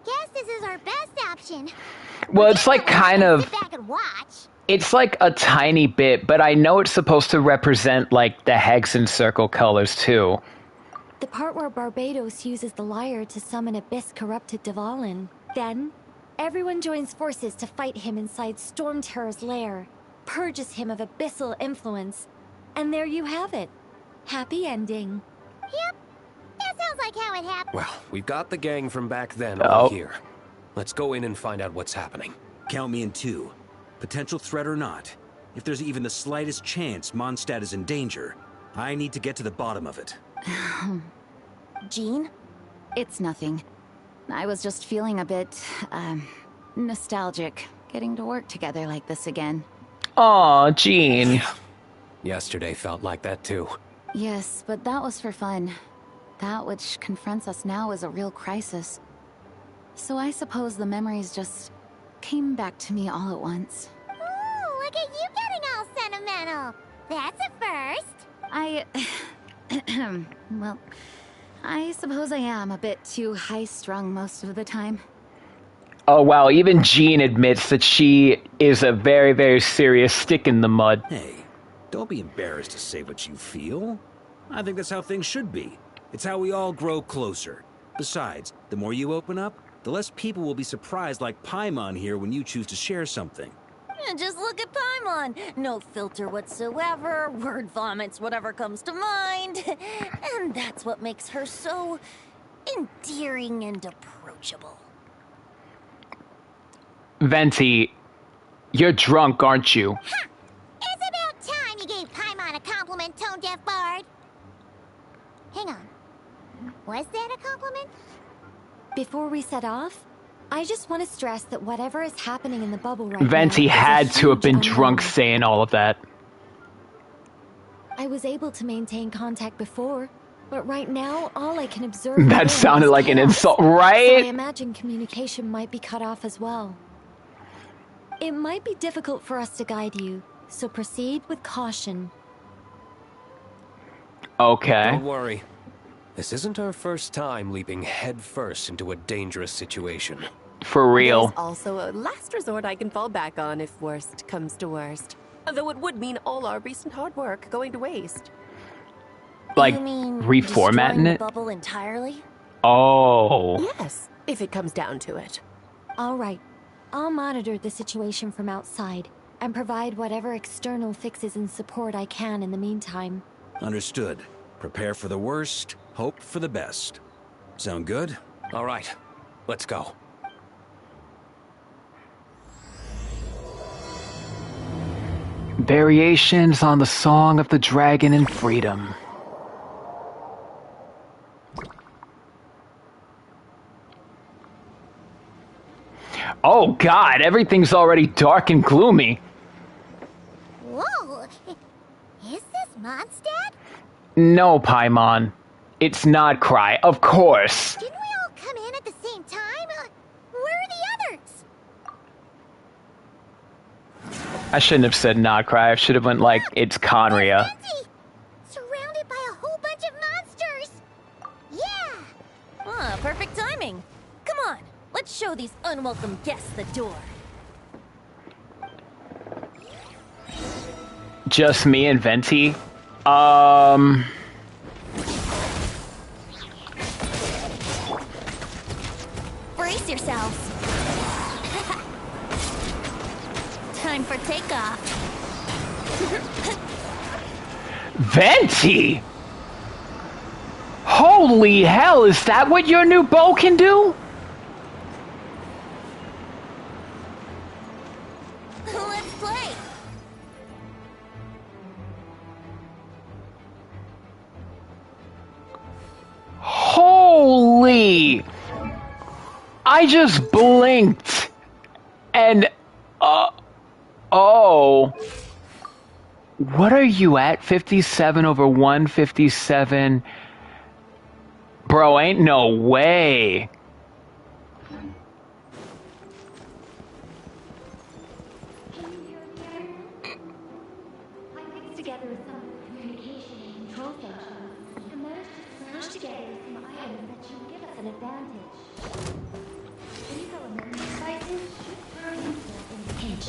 guess this is our best option. Well, it's like kind of... Sit back and watch. It's like a tiny bit, but I know it's supposed to represent, like, the hex and circle colors, too. The part where Barbados uses the lyre to summon Abyss-corrupted Dvalin. Then, everyone joins forces to fight him inside Storm Terror's lair, purges him of abyssal influence. And there you have it. Happy ending. Yep, that sounds like how it happened. Well, we've got the gang from back then all here. Let's go in and find out what's happening. Count me in 2. Potential threat or not, if there's even the slightest chance Mondstadt is in danger, I need to get to the bottom of it. Jean? It's nothing. I was just feeling a bit, nostalgic, getting to work together like this again. Aw, Jean. Yesterday felt like that too. Yes, but that was for fun. That which confronts us now is a real crisis. So I suppose the memories just came back to me all at once. Ooh, look at you getting all sentimental. That's a first. Well, I suppose I am a bit too high-strung most of the time. Oh, wow. Even Jean admits that she is a very, very serious stick in the mud. Hey, don't be embarrassed to say what you feel. I think that's how things should be. It's how we all grow closer. Besides, the more you open up, the less people will be surprised like Paimon here when you choose to share something. And just look at Paimon. No filter whatsoever, word vomits whatever comes to mind. And that's what makes her so endearing and approachable. Venti, you're drunk, aren't you? Ha! It's about time you gave Paimon a compliment, tone-deaf bard. Hang on. Was that a compliment? Before we set off, I just want to stress that whatever is happening in the bubble right now... Venti had to have been drunk saying all of that. I was able to maintain contact before, but right now, all I can observe... That sounded like an insult, right? So I imagine communication might be cut off as well. It might be difficult for us to guide you, so proceed with caution. Okay. Don't worry. This isn't our first time leaping headfirst into a dangerous situation. For real. There's also a last resort I can fall back on if worst comes to worst. Though it would mean all our recent hard work going to waste. Like, You mean reformatting destroying it? the bubble entirely? Oh. Yes, if it comes down to it. All right. I'll monitor the situation from outside and provide whatever external fixes and support I can in the meantime. Understood. Prepare for the worst, hope for the best. Sound good? All right, let's go. Variations on the Song of the Dragon and Freedom. Oh god, everything's already dark and gloomy. Whoa! Is this Mondstadt? No, Paimon. It's not Cry, of course. Didn't we all come in at the same time? Where are the others? I shouldn't have said not Cry. I should have went like, it's Conria. Surrounded by a whole bunch of monsters! Yeah! Ah, perfect timing. Come on, let's show these unwelcome guests the door. Just me and Venti? Brace yourselves. Time for takeoff. Venti! Holy hell, is that what your new bow can do? Let's play. Holy! I just blinked. And, oh. What are you at? 57 over 157? Bro, ain't no way. Together with some communication and control functions, and managed to smash together some items that should give us an advantage. These elements devices should turn useful in pinch.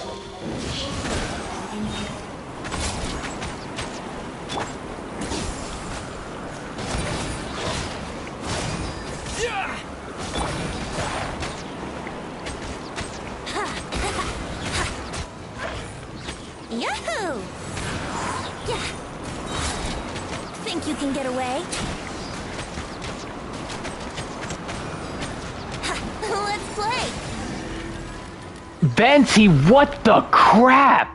Yahoo! Yeah. Think you can get away? Let's play! Venti, what the crap?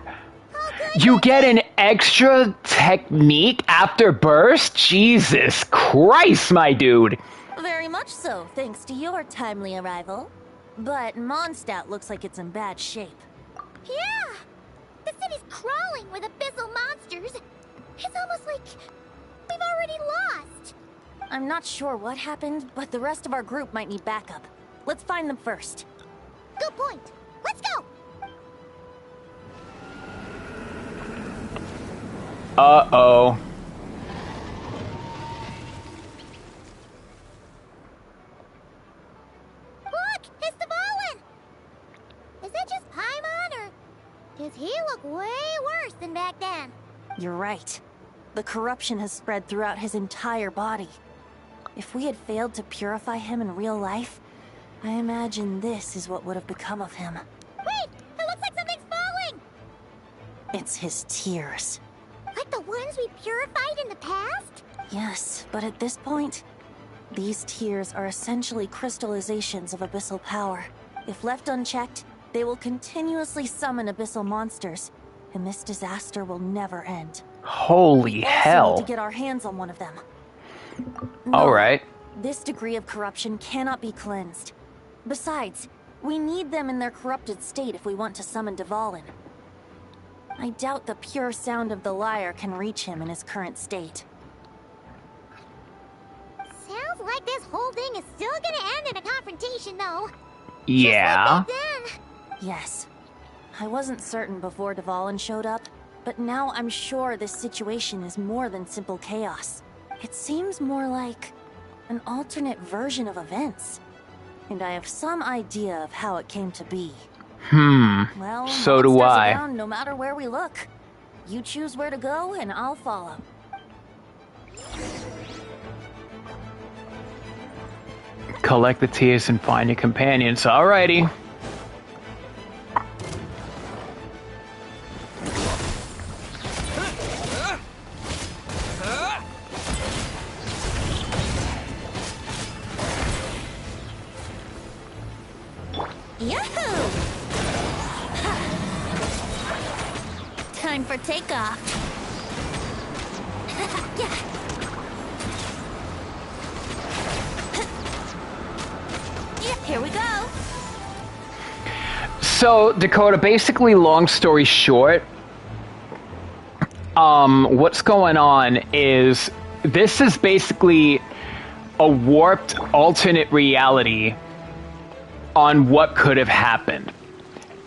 You get an extra technique after burst? Jesus Christ, my dude. Very much so, thanks to your timely arrival. But Mondstadt looks like it's in bad shape. Yeah! The city's crawling with abyssal monsters. It's almost like we've already lost. I'm not sure what happened, but the rest of our group might need backup. Let's find them first. Good point. Let's go! Uh-oh. Look! It's Dvalin! Is that just Paimon, or does he look way worse than back then? You're right. The corruption has spread throughout his entire body. If we had failed to purify him in real life, I imagine this is what would have become of him. Wait! It looks like something's falling! It's his tears. Like the ones we purified in the past? Yes, but at this point, these tears are essentially crystallizations of abyssal power. If left unchecked, they will continuously summon abyssal monsters, and this disaster will never end. Holy hell. We need to get our hands on one of them. Alright. This degree of corruption cannot be cleansed. Besides, we need them in their corrupted state if we want to summon Dvalin. I doubt the pure sound of the lyre can reach him in his current state. Sounds like this whole thing is still gonna end in a confrontation, though. Yeah. Yes. I wasn't certain before Dvalin showed up, but now I'm sure this situation is more than simple chaos. It seems more like an alternate version of events. And I have some idea of how it came to be. Well, so do monsters I. abound no matter where we look. You choose where to go, and I'll follow. Collect the tears and find your companions. Alrighty. Yahoo! Time for takeoff. Yeah, here we go. So, Dakota, basically, long story short, what's going on is this is basically a warped alternate reality on what could have happened.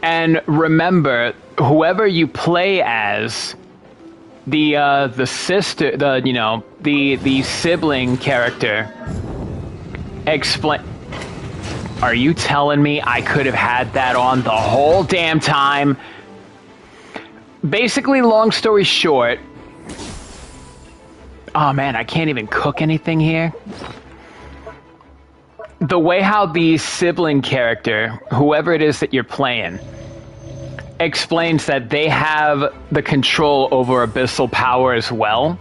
And remember, whoever you play as, the sister, the sibling character, are you telling me I could have had that on the whole damn time? Basically, long story short, oh man, I can't even cook anything here. The way how the sibling character, whoever it is that you're playing, explains that they have the control over abyssal power as well.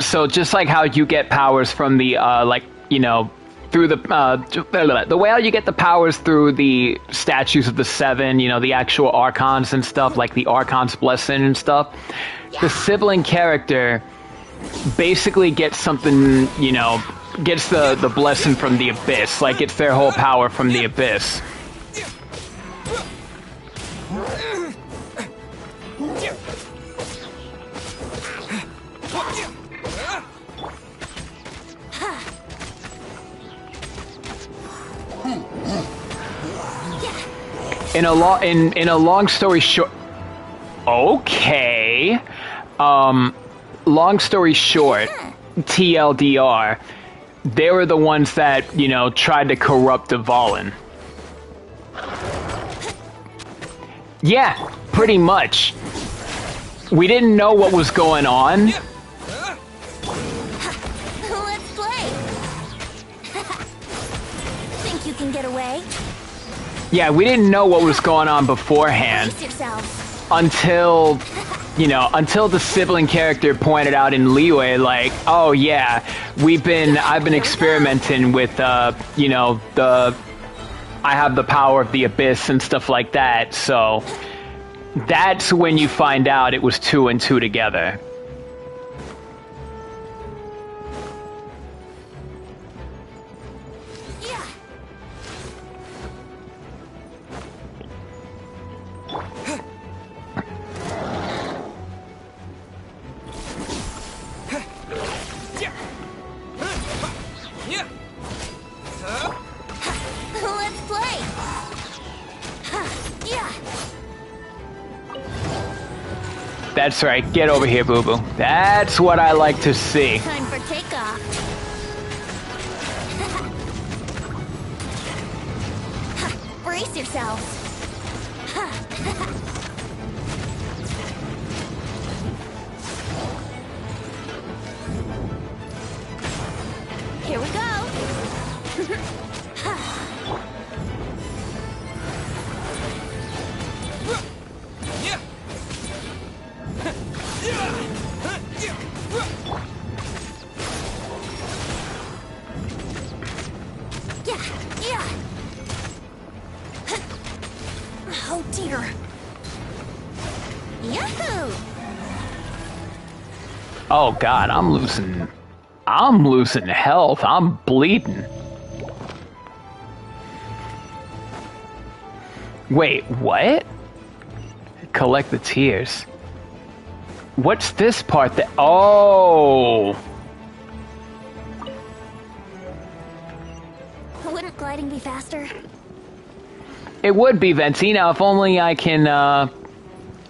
So just like how you get powers from the, through the way how you get the powers through the statues of the seven, the actual archons and stuff, like the archon's blessing and stuff, the sibling character basically gets something, gets the blessing from the abyss, like it's their whole power from the abyss. In a long story short, okay. Long story short, TLDR, they were the ones that, tried to corrupt Dvalin. Yeah, pretty much. We didn't know what was going on. Let's play. Think you can get away? Yeah, we didn't know what was going on beforehand. Brace yourselves. Until you know, until the sibling character pointed out in Leeway, like, oh yeah, I've been experimenting with, you know, I have the power of the abyss and stuff like that, so that's when you find out it was 2 and 2 together. That's right. Get over here, boo-boo. That's what I like to see. Time for takeoff. Brace yourselves. Here we go. Oh dear. Yahoo! Oh god, I'm losing health. I'm bleeding. Wait, what? Collect the tears. What's this part that... Oh! Wouldn't gliding be faster? It would be, Venti. Now, if only I can,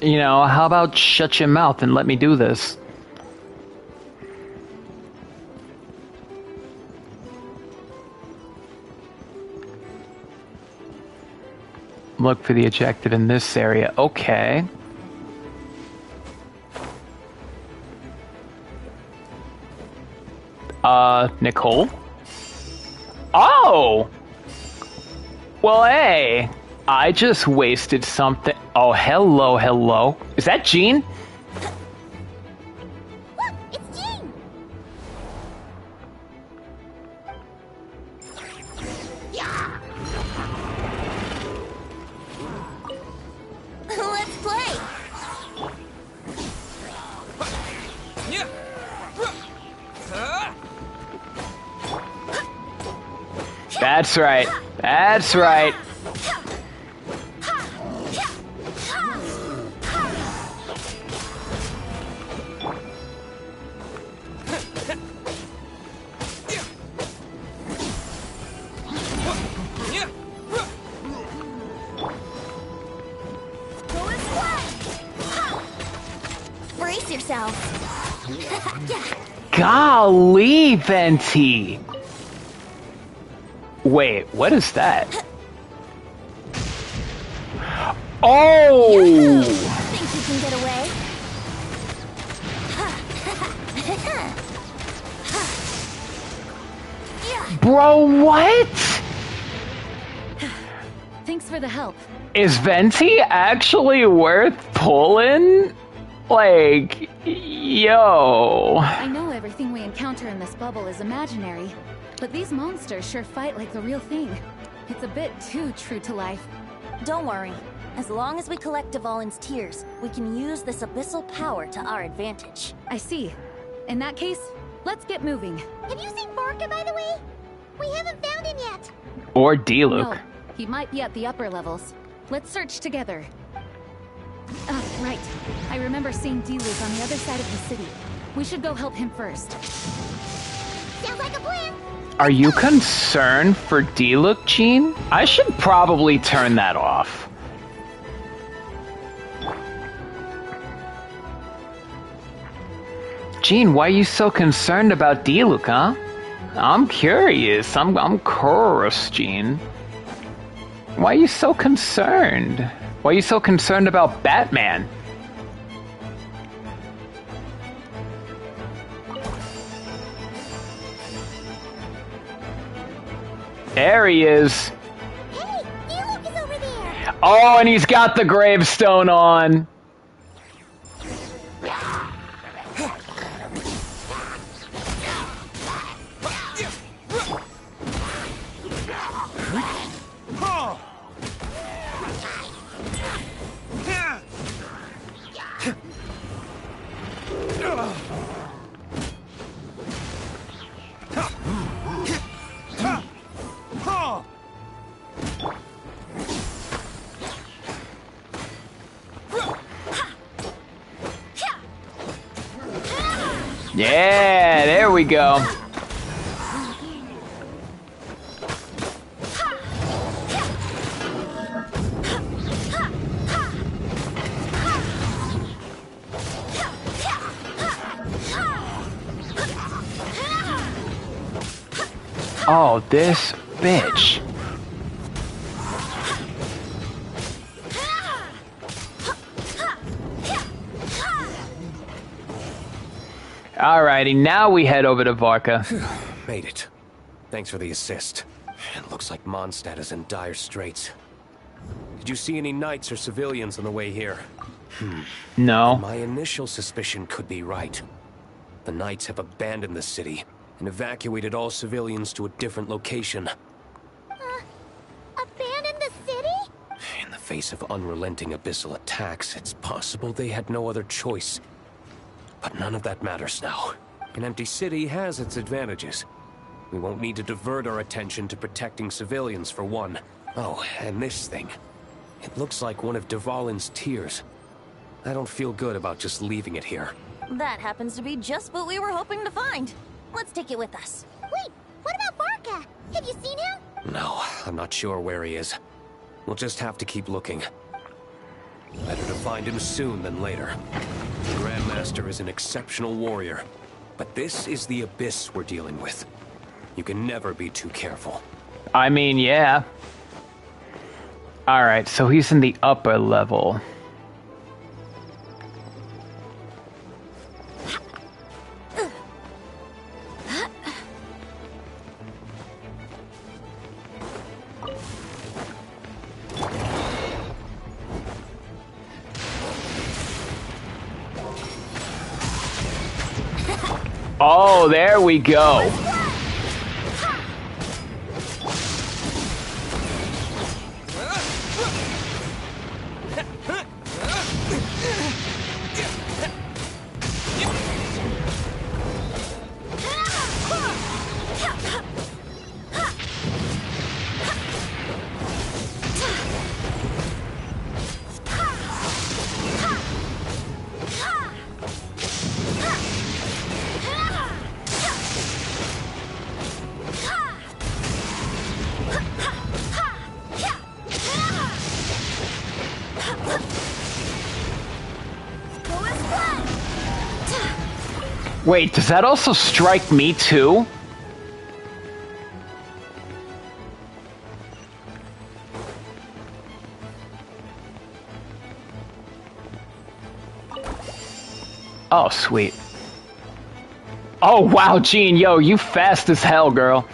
you know, how about shut your mouth and let me do this? Look for the objective in this area. Okay. Nicole? Oh! Well, hey, I just wasted something. Oh, hello, hello. Is that Jean? Look, it's Jean! Yeah! Let's play! That's right. That's right. Brace yourself. Golly, Venti. Wait, what is that? Oh! Think you can get away? Bro, what? Thanks for the help. Is Venti actually worth pulling? Like, yo. I know everything we encounter in this bubble is imaginary, but these monsters sure fight like the real thing. It's a bit too true to life. Don't worry. As long as we collect Dvalin's tears, we can use this abyssal power to our advantage. I see. In that case, let's get moving. Have you seen Barca, by the way? We haven't found him yet. Or D-Luke. No, he might be at the upper levels. Let's search together. Right. I remember seeing D-Luke on the other side of the city. We should go help him first. Sounds like a plan. Are you concerned for D-Luke, Jean? I should probably turn that off. Jean, why are you so concerned about D-Luke, huh? I'm curious. I'm curious, Jean. Why are you so concerned? Why are you so concerned about Batman? There he is. Hey, D-Luke is over there. Oh, and he's got the gravestone on. Yeah, there we go. Oh, this bitch. Alrighty, now we head over to Varka. Made it. Thanks for the assist. It looks like Mondstadt is in dire straits. Did you see any knights or civilians on the way here? No. My initial suspicion could be right. The knights have abandoned the city and evacuated all civilians to a different location. Abandon the city? In the face of unrelenting abyssal attacks, it's possible they had no other choice. But none of that matters now. An empty city has its advantages. We won't need to divert our attention to protecting civilians, for one. Oh, and this thing. It looks like one of Dvalin's tears. I don't feel good about just leaving it here. That happens to be just what we were hoping to find. Let's take it with us. Wait, what about Varka? Have you seen him? No, I'm not sure where he is. We'll just have to keep looking. Better to find him soon than later. The Grandmaster is an exceptional warrior, but this is the abyss we're dealing with. You can never be too careful. I mean, yeah. Alright, so he's in the upper level. Oh, there we go. Wait, does that also strike me too? Oh, sweet. Oh, wow, Jean, yo, you fast as hell, girl.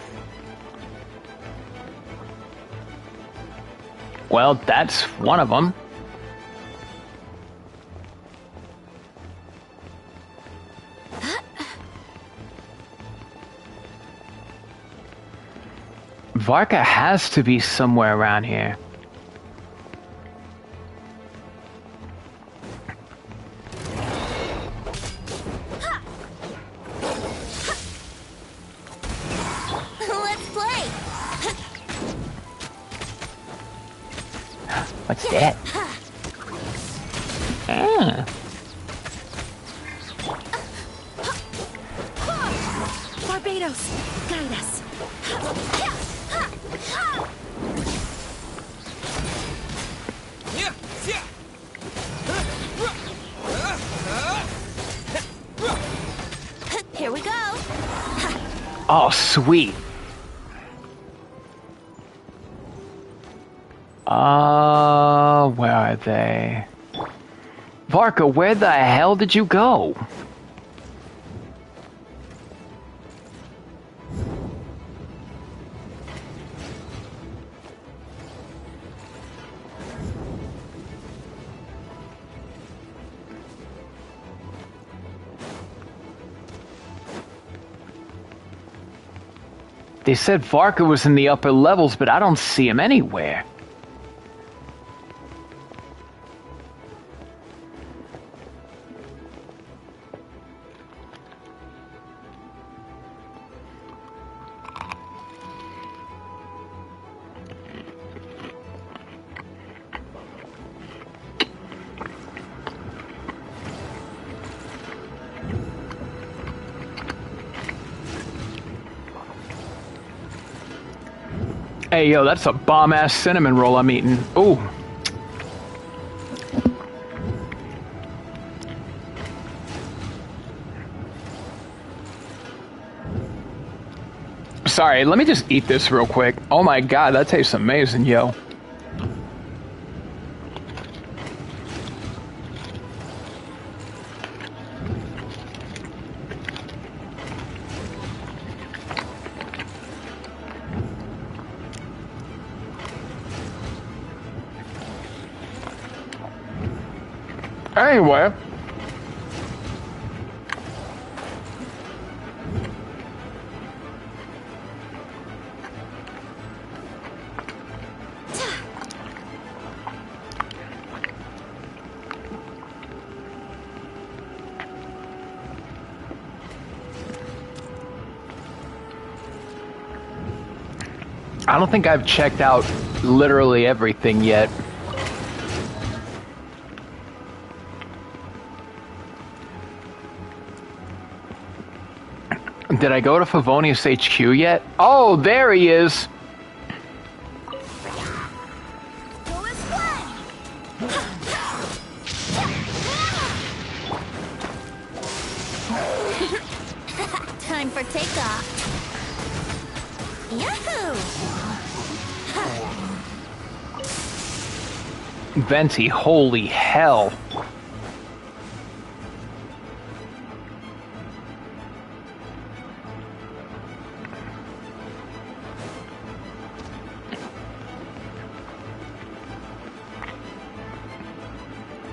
Well, that's one of them. Varka has to be somewhere around here. Let's play. What's that? Ah. Barbados, guide us. Here we go. Oh, sweet. Where are they? Varka, where the hell did you go? They said Varka was in the upper levels, but I don't see him anywhere. Hey, yo, that's a bomb-ass cinnamon roll I'm eating. Ooh. Sorry, let me just eat this real quick. Oh my god, that tastes amazing, yo. Anyway. I don't think I've checked out literally everything yet. Did I go to Favonius HQ yet? Oh, there he is! Time for takeoff. Yahoo! Venti, holy hell.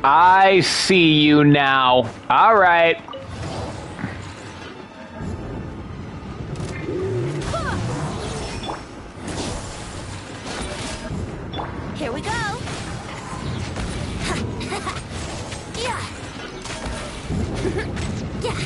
I see you now. All right. Here we go. Yeah. Yeah.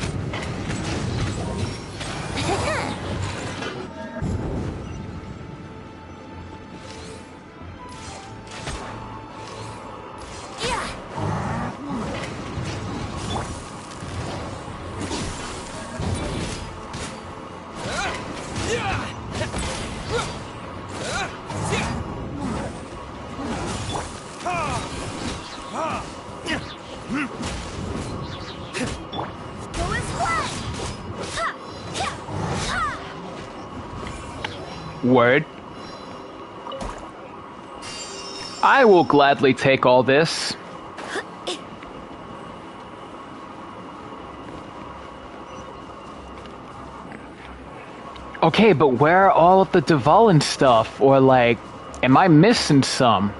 Word. I will gladly take all this. Okay, but where are all of the Dvalin stuff? Or like, am I missing some?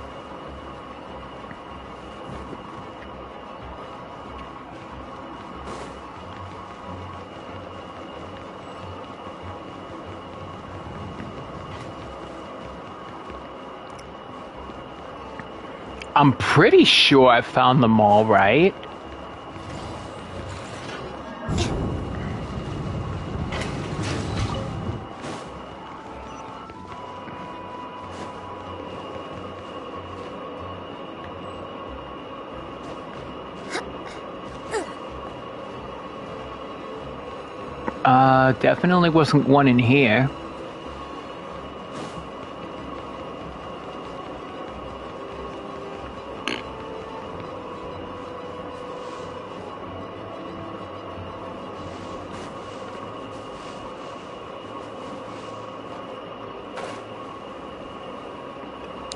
I'm pretty sure I found them all, right? Definitely wasn't one in here.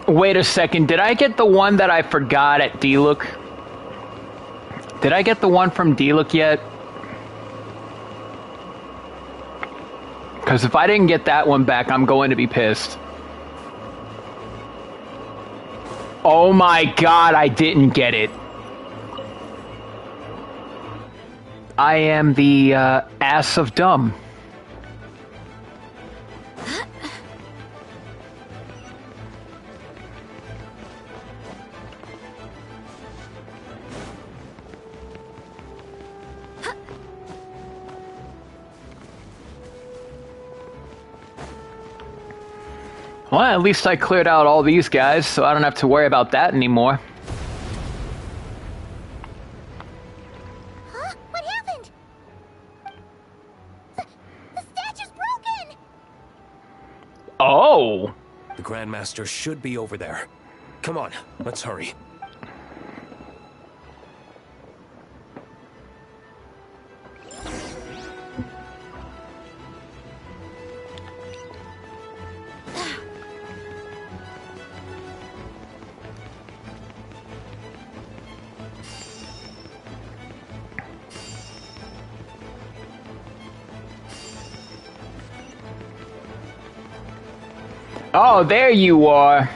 Wait a second, did I get the one that I forgot at D-Look? Did I get the one from D-Look yet? Because if I didn't get that one back, I'm going to be pissed. Oh my god, I didn't get it. I am the ass of dumb. Well, at least I cleared out all these guys, so I don't have to worry about that anymore. Huh? What happened? The statue's broken! Oh! The Grandmaster should be over there. Come on, let's hurry. Oh, there you are.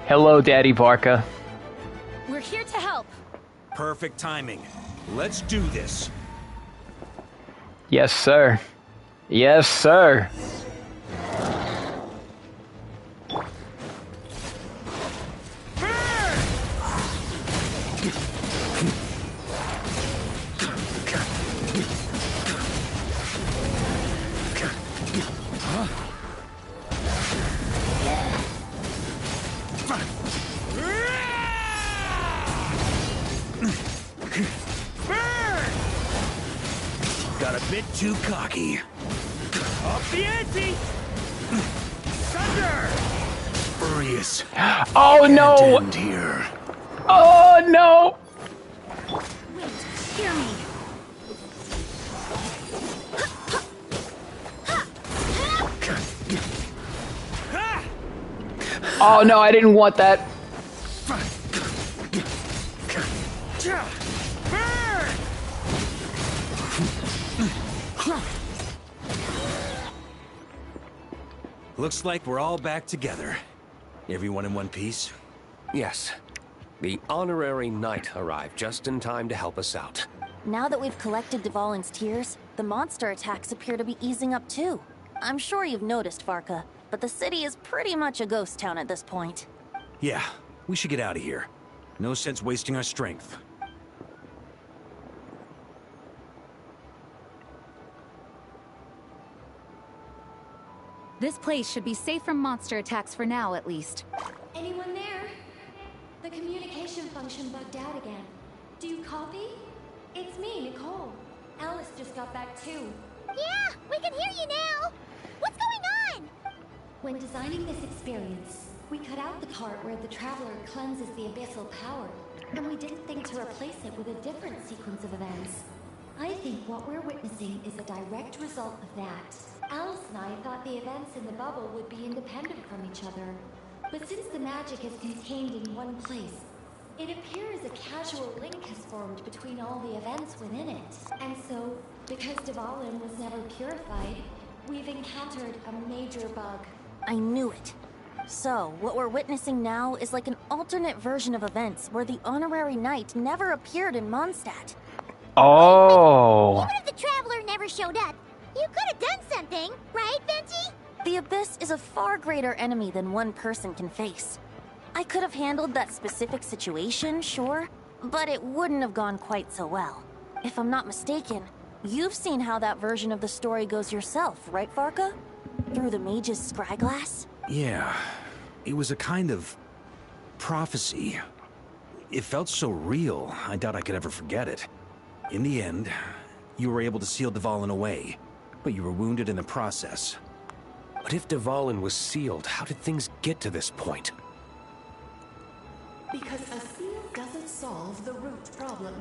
Hello, Daddy Barca. We're here to help. Perfect timing. Let's do this. Yes, sir. Yes, sir. Got a bit too cocky. Up the ante! Thunder! Furious. Oh no! Can't end here. Oh no! Wait, hear me. Oh no, I didn't want that. Looks like we're all back together. Everyone in one piece? Yes. The honorary knight arrived just in time to help us out. Now that we've collected Dvalin's tears, the monster attacks appear to be easing up too. I'm sure you've noticed, Varka, but the city is pretty much a ghost town at this point. Yeah, we should get out of here. No sense wasting our strength. This place should be safe from monster attacks for now, at least. Anyone there? The communication function bugged out again. Do you copy? It's me, Nicole. Alice just got back too. Yeah, we can hear you now! What's going on? When designing this experience, we cut out the part where the Traveler cleanses the abyssal power, and we didn't think to replace it with a different sequence of events. I think what we're witnessing is a direct result of that. Alice and I thought the events in the bubble would be independent from each other. But since the magic is contained in one place, it appears a casual link has formed between all the events within it. And so, because Dvalin was never purified, we've encountered a major bug. I knew it. So, what we're witnessing now is like an alternate version of events where the honorary knight never appeared in Mondstadt. Oh. Even if the Traveler never showed up, you could have done something, right, Venti? The Abyss is a far greater enemy than one person can face. I could have handled that specific situation, sure, but it wouldn't have gone quite so well. If I'm not mistaken, you've seen how that version of the story goes yourself, right, Varka? Through the mage's scryglass? Yeah, it was a kind of prophecy. It felt so real, I doubt I could ever forget it. In the end, you were able to seal Dvalin away, but you were wounded in the process. But if Dvalin was sealed, how did things get to this point? Because a seal doesn't solve the root problem.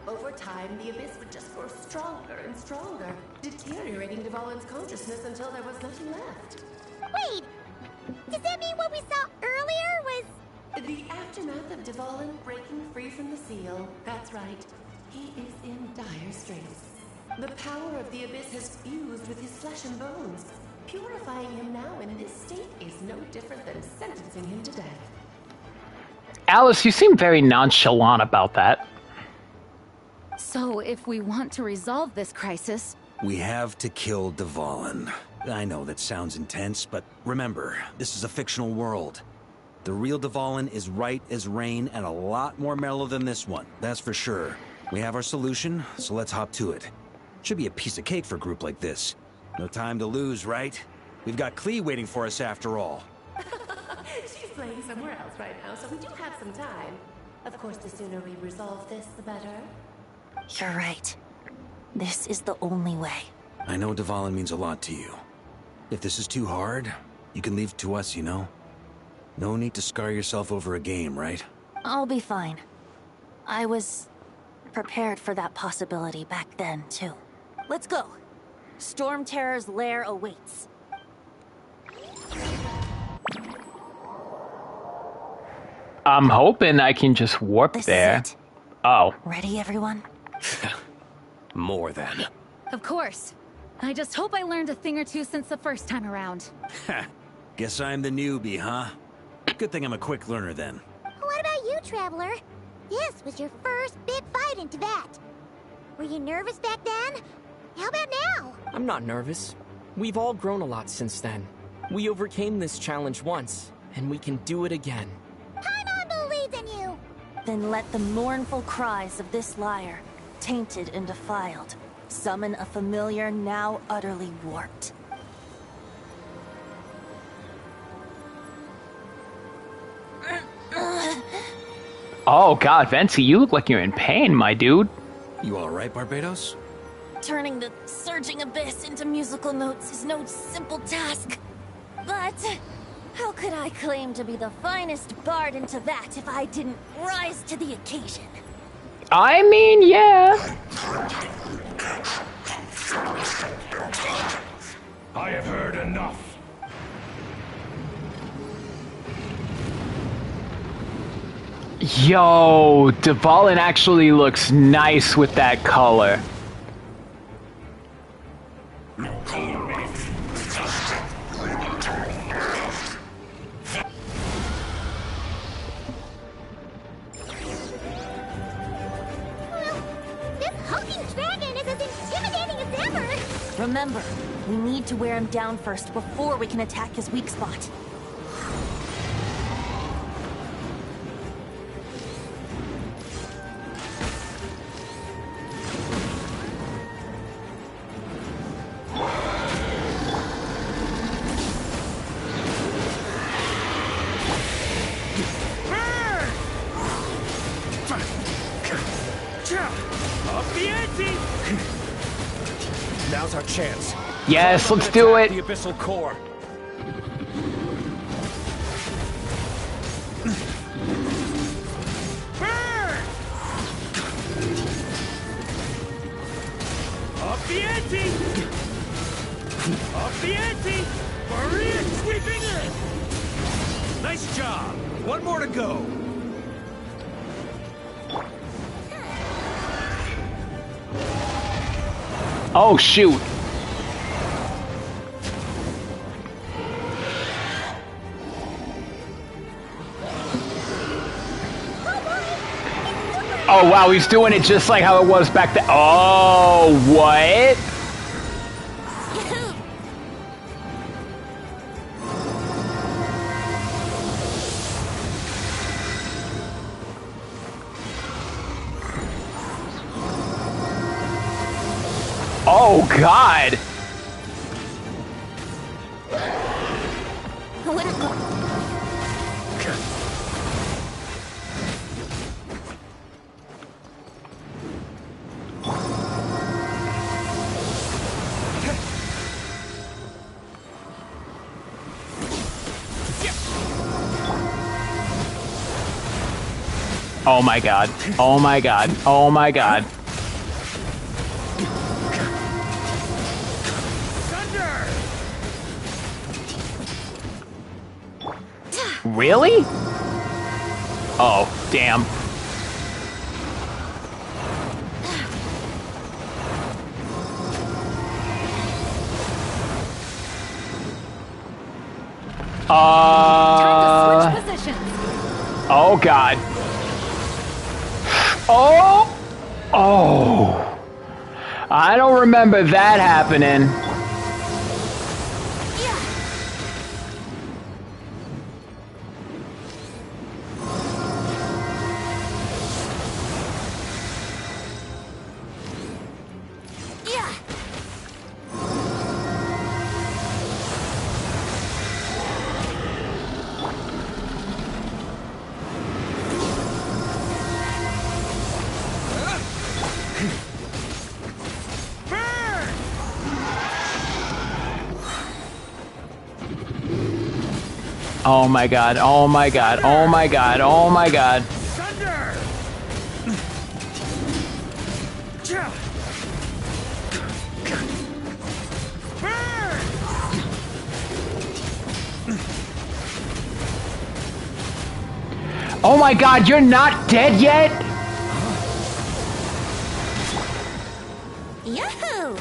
Over time, the Abyss would just grow stronger and stronger, deteriorating Dvalin's consciousness until there was nothing left. Wait! Does that mean what we saw earlier was... The aftermath of Dvalin breaking free from the seal. That's right. He is in dire straits. The power of the Abyss has fused with his flesh and bones. Purifying him now in this state is no different than sentencing him to death. Alice, you seem very nonchalant about that. So, if we want to resolve this crisis... We have to kill Dvalin. I know that sounds intense, but remember, this is a fictional world. The real Dvalin is right as rain and a lot more mellow than this one, that's for sure. We have our solution, so let's hop to it. Should be a piece of cake for a group like this. No time to lose, right? We've got Klee waiting for us after all. She's playing somewhere else right now, so we do have some time. Of course, the sooner we resolve this, the better. You're right. This is the only way. I know Dvalin means a lot to you. If this is too hard, you can leave it to us, you know? No need to scar yourself over a game, right? I'll be fine. I was prepared for that possibility back then, too. Let's go. Storm Terror's lair awaits. I'm hoping I can just warp there. Oh. Ready, everyone? More than. Of course. I just hope I learned a thing or two since the first time around. Guess I'm the newbie, huh? Good thing I'm a quick learner then. What about you, Traveler? This was your first big fight in Tibet. Were you nervous back then? How about now? I'm not nervous. We've all grown a lot since then. We overcame this challenge once, and we can do it again. Paimon believes in you! Then let the mournful cries of this lyre, tainted and defiled, summon a familiar now utterly warped. Oh god, Venti, you look like you're in pain, my dude. You alright, Barbados? Turning the surging abyss into musical notes is no simple task. But how could I claim to be the finest bard in Tibet if I didn't rise to the occasion? I mean, yeah. I have heard enough. Yo, Dvalin actually looks nice with that color. Remember, we need to wear him down first before we can attack his weak spot. Now's our chance. Yes, let's do it. The abyssal core. Burn! Up the ante! Up the ante! Maria sweeping in! Nice job! One more to go! Oh, shoot. Oh, wow, he's doing it just like how it was back then. Oh, what? Oh, God. Oh my god. Oh my god. Oh my god. Really? Oh, damn. Time to switch positions. Oh god. Oh! Oh! I don't remember that happening. Oh my god, oh my god, oh my god, oh my god. Thunder! Burn! Oh my god, you're not dead yet? Yahoo!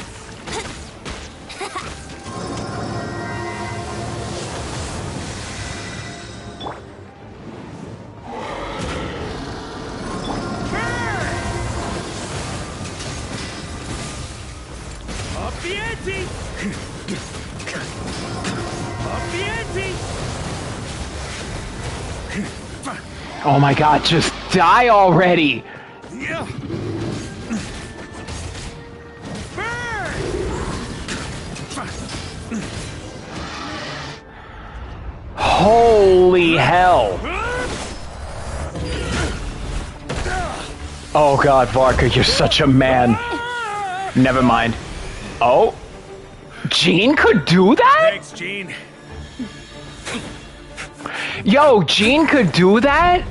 Up the ante! Up the ante! Oh my god, just die already! Yeah. Holy hell! Oh god, Varka, you're such a man. Never mind. Oh? Jean could do that? Thanks, Gene. Yo, Jean could do that?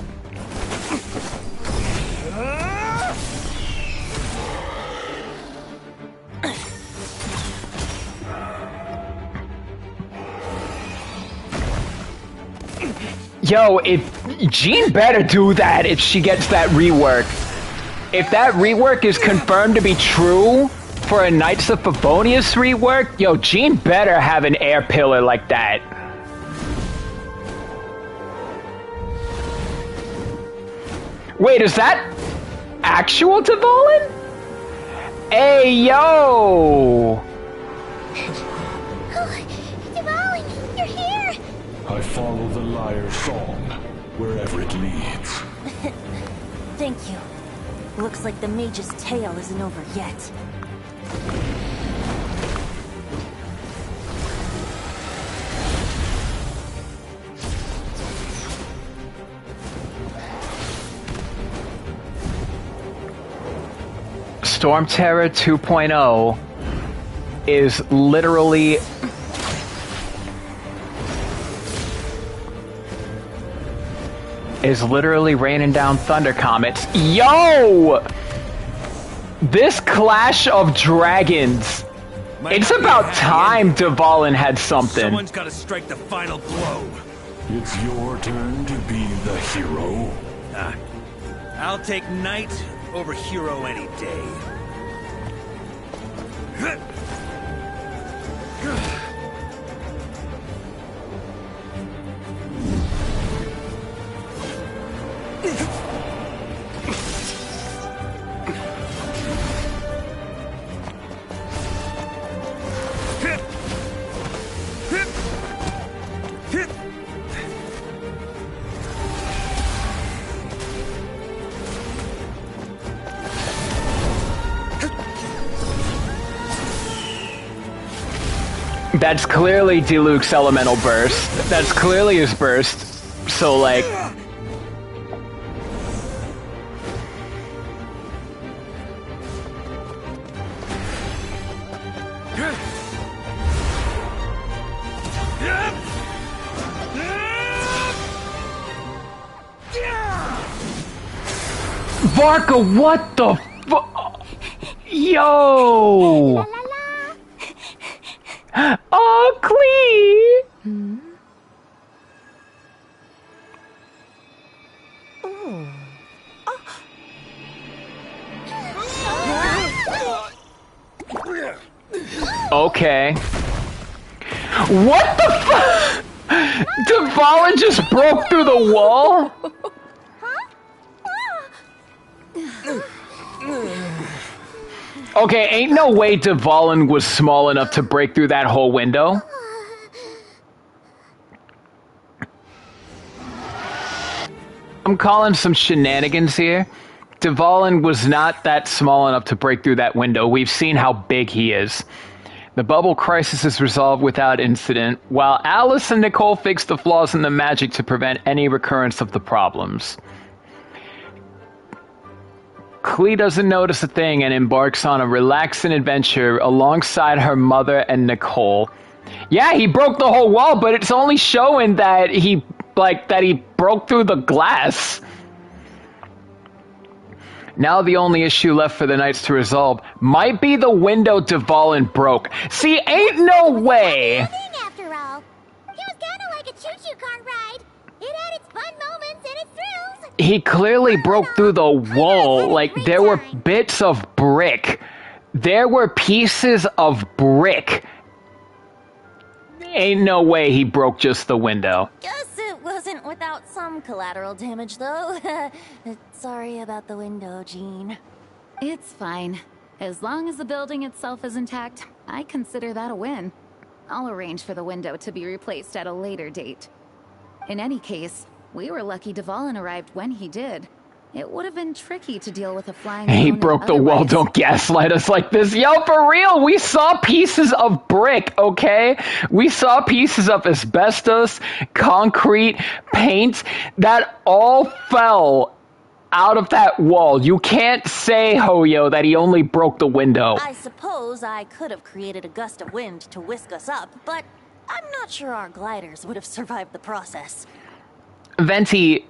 Yo, if Jean better do that if she gets that rework. If that rework is confirmed to be true for a Knights of Favonius rework, yo, Jean better have an air pillar like that. Wait, is that actual Dvalin? Hey, yo! Dvalin, you're here! I follow the liar's song, wherever it leads. Thank you. Looks like the mage's tale isn't over yet. Storm Terror 2.0 is literally raining down thunder comets. Yo! This Clash of Dragons. It's about time Dvalin had something. Someone's got to strike the final blow. It's your turn to be the hero. I'll take knight over hero any day. That's clearly Diluc's elemental burst. That's clearly his burst. So, like... Varka, what the fu- Yo! Oh, Clee! Okay. What the fuck? Dvalin just broke through the wall? Okay, ain't no way Dvalin was small enough to break through that whole window. I'm calling some shenanigans here. Dvalin was not that small enough to break through that window. We've seen how big he is. The bubble crisis is resolved without incident, while Alice and Nicole fix the flaws in the magic to prevent any recurrence of the problems. Clee doesn't notice a thing and embarks on a relaxing adventure alongside her mother and Nicole. Yeah, he broke the whole wall, but it's only showing that he broke through the glass. Now the only issue left for the Knights to resolve might be the window Dvalin broke. See, ain't no way. After all, it was kind of like a choo-choo car ride. It had its fun moments and its thrills. He clearly broke through the wall. Like, there were bits of brick. There were pieces of brick. Ain't no way he broke just the window. Guess it wasn't without some collateral damage, though. Sorry about the window, Jean. It's fine. As long as the building itself is intact, I consider that a win. I'll arrange for the window to be replaced at a later date. In any case, we were lucky Dvalin arrived when he did. It would have been tricky to deal with a flying He opponent broke the wall. otherwise. Don't gaslight us like this. Yo, for real, we saw pieces of brick, okay? We saw pieces of asbestos, concrete, paint that all fell out of that wall. You can't say, Hoyo, that he only broke the window. I suppose I could have created a gust of wind to whisk us up, but I'm not sure our gliders would have survived the process. Venti,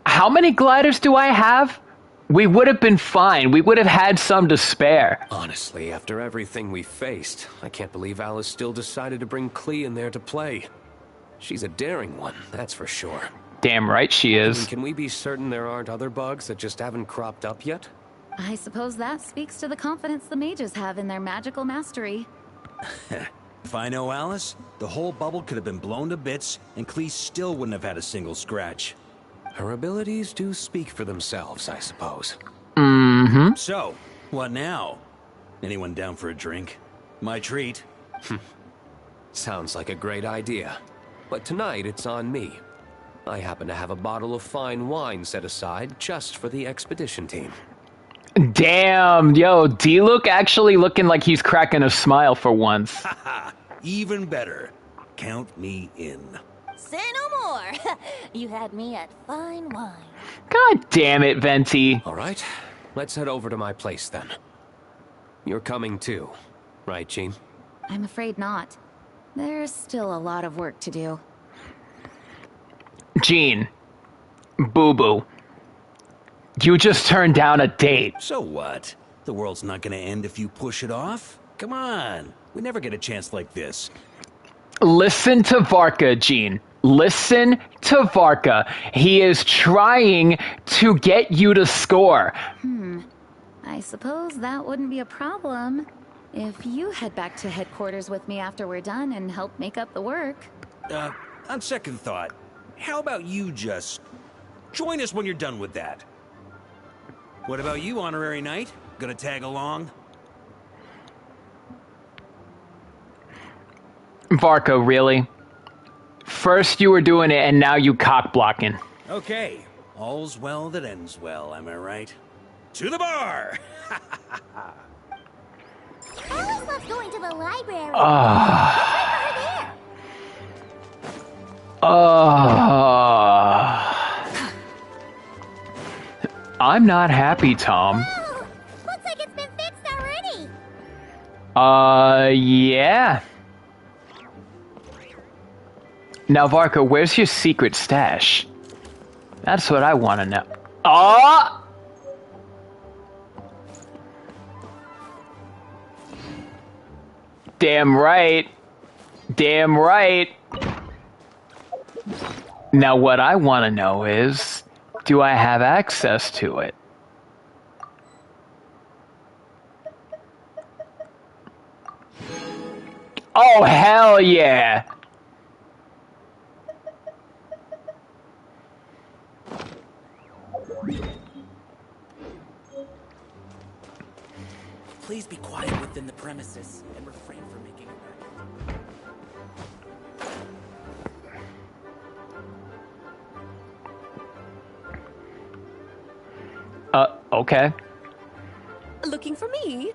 how many gliders do I have? We would have been fine. We would have had some to spare. Honestly, after everything we faced, I can't believe Alice still decided to bring Klee in there to play. She's a daring one, that's for sure. Damn right she is. Can we be certain there aren't other bugs that just haven't cropped up yet? I suppose that speaks to the confidence the mages have in their magical mastery. If I know Alice, the whole bubble could have been blown to bits, and Klee still wouldn't have had a single scratch. Her abilities do speak for themselves, I suppose. Mm-hmm. So, what now? Anyone down for a drink? My treat. Sounds like a great idea. But tonight it's on me. I happen to have a bottle of fine wine set aside just for the expedition team. Damn, yo, D-Look actually looking like he's cracking a smile for once. Haha, even better. Count me in. Say no more. You had me at fine wine. God damn it, Venti. All right, let's head over to my place then. You're coming too, right, Jean? I'm afraid not. There's still a lot of work to do. Jean, boo-boo, you just turned down a date. So what? The world's not gonna end if you push it off? Come on, we never get a chance like this. Listen to Varka, Jean. Listen to Varka. He is trying to get you to score. I suppose that wouldn't be a problem if you head back to headquarters with me after we're done and help make up the work. On second thought, how about you just join us when you're done with that? What about you, Honorary Knight? Gonna tag along? Varka, really? First you were doing it, and now you cock-blocking. Okay, all's well that ends well, am I right? To the bar! Alice loves going to the library. I'm not happy, Tom. Oh, looks like it's been fixed already. Yeah. Now, Varka, where's your secret stash? That's what I want to know. Ah! Damn right. Damn right. Now, what I want to know is, do I have access to it? Oh, hell yeah! Please be quiet within the premises and refrain from making a racket. Okay. Looking for me?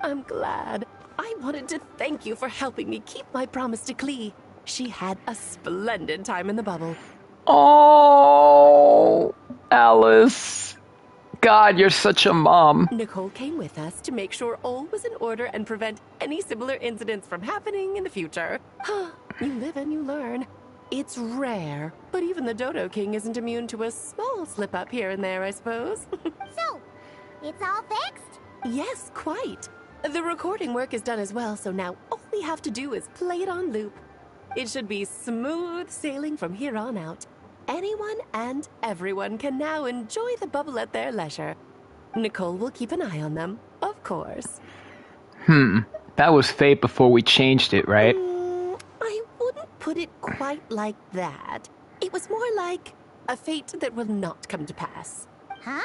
I'm glad. I wanted to thank you for helping me keep my promise to Klee. She had a splendid time in the bubble. Oh, Alice. God, you're such a mom. Nicole came with us to make sure all was in order and prevent any similar incidents from happening in the future. You live and you learn. It's rare, but even the Dodo King isn't immune to a small slip-up here and there, I suppose. So, it's all fixed? Yes, quite. The recording work is done as well, so now all we have to do is play it on loop. It should be smooth sailing from here on out. Anyone and everyone can now enjoy the bubble at their leisure. Nicole will keep an eye on them, of course. That was fate before we changed it, right? I wouldn't put it quite like that. It was more like a fate that will not come to pass. Huh?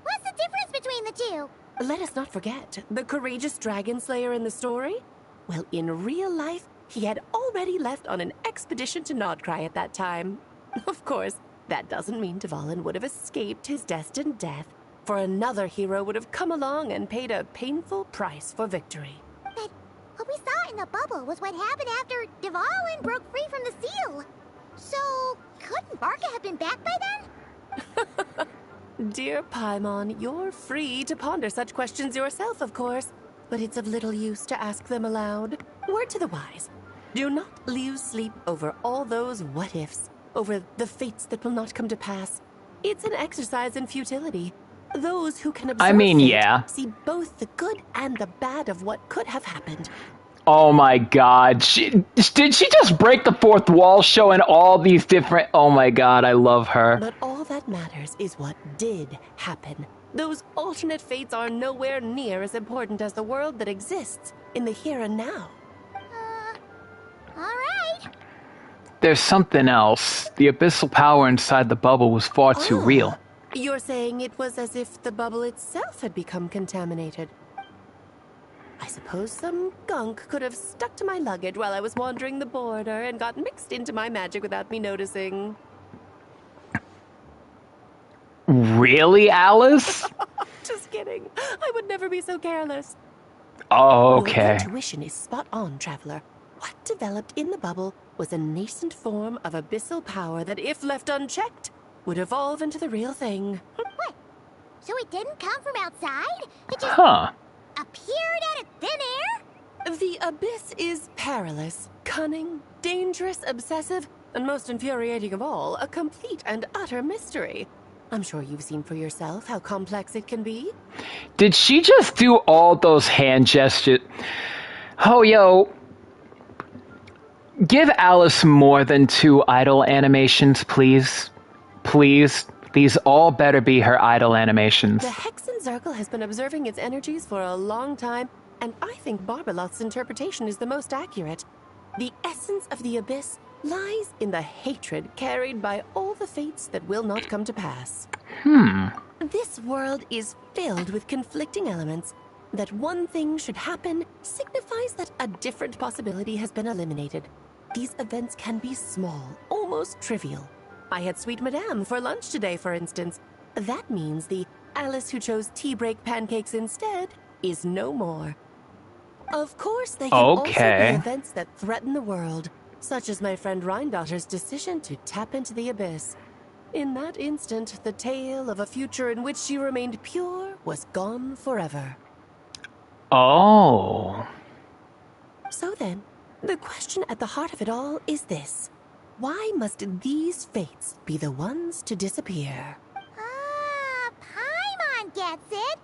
What's the difference between the two? Let us not forget the courageous dragon slayer in the story. Well, in real life, he had already left on an expedition to Nodcry at that time. Of course, that doesn't mean Dvalin would have escaped his destined death, for another hero would have come along and paid a painful price for victory. But what we saw in the bubble was what happened after Dvalin broke free from the seal. So, couldn't Barca have been back by then? Dear Paimon, you're free to ponder such questions yourself, of course, but it's of little use to ask them aloud. Word to the wise. Do not lose sleep over all those what-ifs, over the fates that will not come to pass. It's an exercise in futility. Those who can observe fate yeah. see both the good and the bad of what could have happened. Oh my God. Did she just break the fourth wall showing all these different... Oh my God, I love her. But all that matters is what did happen. Those alternate fates are nowhere near as important as the world that exists in the here and now. Alright. There's something else. The abyssal power inside the bubble was far too real. You're saying it was as if the bubble itself had become contaminated. I suppose some gunk could have stuck to my luggage while I was wandering the border and got mixed into my magic without me noticing. Really, Alice? Just kidding. I would never be so careless. Oh, okay. Your intuition is spot on, Traveler. What developed in the bubble was a nascent form of abyssal power that, if left unchecked, would evolve into the real thing. What? So it didn't come from outside? It just appeared out of thin air? The abyss is perilous, cunning, dangerous, obsessive, and most infuriating of all, a complete and utter mystery. I'm sure you've seen for yourself how complex it can be. Did she just do all those hand gestures? Oh, yo. Give Alice more than 2 idle animations, please. Please. These all better be her idle animations. The Hexen Circle has been observing its energies for a long time, and I think Barbalot's interpretation is the most accurate. The essence of the abyss lies in the hatred carried by all the fates that will not come to pass. This world is filled with conflicting elements. That one thing should happen signifies that a different possibility has been eliminated. These events can be small, almost trivial. I had Sweet Madame for lunch today, for instance. That means the Alice who chose tea break pancakes instead is no more. Of course, they can also be events that threaten the world, such as my friend Rhindotter's decision to tap into the abyss. In that instant, the tale of a future in which she remained pure was gone forever. Oh. So then, the question at the heart of it all is this. Why must these fates be the ones to disappear? Paimon gets it.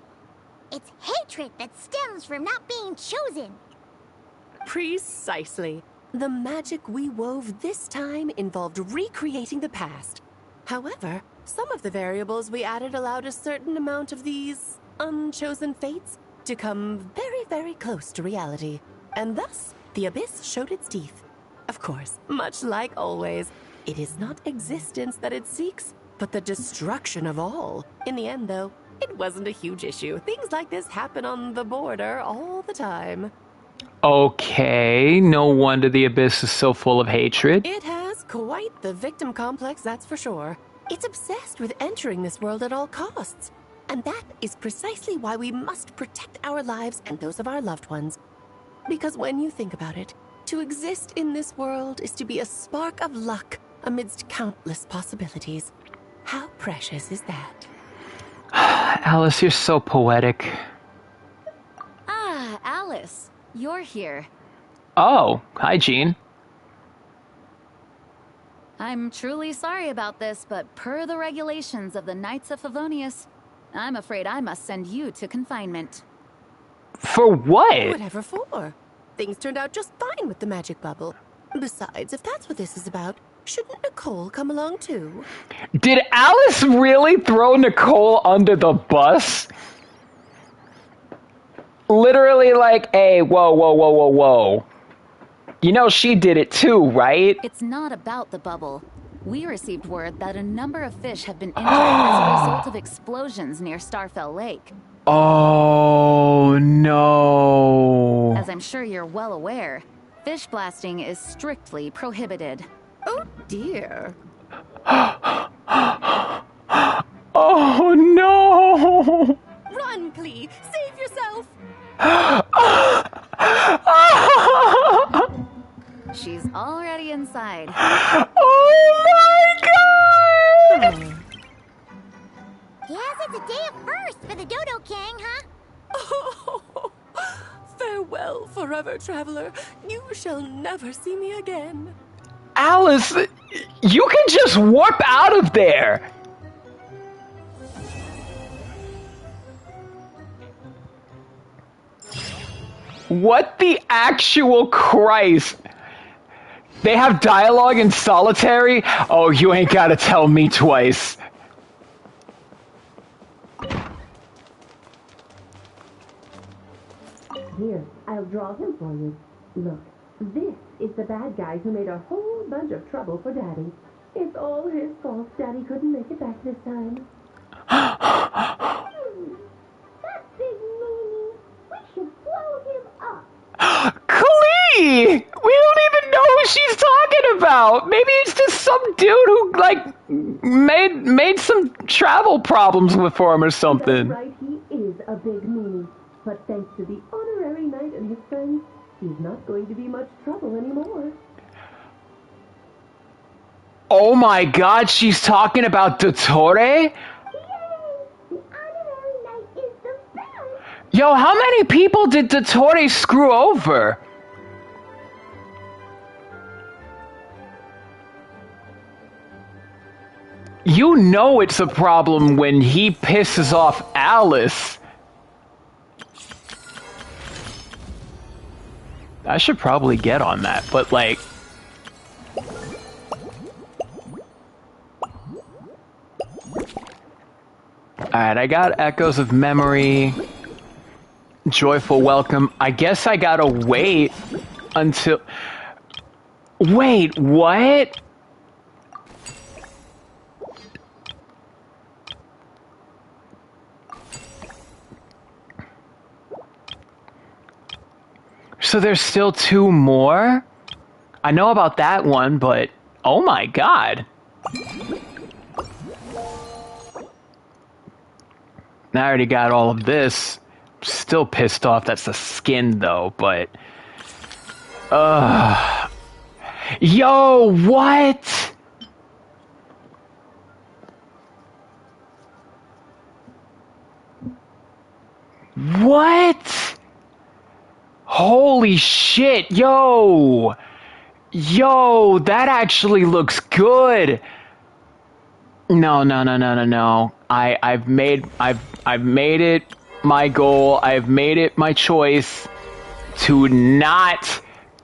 It's hatred that stems from not being chosen. Precisely. The magic we wove this time involved recreating the past. However, some of the variables we added allowed a certain amount of these unchosen fates to come very, very close to reality. And thus, the abyss showed its teeth. Of course, much like always, it is not existence that it seeks, but the destruction of all. In the end, though, it wasn't a huge issue. Things like this happen on the border all the time. Okay, no wonder the abyss is so full of hatred. It has quite the victim complex, that's for sure. It's obsessed with entering this world at all costs. And that is precisely why we must protect our lives and those of our loved ones. Because when you think about it, to exist in this world is to be a spark of luck amidst countless possibilities. How precious is that? Alice, you're so poetic. Ah, Alice, you're here. Oh, hi, Jean. I'm truly sorry about this, but per the regulations of the Knights of Favonius, I'm afraid I must send you to confinement. For what? Whatever for. Things turned out just fine with the magic bubble. Besides, if that's what this is about, shouldn't Nicole come along too? Did Alice really throw Nicole under the bus? Literally like, hey, whoa, whoa, whoa, whoa, whoa. You know she did it too, right? It's not about the bubble. We received word that a number of fish have been injured as a result of explosions near Starfell Lake. Oh, no. As I'm sure you're well aware, fish blasting is strictly prohibited. Oh dear. Oh, no. Run, Clee! Save yourself! She's already inside. Oh my god! Yes, it's a day of first for the Dodo King, huh? Oh, farewell, forever traveler. You shall never see me again. Alice, you can just warp out of there. What the actual Christ? They have dialogue in solitary? Oh, you ain't gotta tell me twice. Here, I'll draw him for you. Look, this is the bad guy who made a whole bunch of trouble for Daddy. It's all his fault Daddy couldn't make it back this time. That big meanie. We should blow him up. Clee! We don't even know who she's talking about. Maybe it's just some dude who, like, made some travel problems for him or something. That's right, he is a big meanie. But thanks to the honorary knight and his friends, he's not going to be much trouble anymore. Oh my god, she's talking about Dottore? Yo, how many people did Dottore screw over? You know it's a problem when he pisses off Alice. I should probably get on that, but like... Alright, I got Echoes of Memory. Joyful Welcome. I guess I gotta wait until... Wait, what? So there's still 2 more? I know about that one, but oh my god. I already got all of this. Still pissed off that's the skin though, but... Yo, what? What? Holy shit, yo! Yo, that actually looks good! No. I've made it my goal. I've made it my choice to not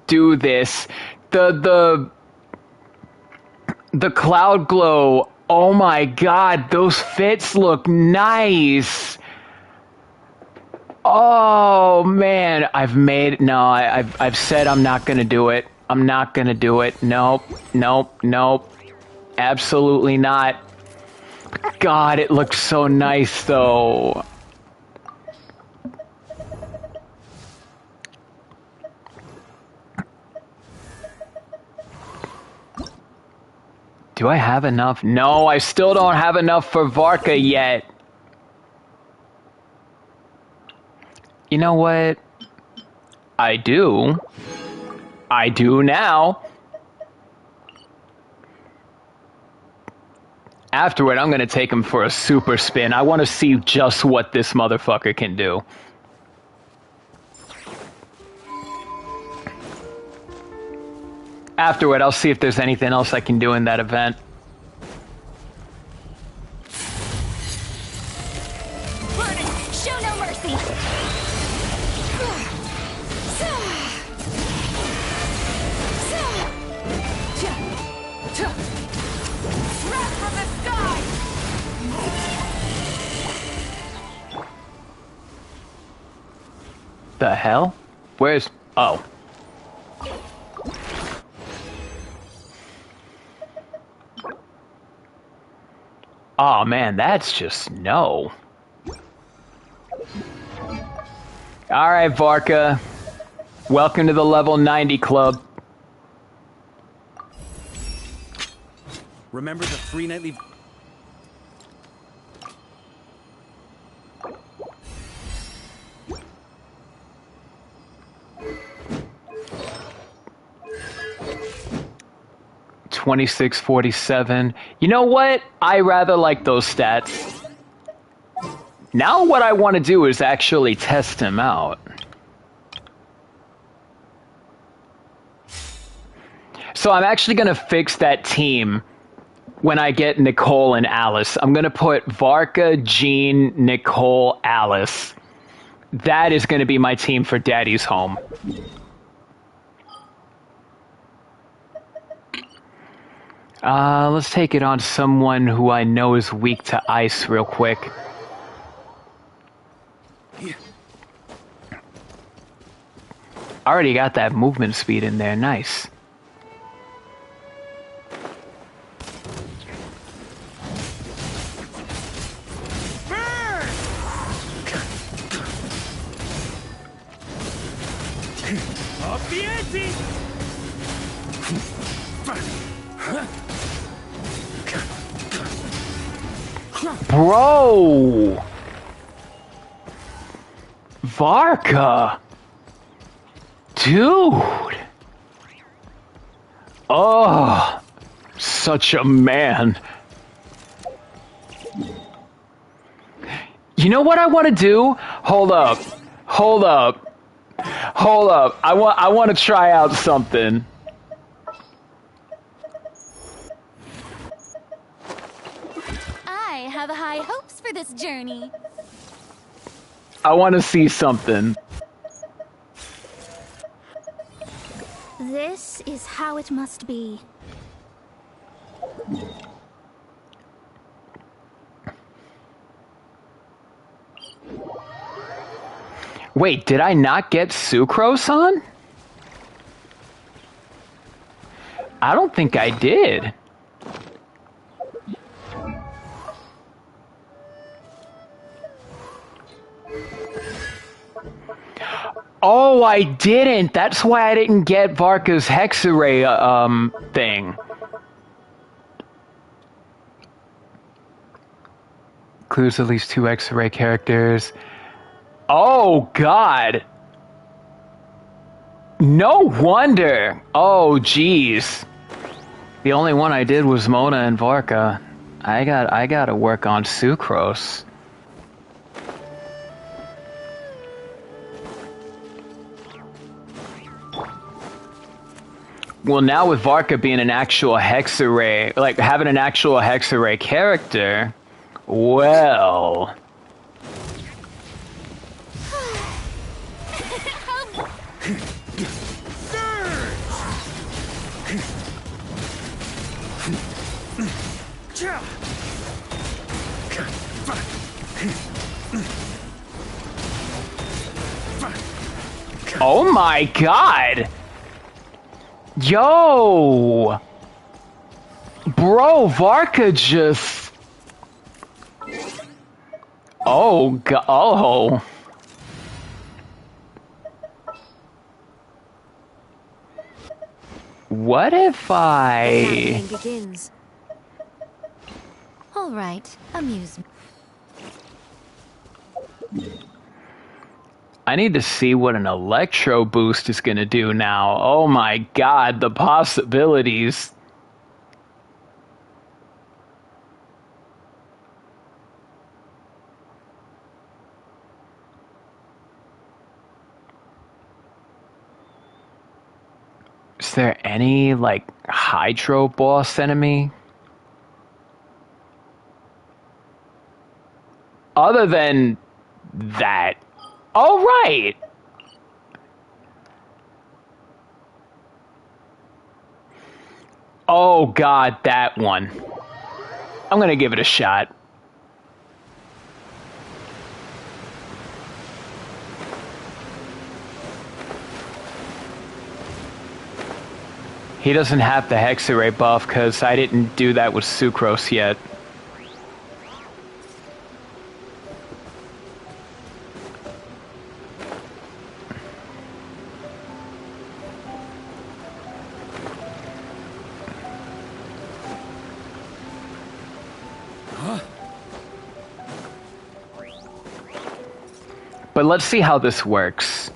do this. The cloud glow. Oh my god, those fits look nice. Oh man, I've said I'm not gonna do it. I'm not gonna do it. Nope. Absolutely not. God, it looks so nice though. Do I have enough? No, I still don't have enough for Varka yet. You know what? I do. I do now. Afterward, I'm going to take him for a super spin. I want to see just what this motherfucker can do. Afterward, I'll see if there's anything else I can do in that event. Burden, show no mercy. Wrath from the sky. The hell? Where's... Oh. Oh man, that's just no. Alright, Varka. Welcome to the level 90 club. Remember the 3 nightly... $26.47. You know what? I rather like those stats. Now what I want to do is actually test him out. So I'm actually going to fix that team when I get Nicole and Alice. I'm going to put Varka, Jean, Nicole, Alice. That is going to be my team for Daddy's Home. Let's take it on someone who I know is weak to ice real quick. Already got that movement speed in there, nice. Up the ante! Bro! Varka! Dude! Oh! Such a man. You know what I want to do? Hold up. Hold up. Hold up. I want to try out something. I have high hopes for this journey. I want to see something. This is how it must be. Wait, did I not get sucrose on? I don't think I did. Oh, I didn't. That's why I didn't get Varka's Hexarray thing. Includes at least 2 X-ray characters. Oh, God. No wonder. Oh, jeez. The only one I did was Mona and Varka. I gotta work on sucrose. Well, now with Varka being an actual Hexarray, like having an actual Hexarray character, well... Oh my God! Yo! Bro, Varka just... Oh, God. Oh. What if I... The begins. All right, amuse me. I need to see what an electro boost is going to do now. Oh my God, the possibilities. there any, like, Hydro boss enemy? Other than that. Oh, right! Oh, God, that one. I'm gonna give it a shot. He doesn't have the Hexarray buff because I didn't do that with Sucrose yet. But let's see how this works.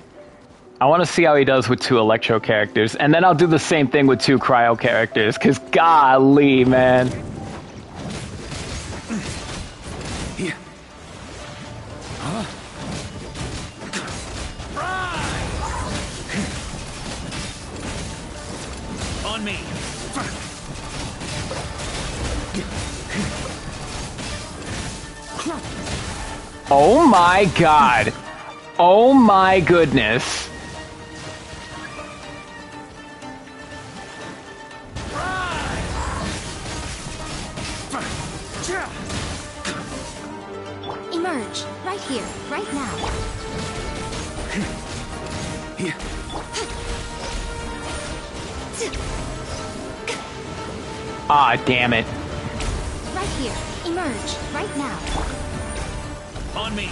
I want to see how he does with 2 Electro characters, and then I'll do the same thing with 2 Cryo characters, because golly, man. On me. Oh my god. Oh my goodness. Emerge, right here, right now. Ah, damn it. Right here, emerge, right now. On me.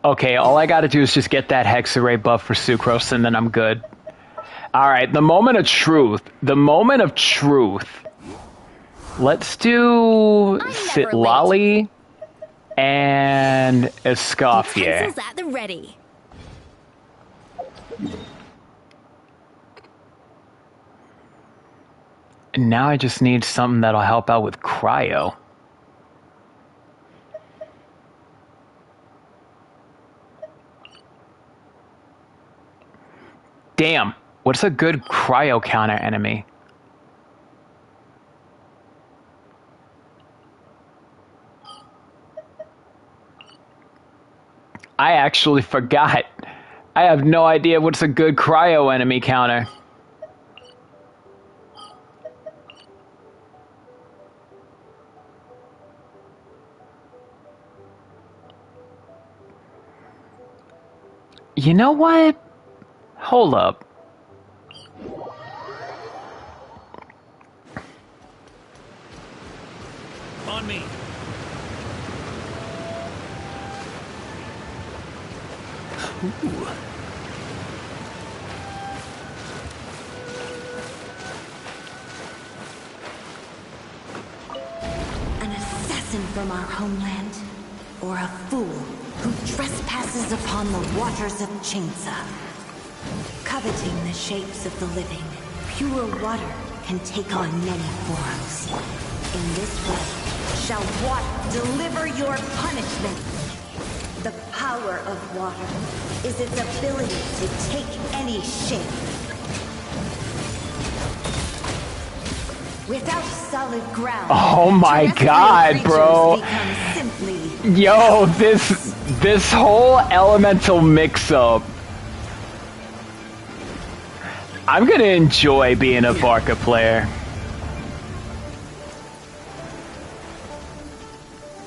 Okay, all I gotta do is just get that Hexarray buff for Sucrose and then I'm good. Alright, the moment of truth. The moment of truth. Let's do Sitlali and Escoffier. Utensils at the ready. And now I just need something that'll help out with Cryo. Damn, what's a good Cryo counter enemy? I actually forgot. I have no idea what's a good Cryo enemy counter. You know what? Hold up. On me. Ooh. An assassin from our homeland, or a fool who trespasses upon the waters of Chainsa. Coveting the shapes of the living, pure water can take on many forms. In this way, shall water deliver your punishment. The power of water is its ability to take any shape. Without solid ground, Oh my god, bro. Yo, this whole elemental mix-up. I'm gonna enjoy being a Varka player.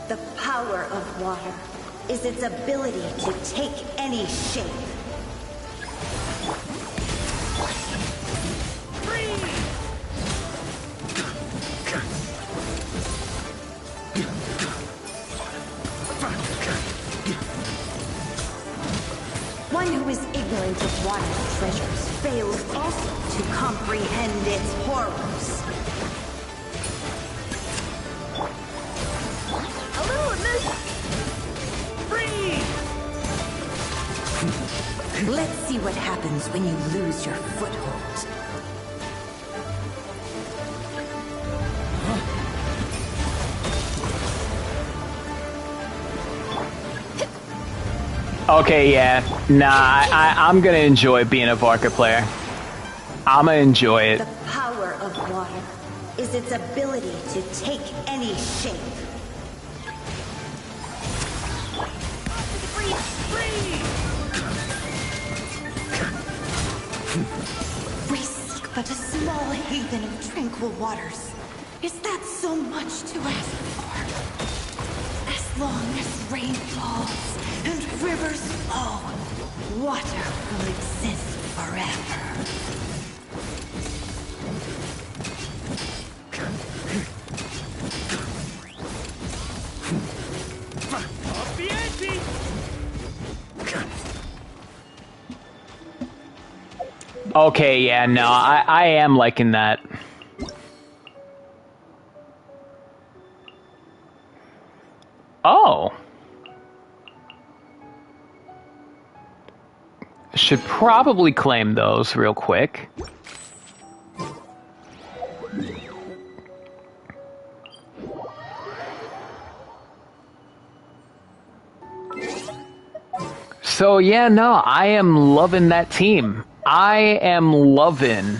The power of water is its ability to take any shape. One who is ignorant of water's treasures fails also to comprehend its horrors. A little Let's see what happens when you lose your foothold. Okay, yeah. Nah, I'm gonna enjoy being a Varka player. I'ma enjoy it. The power of water is its ability to take any shape. We seek but a small haven of tranquil waters. Is that so much to ask for? As long as rain falls and rivers flow, water will exist forever. Okay, yeah, no, I am liking that. Oh. Should probably claim those real quick. So yeah, no, I am loving that team. I am loving.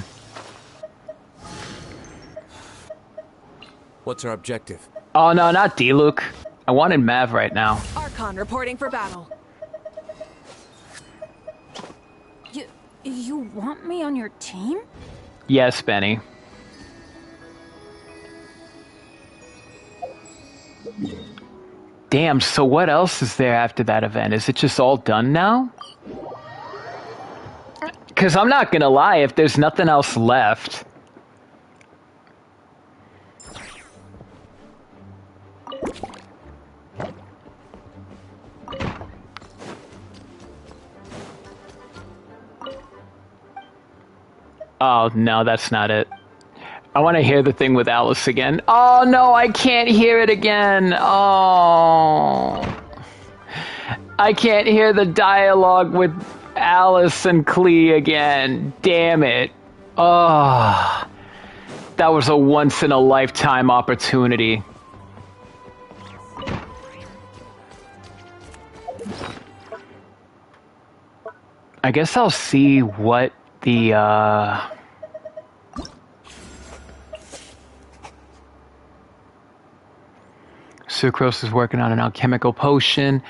What's our objective? Oh no, not D-Luke. I wanted Mav right now. Archon reporting for battle. You want me on your team? Yes, Benny. Damn, so what else is there after that event? Is it just all done now? Because I'm not gonna lie, if there's nothing else left... Oh, no, that's not it. I want to hear the thing with Alice again. Oh, no, I can't hear it again. Oh. I can't hear the dialogue with Alice and Klee again. Damn it. Oh. That was a once-in-a-lifetime opportunity. I guess I'll see what the, Sucrose is working on an alchemical potion.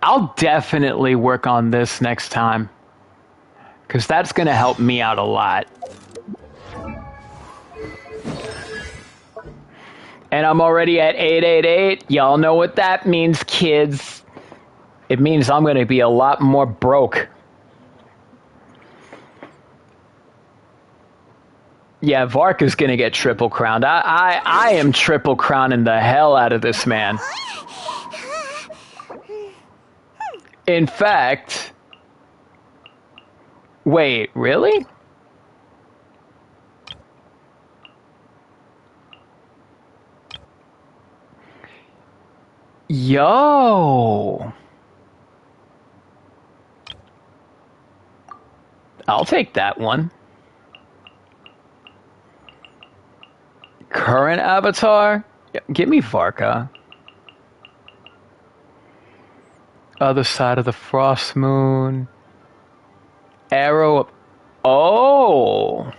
I'll definitely work on this next time, because that's going to help me out a lot. And I'm already at 888. Y'all know what that means, kids. It means I'm going to be a lot more broke. Yeah, Varka's gonna get triple crowned. I am triple crowning the hell out of this man. In fact... Wait, really? Yo! I'll take that one. Current avatar? Give me Varka. Other side of the frost moon. Arrow up. Oh!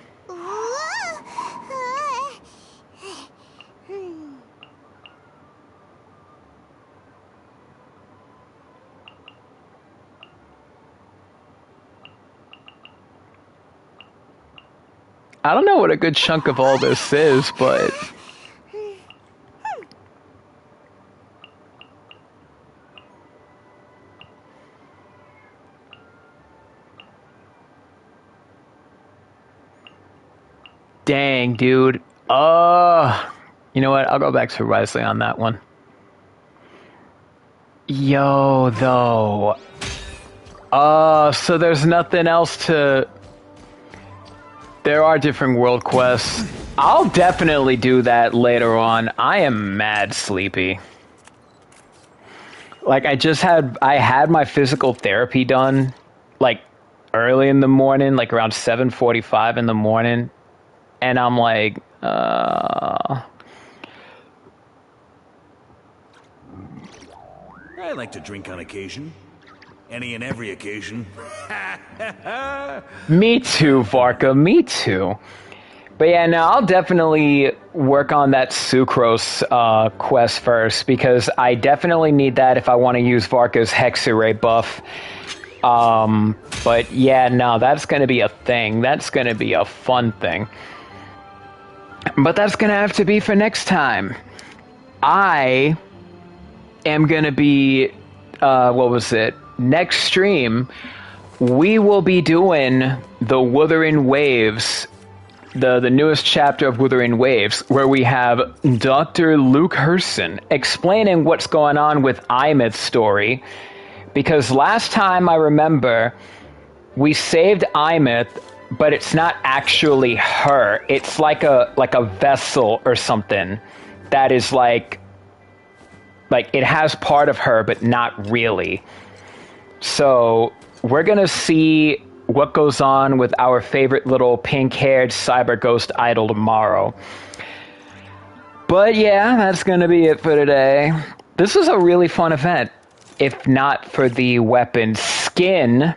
I don't know what a good chunk of all this is, but... Dang, dude. You know what? I'll go back to Risley on that one. Yo, though. So there's nothing else to... There are different world quests. I'll definitely do that later on. I am mad sleepy. Like I had my physical therapy done like early in the morning, like around 7:45 in the morning, and I'm like, I like to drink on occasion. Any and every occasion. Me too, Varka, me too. But yeah, no, I'll definitely work on that sucrose quest first, because I definitely need that if I want to use Varka's Hexarray buff. But yeah, no, that's going to be a thing. That's going to be a fun thing. But that's going to have to be for next time. I am going to be, what was it? Next stream, we will be doing the Wuthering Waves, the newest chapter of Wuthering Waves, where we have Dr. Luke Herson explaining what's going on with Imith's story. Because last time I remember, we saved Imith, but it's not actually her. It's like a vessel or something that is like it has part of her, but not really. So we're gonna see what goes on with our favorite little pink-haired cyber ghost idol tomorrow. But yeah, that's gonna be it for today. This was a really fun event. If not for the weapon skin,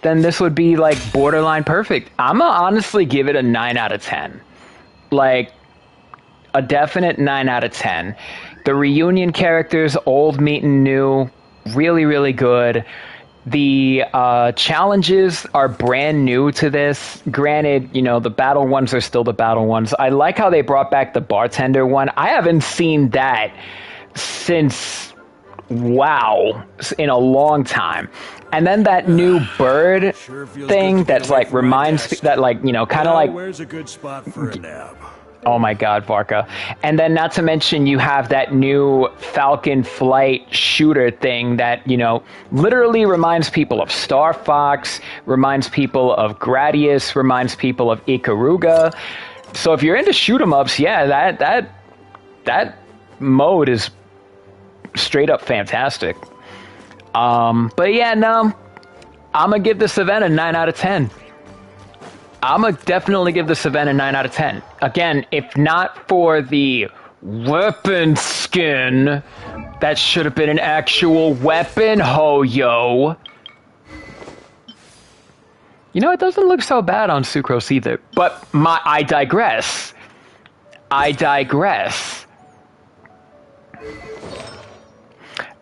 then this would be like borderline perfect. I'm gonna honestly give it a 9 out of 10. Like a definite 9 out of 10. The reunion characters, old meeting new, really, really good. The challenges are brand new to this. Granted, you know, the battle ones are still the battle ones. I like how they brought back the bartender one. I haven't seen that since, wow, in a long time. And then that new bird thing that's like reminds, that like, you know, kind of like... Where's a good spot for a nap? Oh my god, Varka. And then not to mention you have that new Falcon Flight shooter thing that, you know, literally reminds people of Star Fox, reminds people of Gradius, reminds people of Ikaruga. So if you're into shoot 'em ups, yeah, that mode is straight up fantastic. But yeah, no, I'm gonna give this event a 9 out of 10. I'm gonna definitely give this event a 9 out of 10. Again, if not for the weapon skin, that should have been an actual weapon, ho-yo. You know, it doesn't look so bad on Sucrose either. But I digress. I digress.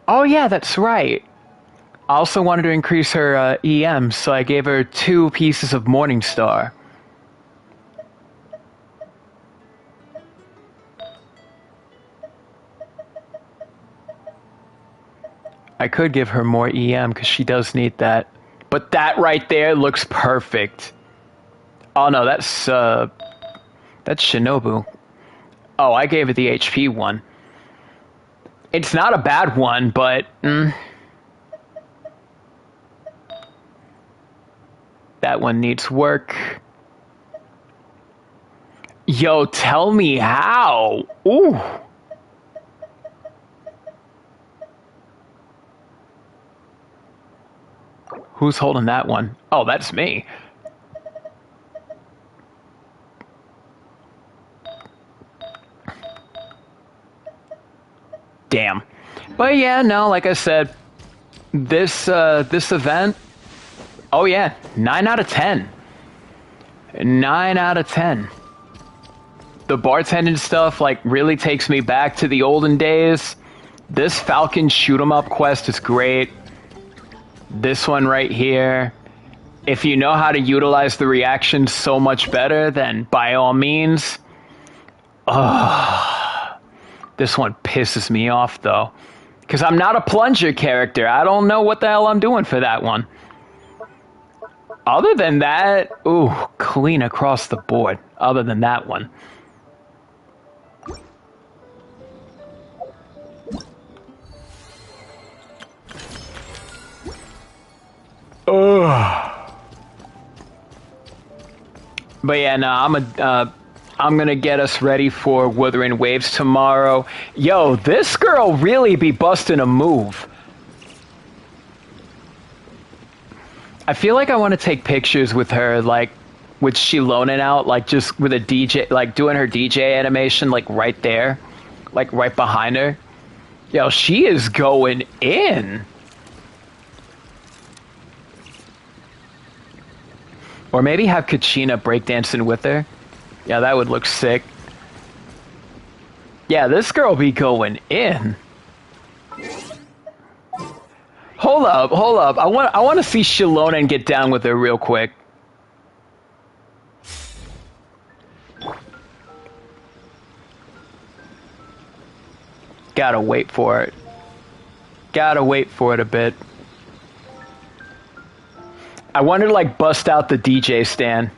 Oh yeah, that's right. I also wanted to increase her EM, so I gave her 2 pieces of Morningstar. I could give her more EM because she does need that. But that right there looks perfect. Oh no, that's Shinobu. Oh, I gave her the HP one. It's not a bad one, but... that one needs work. Yo, tell me how. Ooh. Who's holding that one? Oh, that's me. Damn. But yeah, no, like I said, this event, oh yeah, 9 out of 10. 9 out of 10. The bartending stuff, like, really takes me back to the olden days. This Falcon shoot 'em up quest is great. This one right here. If you know how to utilize the reactions so much better, then by all means. This one pisses me off, though. Because I'm not a plunger character. I don't know what the hell I'm doing for that one. Other than that, ooh, clean across the board. Other than that one. Ugh. But yeah, no, I'm gonna get us ready for Wuthering Waves tomorrow. Yo, this girl really be busting a move. I feel like I want to take pictures with her, like, with Shilonen out, like, just with a DJ, like, doing her DJ animation, like, right there. Like, right behind her. Yo, she is going in. Or maybe have Kachina breakdancing with her. Yeah, that would look sick. Yeah, this girl be going in. Hold up, hold up. I want to see Shilonen get down with her real quick. Gotta wait for it. Gotta wait for it a bit. I want her to, like, bust out the DJ stand.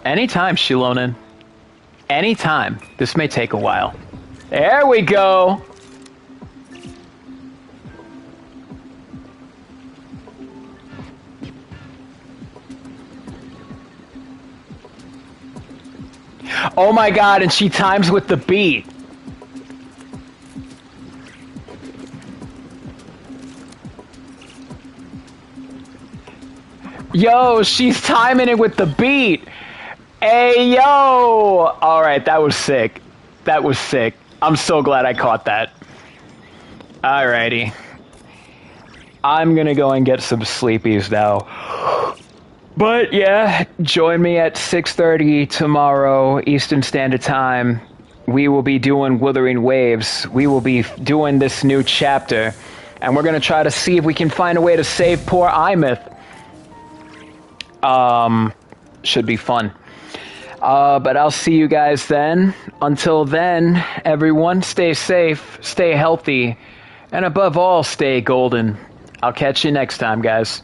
Anytime, Shilonen. Anytime. This may take a while. There we go! Oh my god, and she times with the beat. Yo, she's timing it with the beat. Hey, yo! Alright, that was sick. That was sick. I'm so glad I caught that. Alrighty. I'm gonna go and get some sleepies now. But yeah, join me at 6:30 tomorrow, Eastern Standard Time. We will be doing Wuthering Waves. We will be doing this new chapter. And we're gonna try to see if we can find a way to save poor Imith. Should be fun. But I'll see you guys then. Until then, everyone, stay safe, stay healthy, and above all, stay golden. I'll catch you next time, guys.